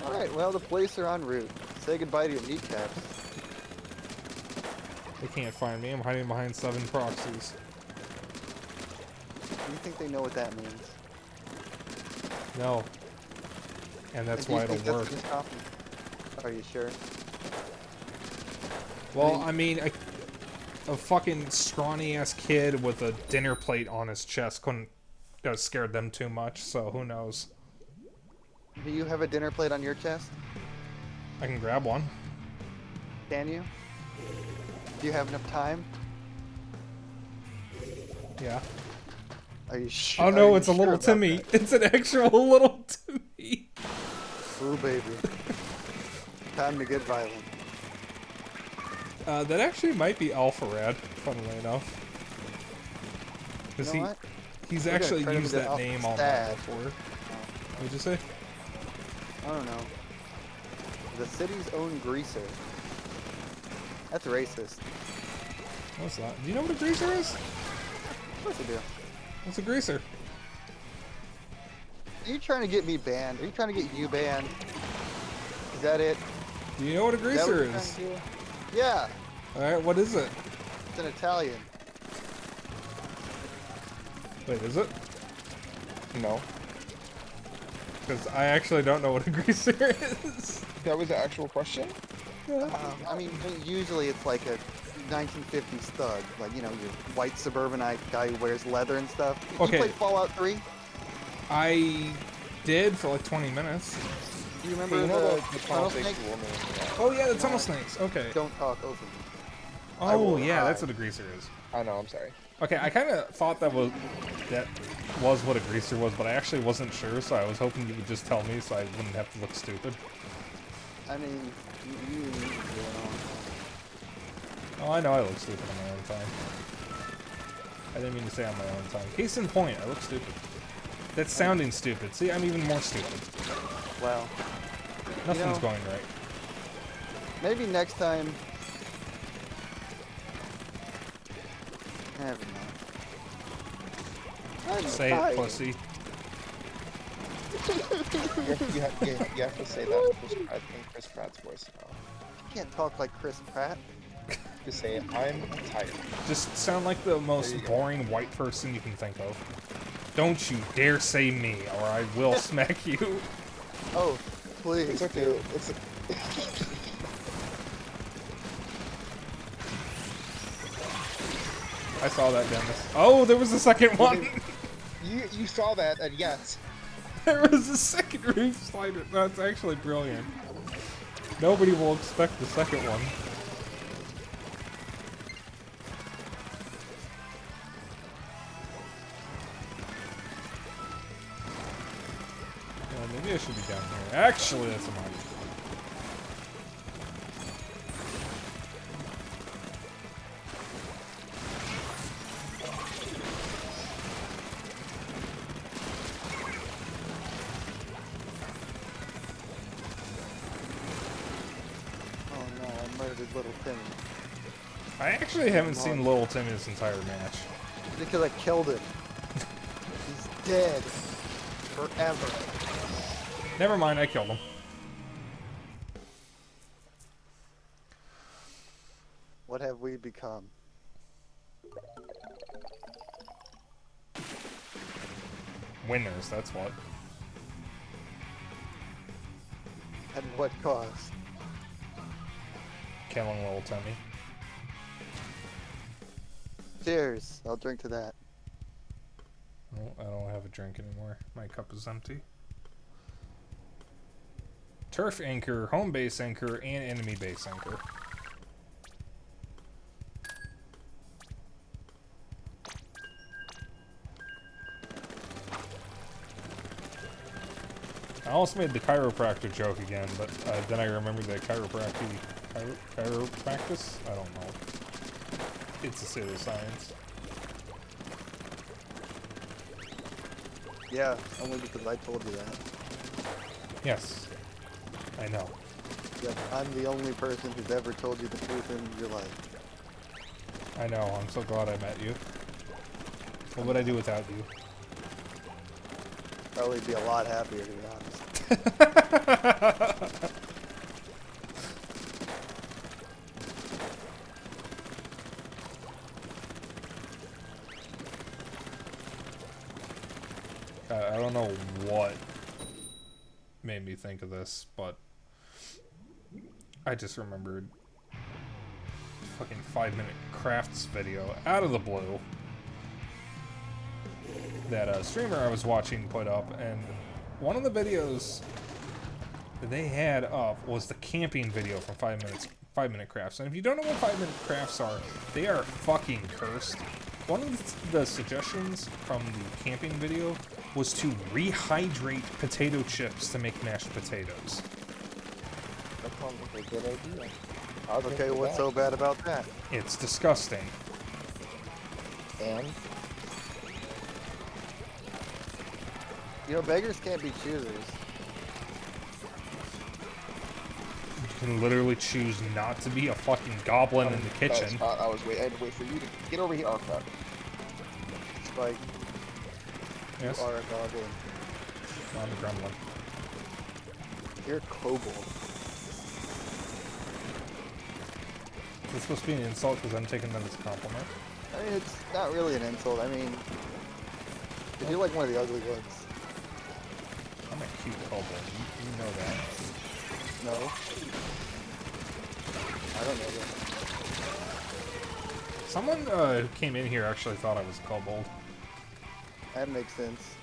Alright, well, the police are en route. Say goodbye to your kneecaps. They can't find me. I'm hiding behind 7 proxies. Do you think they know what that means? No. And that's And do you why think it'll that's work. just copy? Are you sure? Well, I mean, a fucking scrawny-ass kid with a dinner plate on his chest couldn't have scared them too much, so who knows. Do you have a dinner plate on your chest? I can grab one. Can you? Do you have enough time? Yeah. Are you sure? Oh Are no, you it's a sure little about Timmy. that? It's an actual little Timmy. Ooh, baby. Time to get violent. That actually might be Alpha Rad, funnily enough. You Because know what? he's We're gonna actually turn him used into that name on Alpha that before. What'd you say? I don't know. The city's own greaser. That's racist. What's that? Do you know what a greaser is? Of course I do. What's a greaser? Are you trying to get me banned? Are you trying to get you banned? Is that it? Do you know what a Is that what greaser you're trying is? to do? Yeah, Alright, what is it? it's an Italian. Wait, is it? No. Because I actually don't know what a greaser is. That was the actual question? I mean, usually it's like a 1950s thug, like, you know, your white suburbanite guy who wears leather and stuff. Okay. You played Fallout 3? I did for like 20 minutes. Do you remember You know the the tunnel Snake snake? woman, yeah. Oh yeah, the tunnel snakes. Okay. Don't talk openly. I Oh will yeah, hide. that's what a greaser is. I know, I'm sorry. Okay, I kind of thought that was what a greaser was, but I actually wasn't sure, so I was hoping you would just tell me so I wouldn't have to look stupid. I mean, you Oh, I know I look stupid on my own time. I didn't mean to say on my own time. Case in point, I look stupid. That's sounding stupid. See, I'm even more stupid. well, Nothing's know- going right. maybe next time. Never mind. I'm Say tired. it, pussy. You have to say that in Chris Pratt's voice now. You can't talk like Chris Pratt. Just say, I'm tired. Just sound like the most boring white person you can think of. Don't you dare say me, or I will smack you. Oh, please. It's okay. I saw that, Dennis. Oh, there was a second one! You saw that, and yes. There was a second roof slider. That's actually brilliant. Nobody will expect the second one. Maybe I should be down here. Actually, that's a mine. Oh no, I murdered little Timmy. I actually haven't seen Little Timmy this entire match. Because I killed him. He's dead. Forever. Never mind, I killed him. What have we become? Winners, that's what. At what cost? Killing Little Timmy. Cheers. I'll drink to that. Oh, I don't have a drink anymore. My cup is empty. Turf anchor, home base anchor, and enemy base anchor. I almost made the chiropractor joke again, but then I remembered that chiropractic. Chiropractic? I don't know. It's a pseudoscience. Yeah, only because I told you that. Yes, I know. Yep, I'm the only person who's ever told you the truth in your life. I know, I'm so glad I met you. What would I do without you? Probably be a lot happier, to be honest. I don't know what made me think of this, but I just remembered fucking 5-minute crafts video out of the blue that a streamer I was watching put up, and one of the videos that they had up was the camping video from 5-minute crafts. And if you don't know what 5-minute crafts are, they are fucking cursed. One of the suggestions from the camping video was to rehydrate potato chips to make mashed potatoes. That sounds like a good idea. Okay, what's so bad about that? It's disgusting. And You know, beggars can't be choosers. You can literally choose not to be a fucking goblin in the kitchen. I had to wait for you to get over here. Oh, fuck. Like, Yes, you are a goblin. I'm a gremlin. You're a kobold. It's supposed to be an insult because I'm taking that as a compliment. I mean, it's not really an insult. I mean, if you're like one of the ugly ones. I'm a cute kobold. You know that. No. I don't know that. Someone who came in here actually thought I was a kobold. That makes sense.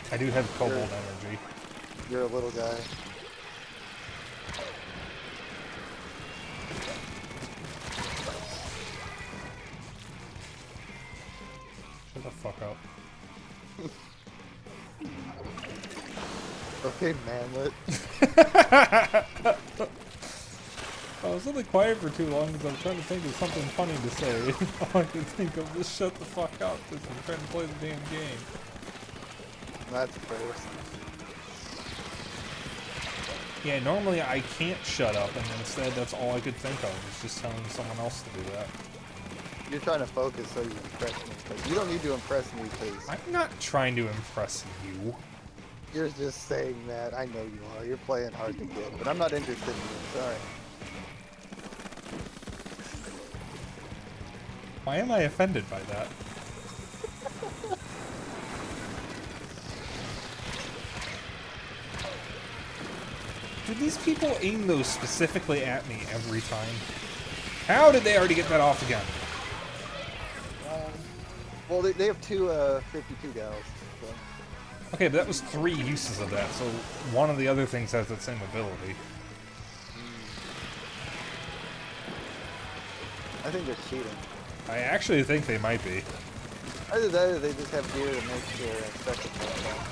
I do have kobold energy. You're a little guy. Shut the fuck up. Okay, manlet. I was really quiet for too long because I was trying to think of something funny to say. All I could think of was shut the fuck up because I'm trying to play the damn game. That's first. Yeah, normally I can't shut up, and instead that's all I could think of is just telling someone else to do that. You're trying to focus so you impress me. But you don't need to impress me, because I'm not trying to impress you. You're just saying that. I know you are. You're playing hard to get, but I'm not interested in you. Sorry. Why am I offended by that? Do these people aim those specifically at me every time? How did they already get that off again? Well, they have two 52 gals. So. Okay, but that was 3 uses of that, so one of the other things has that same ability. I think they're cheating. I actually think they might be. Either that or they just have gear to make their second attack.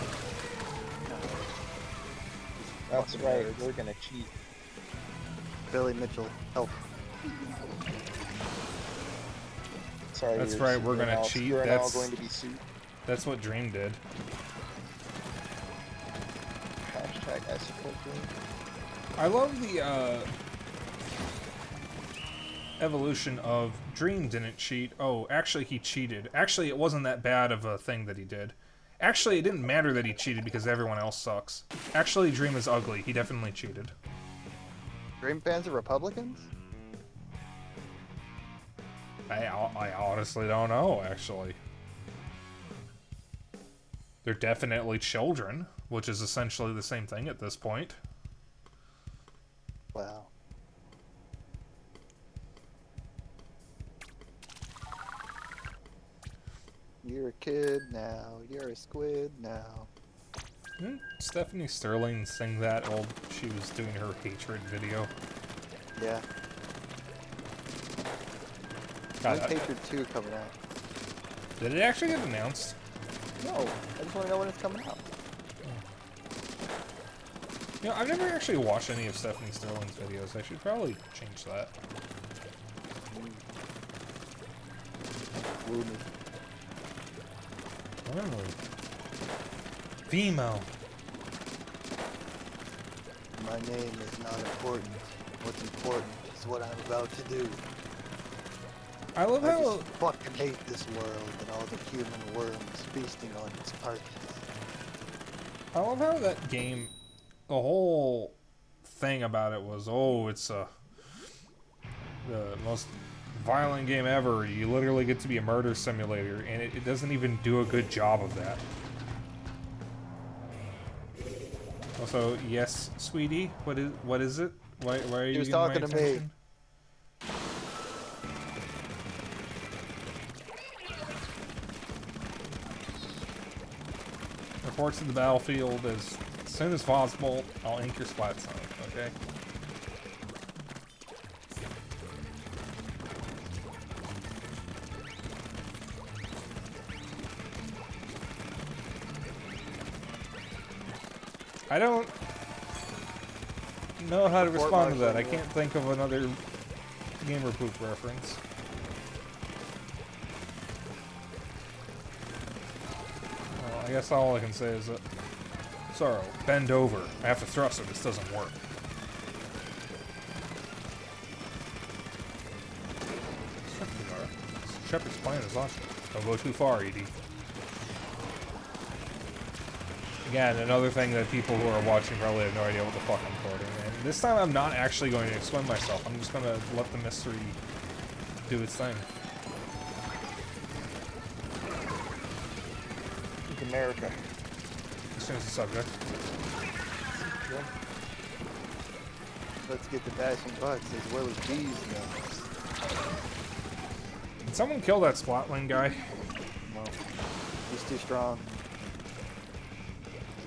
That's Fucking right. nerds. We're gonna cheat. Billy Mitchell, help. Sorry. That's you're right, we're you're gonna all- cheat. You're all That's- going to be sued. That's what Dream did. Hashtag I support Dream. I love the evolution of Dream didn't cheat. Oh, actually he cheated. Actually, it wasn't that bad of a thing that he did. Actually, it didn't matter that he cheated because everyone else sucks. Actually, Dream is ugly. He definitely cheated. Dream fans are Republicans? I honestly don't know, actually. They're definitely children, which is essentially the same thing at this point. Wow. You're a kid now, you're a squid now. Didn't Stephanie Sterling sing that while she was doing her hatred video? Yeah. God, When's Hatred 2 coming out? did it actually get announced? No, I just want to know when it's coming out. You know, I've never actually watched any of Stephanie Sterling's videos. I should probably change that. Woo me. Oh. Female. My name is not important. What's important is what I'm about to do. I love I how... just fucking hate this world and all the human worms feasting on its carcass. I love how that game, the whole thing about it was, oh, it's the most violent game ever. You literally get to be a murder simulator, and it doesn't even do a good job of that. Also, yes, sweetie, what is it? Why are you was getting my talking to me. attention? Report to the battlefield as soon as possible. I'll ink your splat zone, okay? I don't know how to Report respond to that. I marshal, can't think of another Gamer Poop reference. Well, I guess all I can say is that... Sorrow, bend over. I have to thrust or this doesn't work. Shepard's plan is awesome. Don't go too far, ED. Again, another thing that people who are watching probably have no idea what the fuck I'm quoting. And this time I'm not actually going to explain myself. I'm just going to let the mystery do its thing. It's America. As soon as the subject. Let's get to bashing butts as well as bees now. Did someone kill that Splatling guy? No. He's too strong.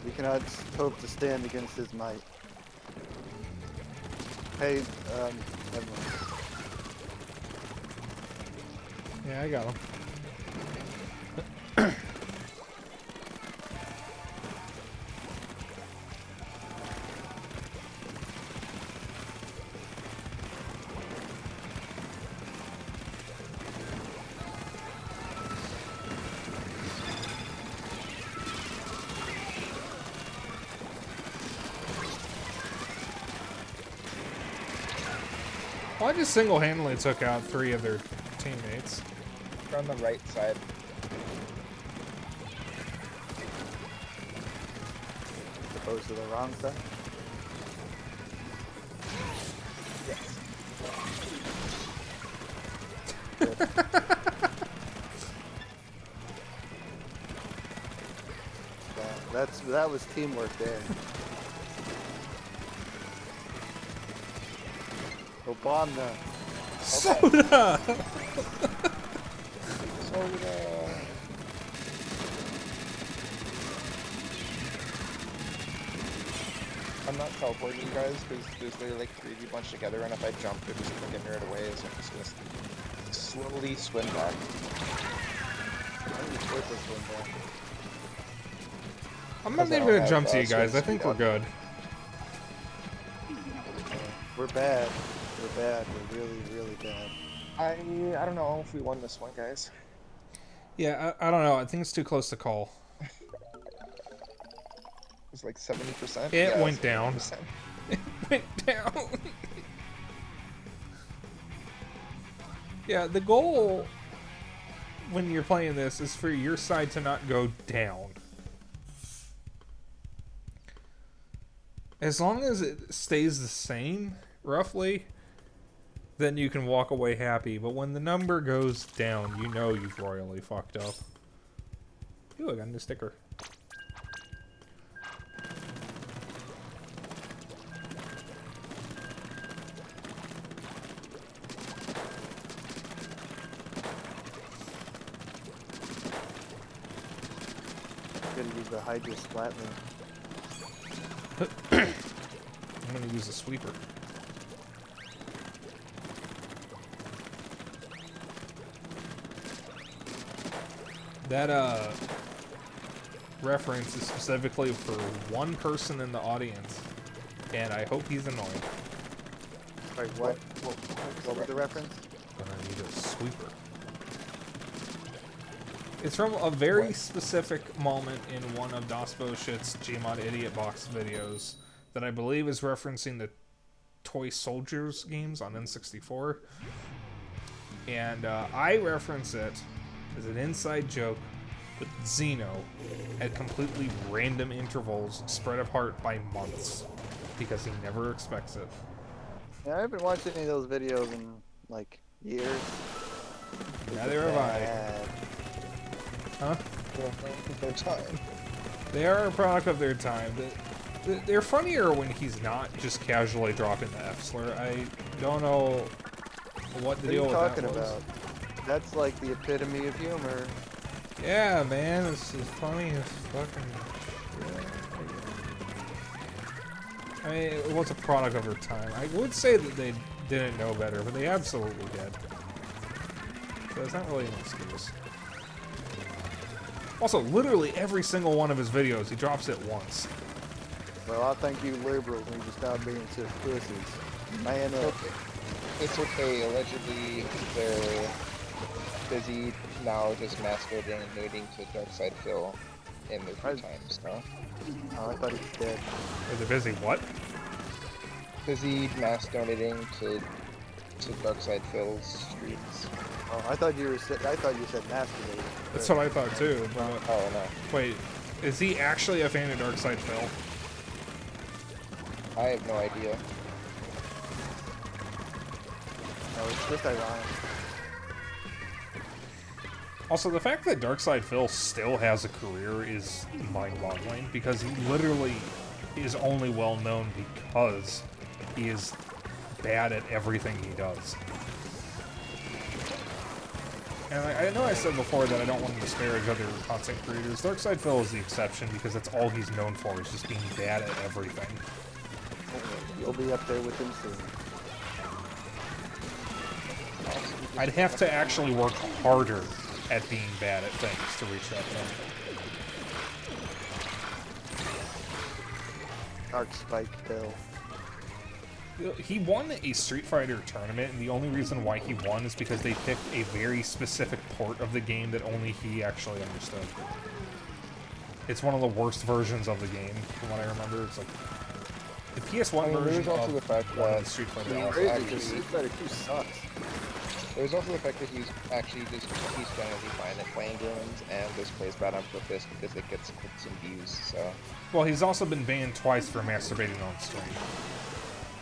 We cannot hope to stand against his might. Hey, never mind. Yeah, I got him. Well, I just single-handedly took out 3 of their teammates. We're on the right side. opposed to the wrong side. That was teamwork there. Obama. Soda! I'm not teleporting you guys because there's literally like 3 of you bunched together, and if I jump, they're just gonna get me right away, so I'm just gonna slowly swim back. I'm not even gonna jump to you guys. I think we're good. We're bad. We're bad. We're really, really bad. I don't know if we won this one, guys. Yeah, I don't know. I think it's too close to call. It's like 70%. It Yeah, went down. 70%. It went down. Yeah, the goal when you're playing this is for your side to not go down. As long as it stays the same, roughly, then you can walk away happy. But when the number goes down, you know you've royally fucked up. Ooh, I got a new sticker. Gonna use the Hydra Splat move. I'm gonna use a sweeper. That reference is specifically for one person in the audience, and I hope he's annoyed. Wait, what was the reference? But I need a sweeper. It's from a very specific moment in one of Daspo Shit's Gmod Idiot Box videos that I believe is referencing the Toy Soldiers games on N64. And I reference it as an inside joke with Xeno at completely random intervals spread apart by months because he never expects it. Yeah, I haven't watched any of those videos in like years. Neither have I. Huh? Their time. They are a product of their time. They're funnier when he's not just casually dropping the F slur. I don't know what the deal with that was. What are you talking about? That's like the epitome of humor. Yeah, man, it's as funny as fucking shit. I mean, it was a product of their time. I would say that they didn't know better, but they absolutely did. So it's not really an excuse. Also, literally every single one of his videos, he drops it once. Well, I think you liberals need to stop being such pussies. Man up. It's okay. Allegedly, they're busy now just masturbating to Darkside Phil in their free times, no? Oh, I thought he was dead. Are they busy what? Busy mass donating to Darkside Phil's streams. Oh, I thought you said masturbating. That's what I thought too, but... Oh, no. Wait, is he actually a fan of Darkside Phil? I have no idea. No, it's just ironic. Also, the fact that Darkside Phil still has a career is mind-boggling, because he literally is only well known because he is bad at everything he does. And I know I said before that I don't want to disparage other content creators. Darkside Phil is the exception because that's all he's known for, is just being bad at everything. You'll be up there with him soon. I'd have to actually work harder at being bad at things to reach that point. Dark Spike Bill. He won a Street Fighter tournament, and the only reason why he won is because they picked a very specific port of the game that only he actually understood. It's one of the worst versions of the game, from what I remember. It's like the PS1 version there's also of the fact one of that the Street Fighter. Yeah, Crazy, actually- because Street Fighter 2 sucks. There's also the fact that he's actually he's generally fine at playing games and just plays bad on purpose because it gets clicks and views. So Well, he's also been banned twice for masturbating on stream.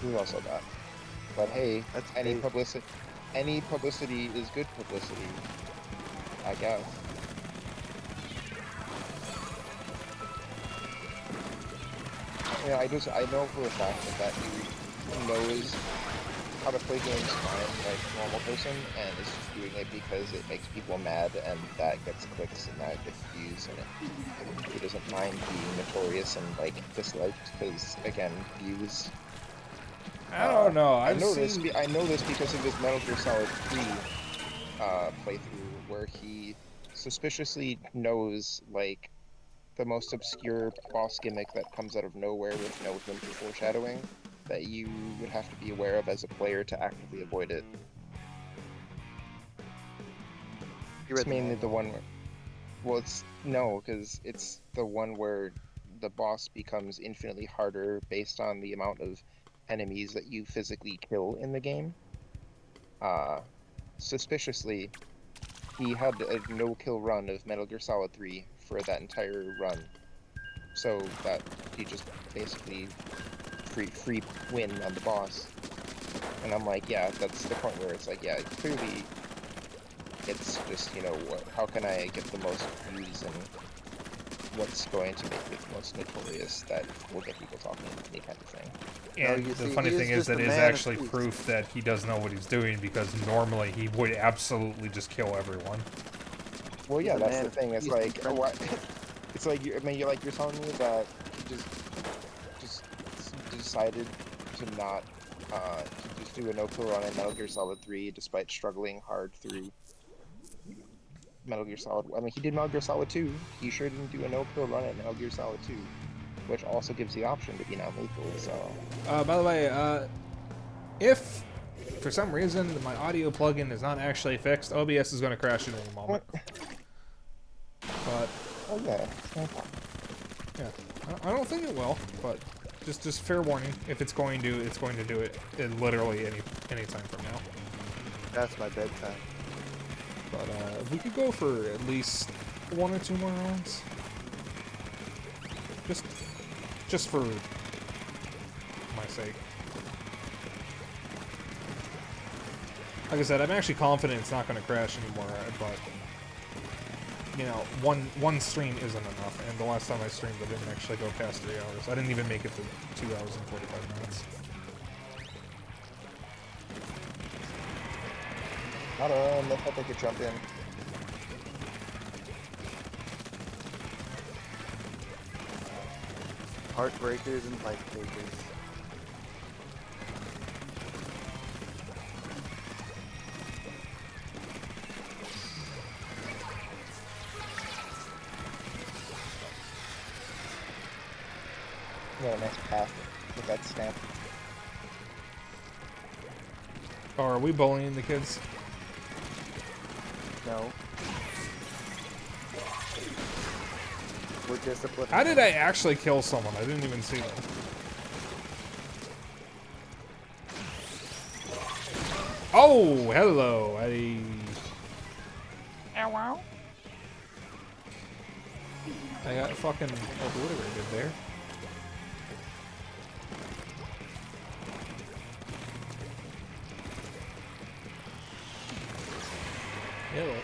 there's also that. But hey, That's any crazy. publicity is good publicity, I guess. Yeah, I know for a fact that he knows how to play games fine, like a normal person, and is just doing it because it makes people mad, and that gets clicks, and that gets views, and he doesn't mind being notorious and like disliked because again, views. I don't know. I know this because of his Metal Gear Solid 3 playthrough, where he suspiciously knows like the most obscure boss gimmick that comes out of nowhere with no hint of foreshadowing that you would have to be aware of as a player to actively avoid it. It's mainly the one where, well, because it's the one where the boss becomes infinitely harder based on the amount of enemies that you physically kill in the game. Suspiciously, he had a no-kill run of Metal Gear Solid 3 for that entire run, so that he just basically free win on the boss. And I'm like, yeah, that's the point where it's like, yeah, clearly it's just, you know, how can I get the most views and what's going to make it the most notorious that will get people talking, any kind of thing. And you the see, funny he is thing is just that a is man of actually peace. proof that he does know what he's doing, because normally he would absolutely just kill everyone. Well, yeah, He's a that's man the of thing. It's peace like, and what? It's like, you're telling me that he just decided to not, to just do a no-kill run in Metal Gear Solid 3 despite struggling hard through Metal Gear Solid. I mean, he did Metal Gear Solid 2. He sure didn't do a no-kill run at Metal Gear Solid 2, which also gives the option to be non-lethal. So, By the way, if for some reason my audio plugin is not actually fixed, OBS is going to crash at any moment. But oh yeah, no problem. yeah, I don't think it will. But just fair warning, if it's going to do it literally any time from now. that's my bedtime. But if we could go for at least 1 or 2 more rounds, just for my sake. Like I said, I'm actually confident it's not going to crash anymore, but you know, one stream isn't enough, and the last time I streamed, I didn't actually go past 3 hours. I didn't even make it to 2 hours and 45 minutes. Not on. I thought they could jump in. Heartbreakers and life takers. Got a nice path with that stamp. Oh, are we bullying the kids? No. We're disciplined. How did I actually kill someone? I didn't even see them. Oh, hello. I got fucking obliterated there. Hello.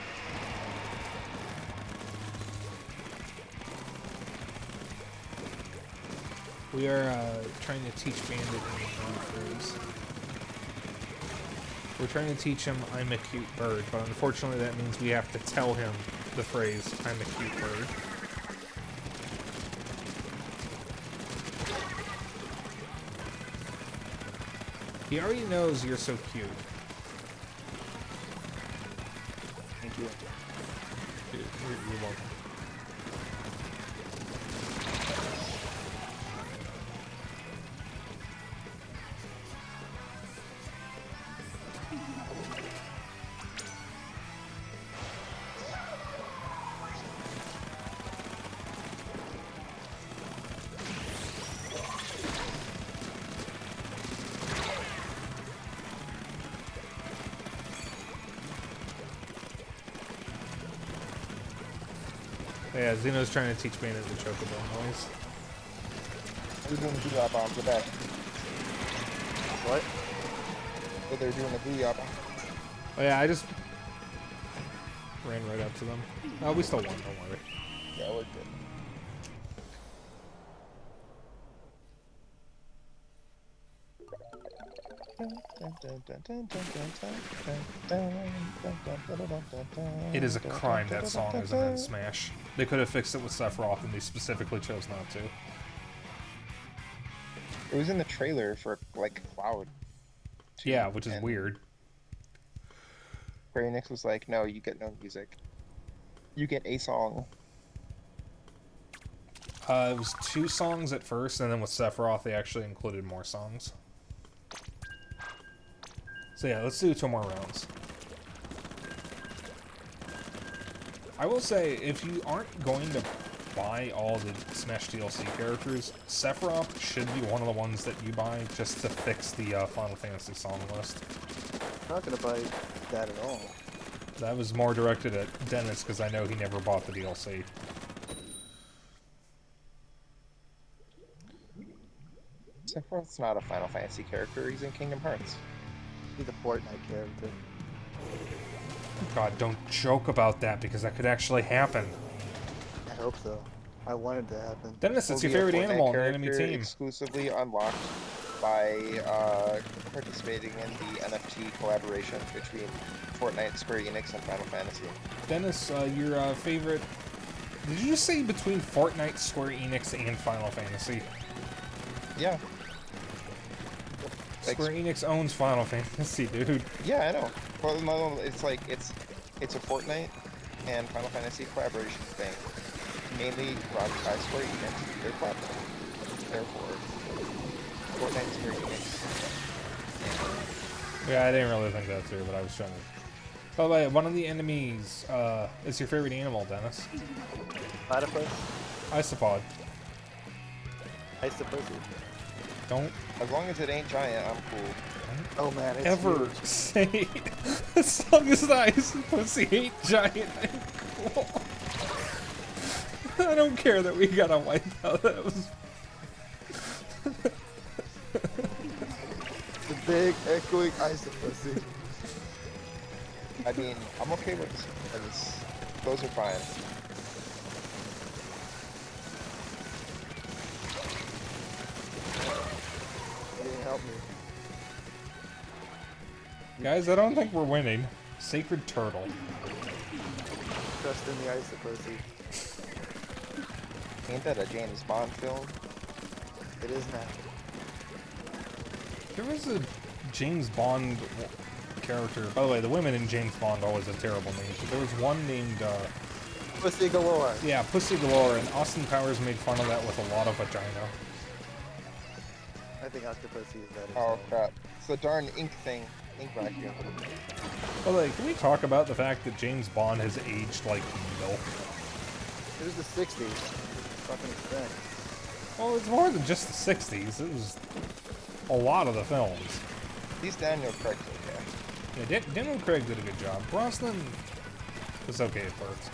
We are trying to teach Bandit a new phrase. We're trying to teach him "I'm a cute bird," but unfortunately that means we have to tell him the phrase "I'm a cute bird." He already knows you're so cute. Thank you. You're welcome. Yeah, Xeno's trying to teach me the chocobo noise. They're doing the booyah bombs. Get back. What? So they're doing the booyah bomb. Oh yeah, I just ran right up to them. Oh, we still won, don't worry. Yeah, we're good. It is a crime that song isn't in Smash. They could have fixed it with Sephiroth, and they specifically chose not to. It was in the trailer for like Cloud. too, Yeah, which is and weird. Square Enix was like, no, you get no music. You get a song. It was 2 songs at first, and then with Sephiroth, they actually included more songs. So yeah, let's do 2 more rounds. I will say, if you aren't going to buy all the Smash DLC characters, Sephiroth should be one of the ones that you buy just to fix the Final Fantasy song list. I'm not gonna buy that at all. That was more directed at Dennis, because I know he never bought the DLC. Sephiroth's not a Final Fantasy character, he's in Kingdom Hearts. He's a Fortnite character. God, don't joke about that, because that could actually happen. I hope so. I want it to happen. Dennis, it's Will your be a favorite Fortnite animal in the character enemy team. exclusively unlocked by participating in the NFT collaboration between Fortnite, Square Enix, and Final Fantasy. Dennis, your favorite... Did you just say between Fortnite, Square Enix, and Final Fantasy? Yeah. Like, Square Enix owns Final Fantasy, dude. yeah, I know. Well, no, it's like it's a Fortnite and Final Fantasy collaboration thing, mainly run by Square Enix. They're platform. Therefore, Fortnite and Square Enix. Yeah, I didn't really think that through, but I was trying to... By the way, one of the enemies is your favorite animal, Dennis. Platypus? Isopod. Isopus? Don't As long as it ain't giant, I'm cool. Oh man, it's ever huge. say as long as the Isopussy ain't giant and cool. I don't care that we gotta wipe out that was... The big echoing Isopus. I mean, I'm okay with this. Those are fine. You didn't help me. Guys, I don't think we're winning. Sacred Turtle. Trust in the Isopus. Ain't that a James Bond film? It is now. There was a James Bond character. By the way, the women in James Bond always have terrible names, but there was one named, Pussy galore. yeah, Pussy Galore, and Austin Powers made fun of that with a lot of vagina. I think Octopussy is better. Oh crap. It's the darn ink thing. Ink vacuum. By the way, can we talk about the fact that James Bond has aged like evil? It was the 60s. Fucking extent. Well, it's more than just the 60s. It was a lot of the films. These Daniel Craig's okay. Yeah, Daniel Craig did a good job. Brosnan was okay at first.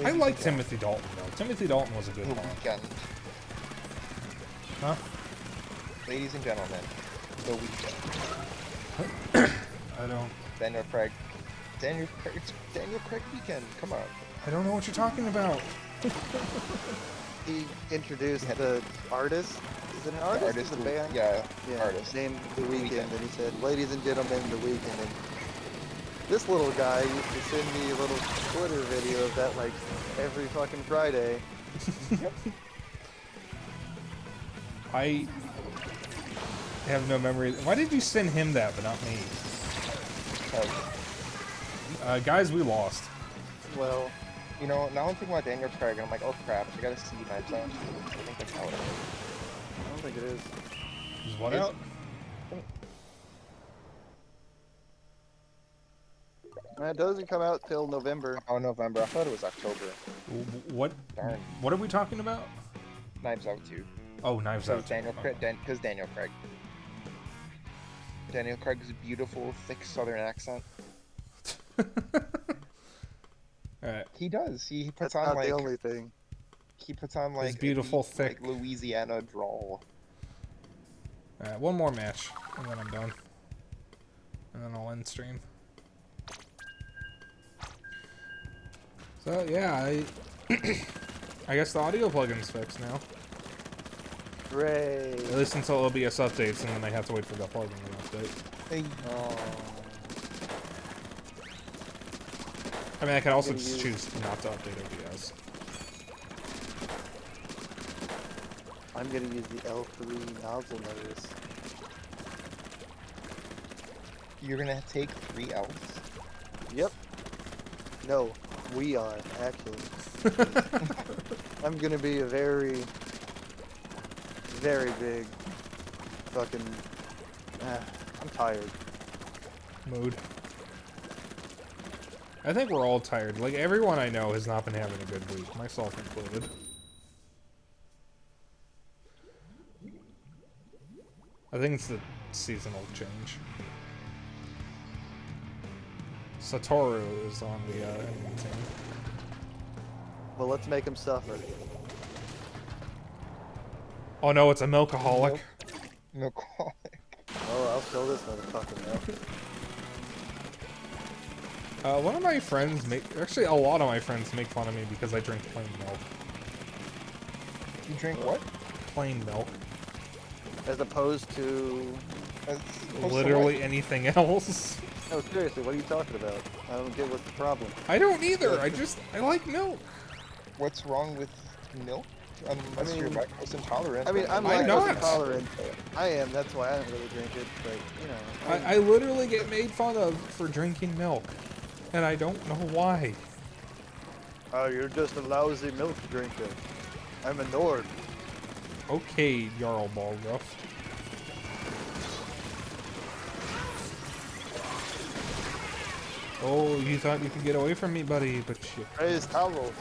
I like Timothy Dalton, though. Timothy Dalton was a good The one. Weekend. Huh? Ladies and gentlemen, The Weekend. I don't... Daniel Craig. It's Daniel Craig Weekend. Come on. I don't know what you're talking about. He introduced the artist. Is it an artist? Artist, Is it a band? yeah, Yeah, artist. named The Weeknd, Weeknd. and he said, "Ladies and gentlemen, The Weeknd." And this little guy used to send me a little Twitter video of that like every fucking Friday. I have no memory. Why did you send him that, but not me? Guys, we lost. Well, You know, now I'm thinking about Daniel Craig, and I'm like, oh crap, I gotta see Knives Out. I think that's how it is. I don't think it is. Is what Is- out? It doesn't come out till November. Oh, November. I thought it was October. What? Darn. What are we talking about? Knives Out too. Oh, Knives Out. Daniel Craig. Because Daniel Craig. Daniel Craig's beautiful, thick Southern accent. Alright. He does. He puts That's on not like the only thing. he puts on like His a beautiful, deep, thick. like Louisiana drawl. Alright, one more match, and then I'm done. And then I'll end stream. So, yeah, I guess the audio plugin's fixed now. Hooray! At least until OBS updates, and then I have to wait for the plugin to update. Hey, Oh, I mean, I could also gonna use- choose not to update OBS. I'm gonna use the L3 nozzle notice. you're gonna take 3 L's. Yep. No, we are actually. I'm gonna be a very, very big fucking. I'm tired. Mood. I think we're all tired. Like, everyone I know has not been having a good week, myself included. I think it's the seasonal change. Satoru is on the enemy team. Well, let's make him suffer. Oh no, it's a milkaholic. Milkaholic. Oh, I'll show this motherfucker now. One of my friends actually a lot of my friends make fun of me because I drink plain milk. You drink what? Plain milk. As opposed to. As opposed to Literally what? anything else. No, seriously, what are you talking about? I don't get what's the problem. I don't either. I like milk. What's wrong with milk? Unless you're mean- lactose intolerant. I mean, then I'm I'm lactose not. intolerant. I am, that's why I don't really drink it, but, you know. I literally get made fun of for drinking milk. And I don't know why. Oh, you're just a lousy milk drinker. I'm a Nord. Okay, Jarl Balgruff. Oh, you thought you could get away from me, buddy, but you... Praise Talos.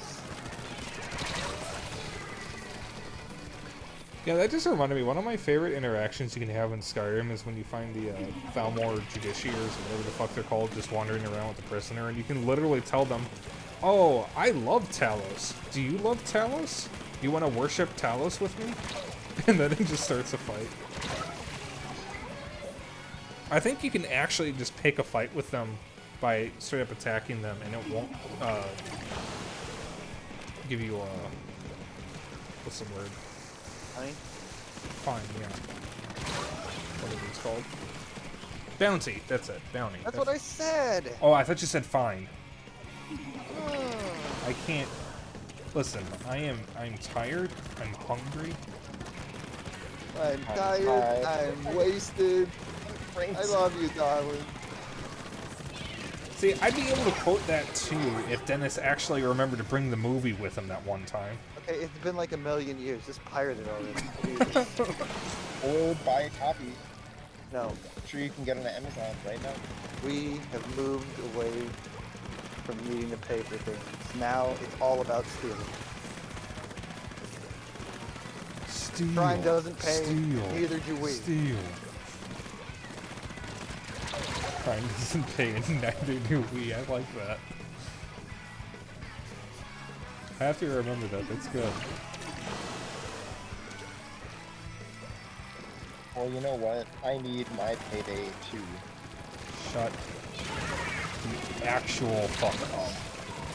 Yeah, that just reminded me, one of my favorite interactions you can have in Skyrim is when you find the Thalmor Judiciaries, or whatever the fuck they're called, just wandering around with the prisoner, and you can literally tell them, oh, I love Talos. Do you love Talos? You want to worship Talos with me? And then it just starts a fight. I think you can actually just pick a fight with them by straight up attacking them, and it won't give you a... what's the word? Fine, yeah. What is it called? Bounty, that's it. Bounty. That's what I said. Oh, I thought you said fine. Oh. I can't... Listen, I'm tired, I'm hungry. I'm tired. I'm wasted. I love you, darling. See, I'd be able to quote that too if Dennis actually remembered to bring the movie with him that one time. Okay, it's been like a million years. Just pirate it already. Jesus. Or buy a copy. No, I'm sure you can get it on Amazon right now. we have moved away from needing to pay for things. Now it's all about stealing. Steal. Crime doesn't pay, Steal. neither do we. Steal. Crime doesn't pay, and neither do we. I like that. I have to remember that. That's good. Well, you know what? I need my payday too. Shut the actual fuck up.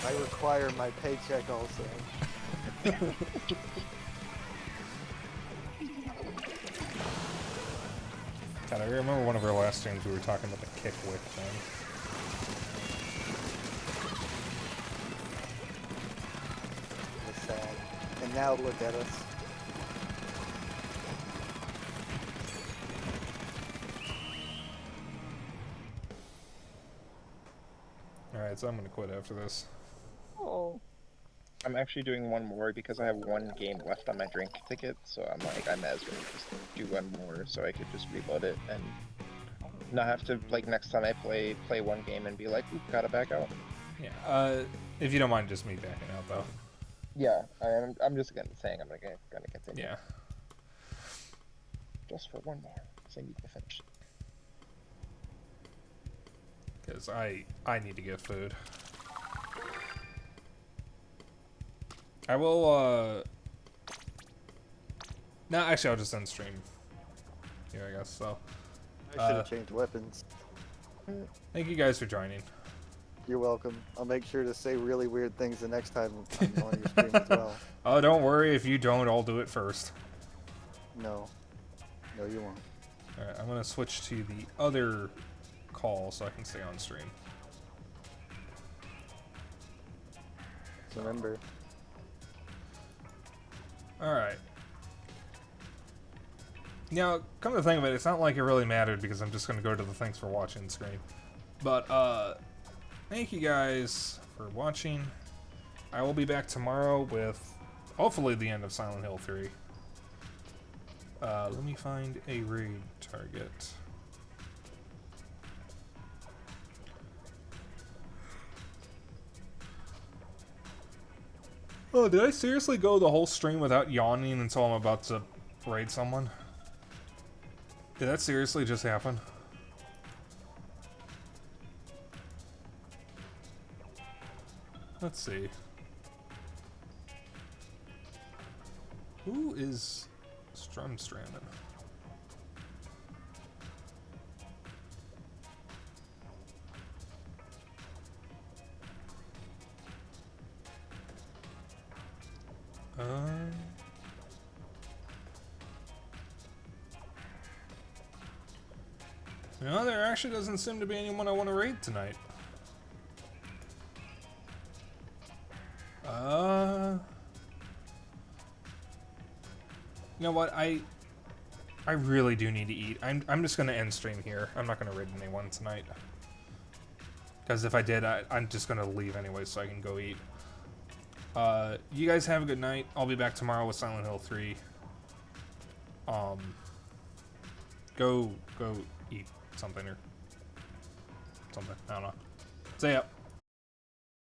I require my paycheck also. God, I remember one of our last streams we were talking about the kick wick thing. It's sad. And now look at us. Alright, so I'm gonna quit after this. Oh. I'm actually doing one more because I have one game left on my drink ticket, so I'm like, I might as well just do one more so I could just reload it and not have to, like, next time I play one game and be like, oop, gotta back out. Yeah, if you don't mind just me backing out though. Yeah, I'm just saying I'm gonna continue. Yeah. Just for one more, so I need to finish it. Because I need to get food. I will, no, actually, I'll just end stream here, I guess, so. I should have changed weapons. Thank you guys for joining. You're welcome. I'll make sure to say really weird things the next time I'm on your stream as well. Oh, don't worry. If you don't, I'll do it first. No. No, you won't. Alright, I'm going to switch to the other call so I can stay on stream. Remember. Alright. Now, come to think of it, it's not like it really mattered because I'm just going to go to the thanks for watching screen. But, thank you guys for watching. I will be back tomorrow with, hopefully, the end of Silent Hill 3. Let me find a raid target. Oh, did I seriously go the whole stream without yawning until I'm about to raid someone? Did that seriously just happen? Let's see. Who is Stranded? No, there actually doesn't seem to be anyone I want to raid tonight. You know what? I really do need to eat. I'm just gonna end stream here. I'm not gonna raid anyone tonight. Because if I did, I'm just gonna leave anyway so I can go eat. You guys have a good night. I'll be back tomorrow with Silent Hill 3. Go eat something or something. I don't know. See ya.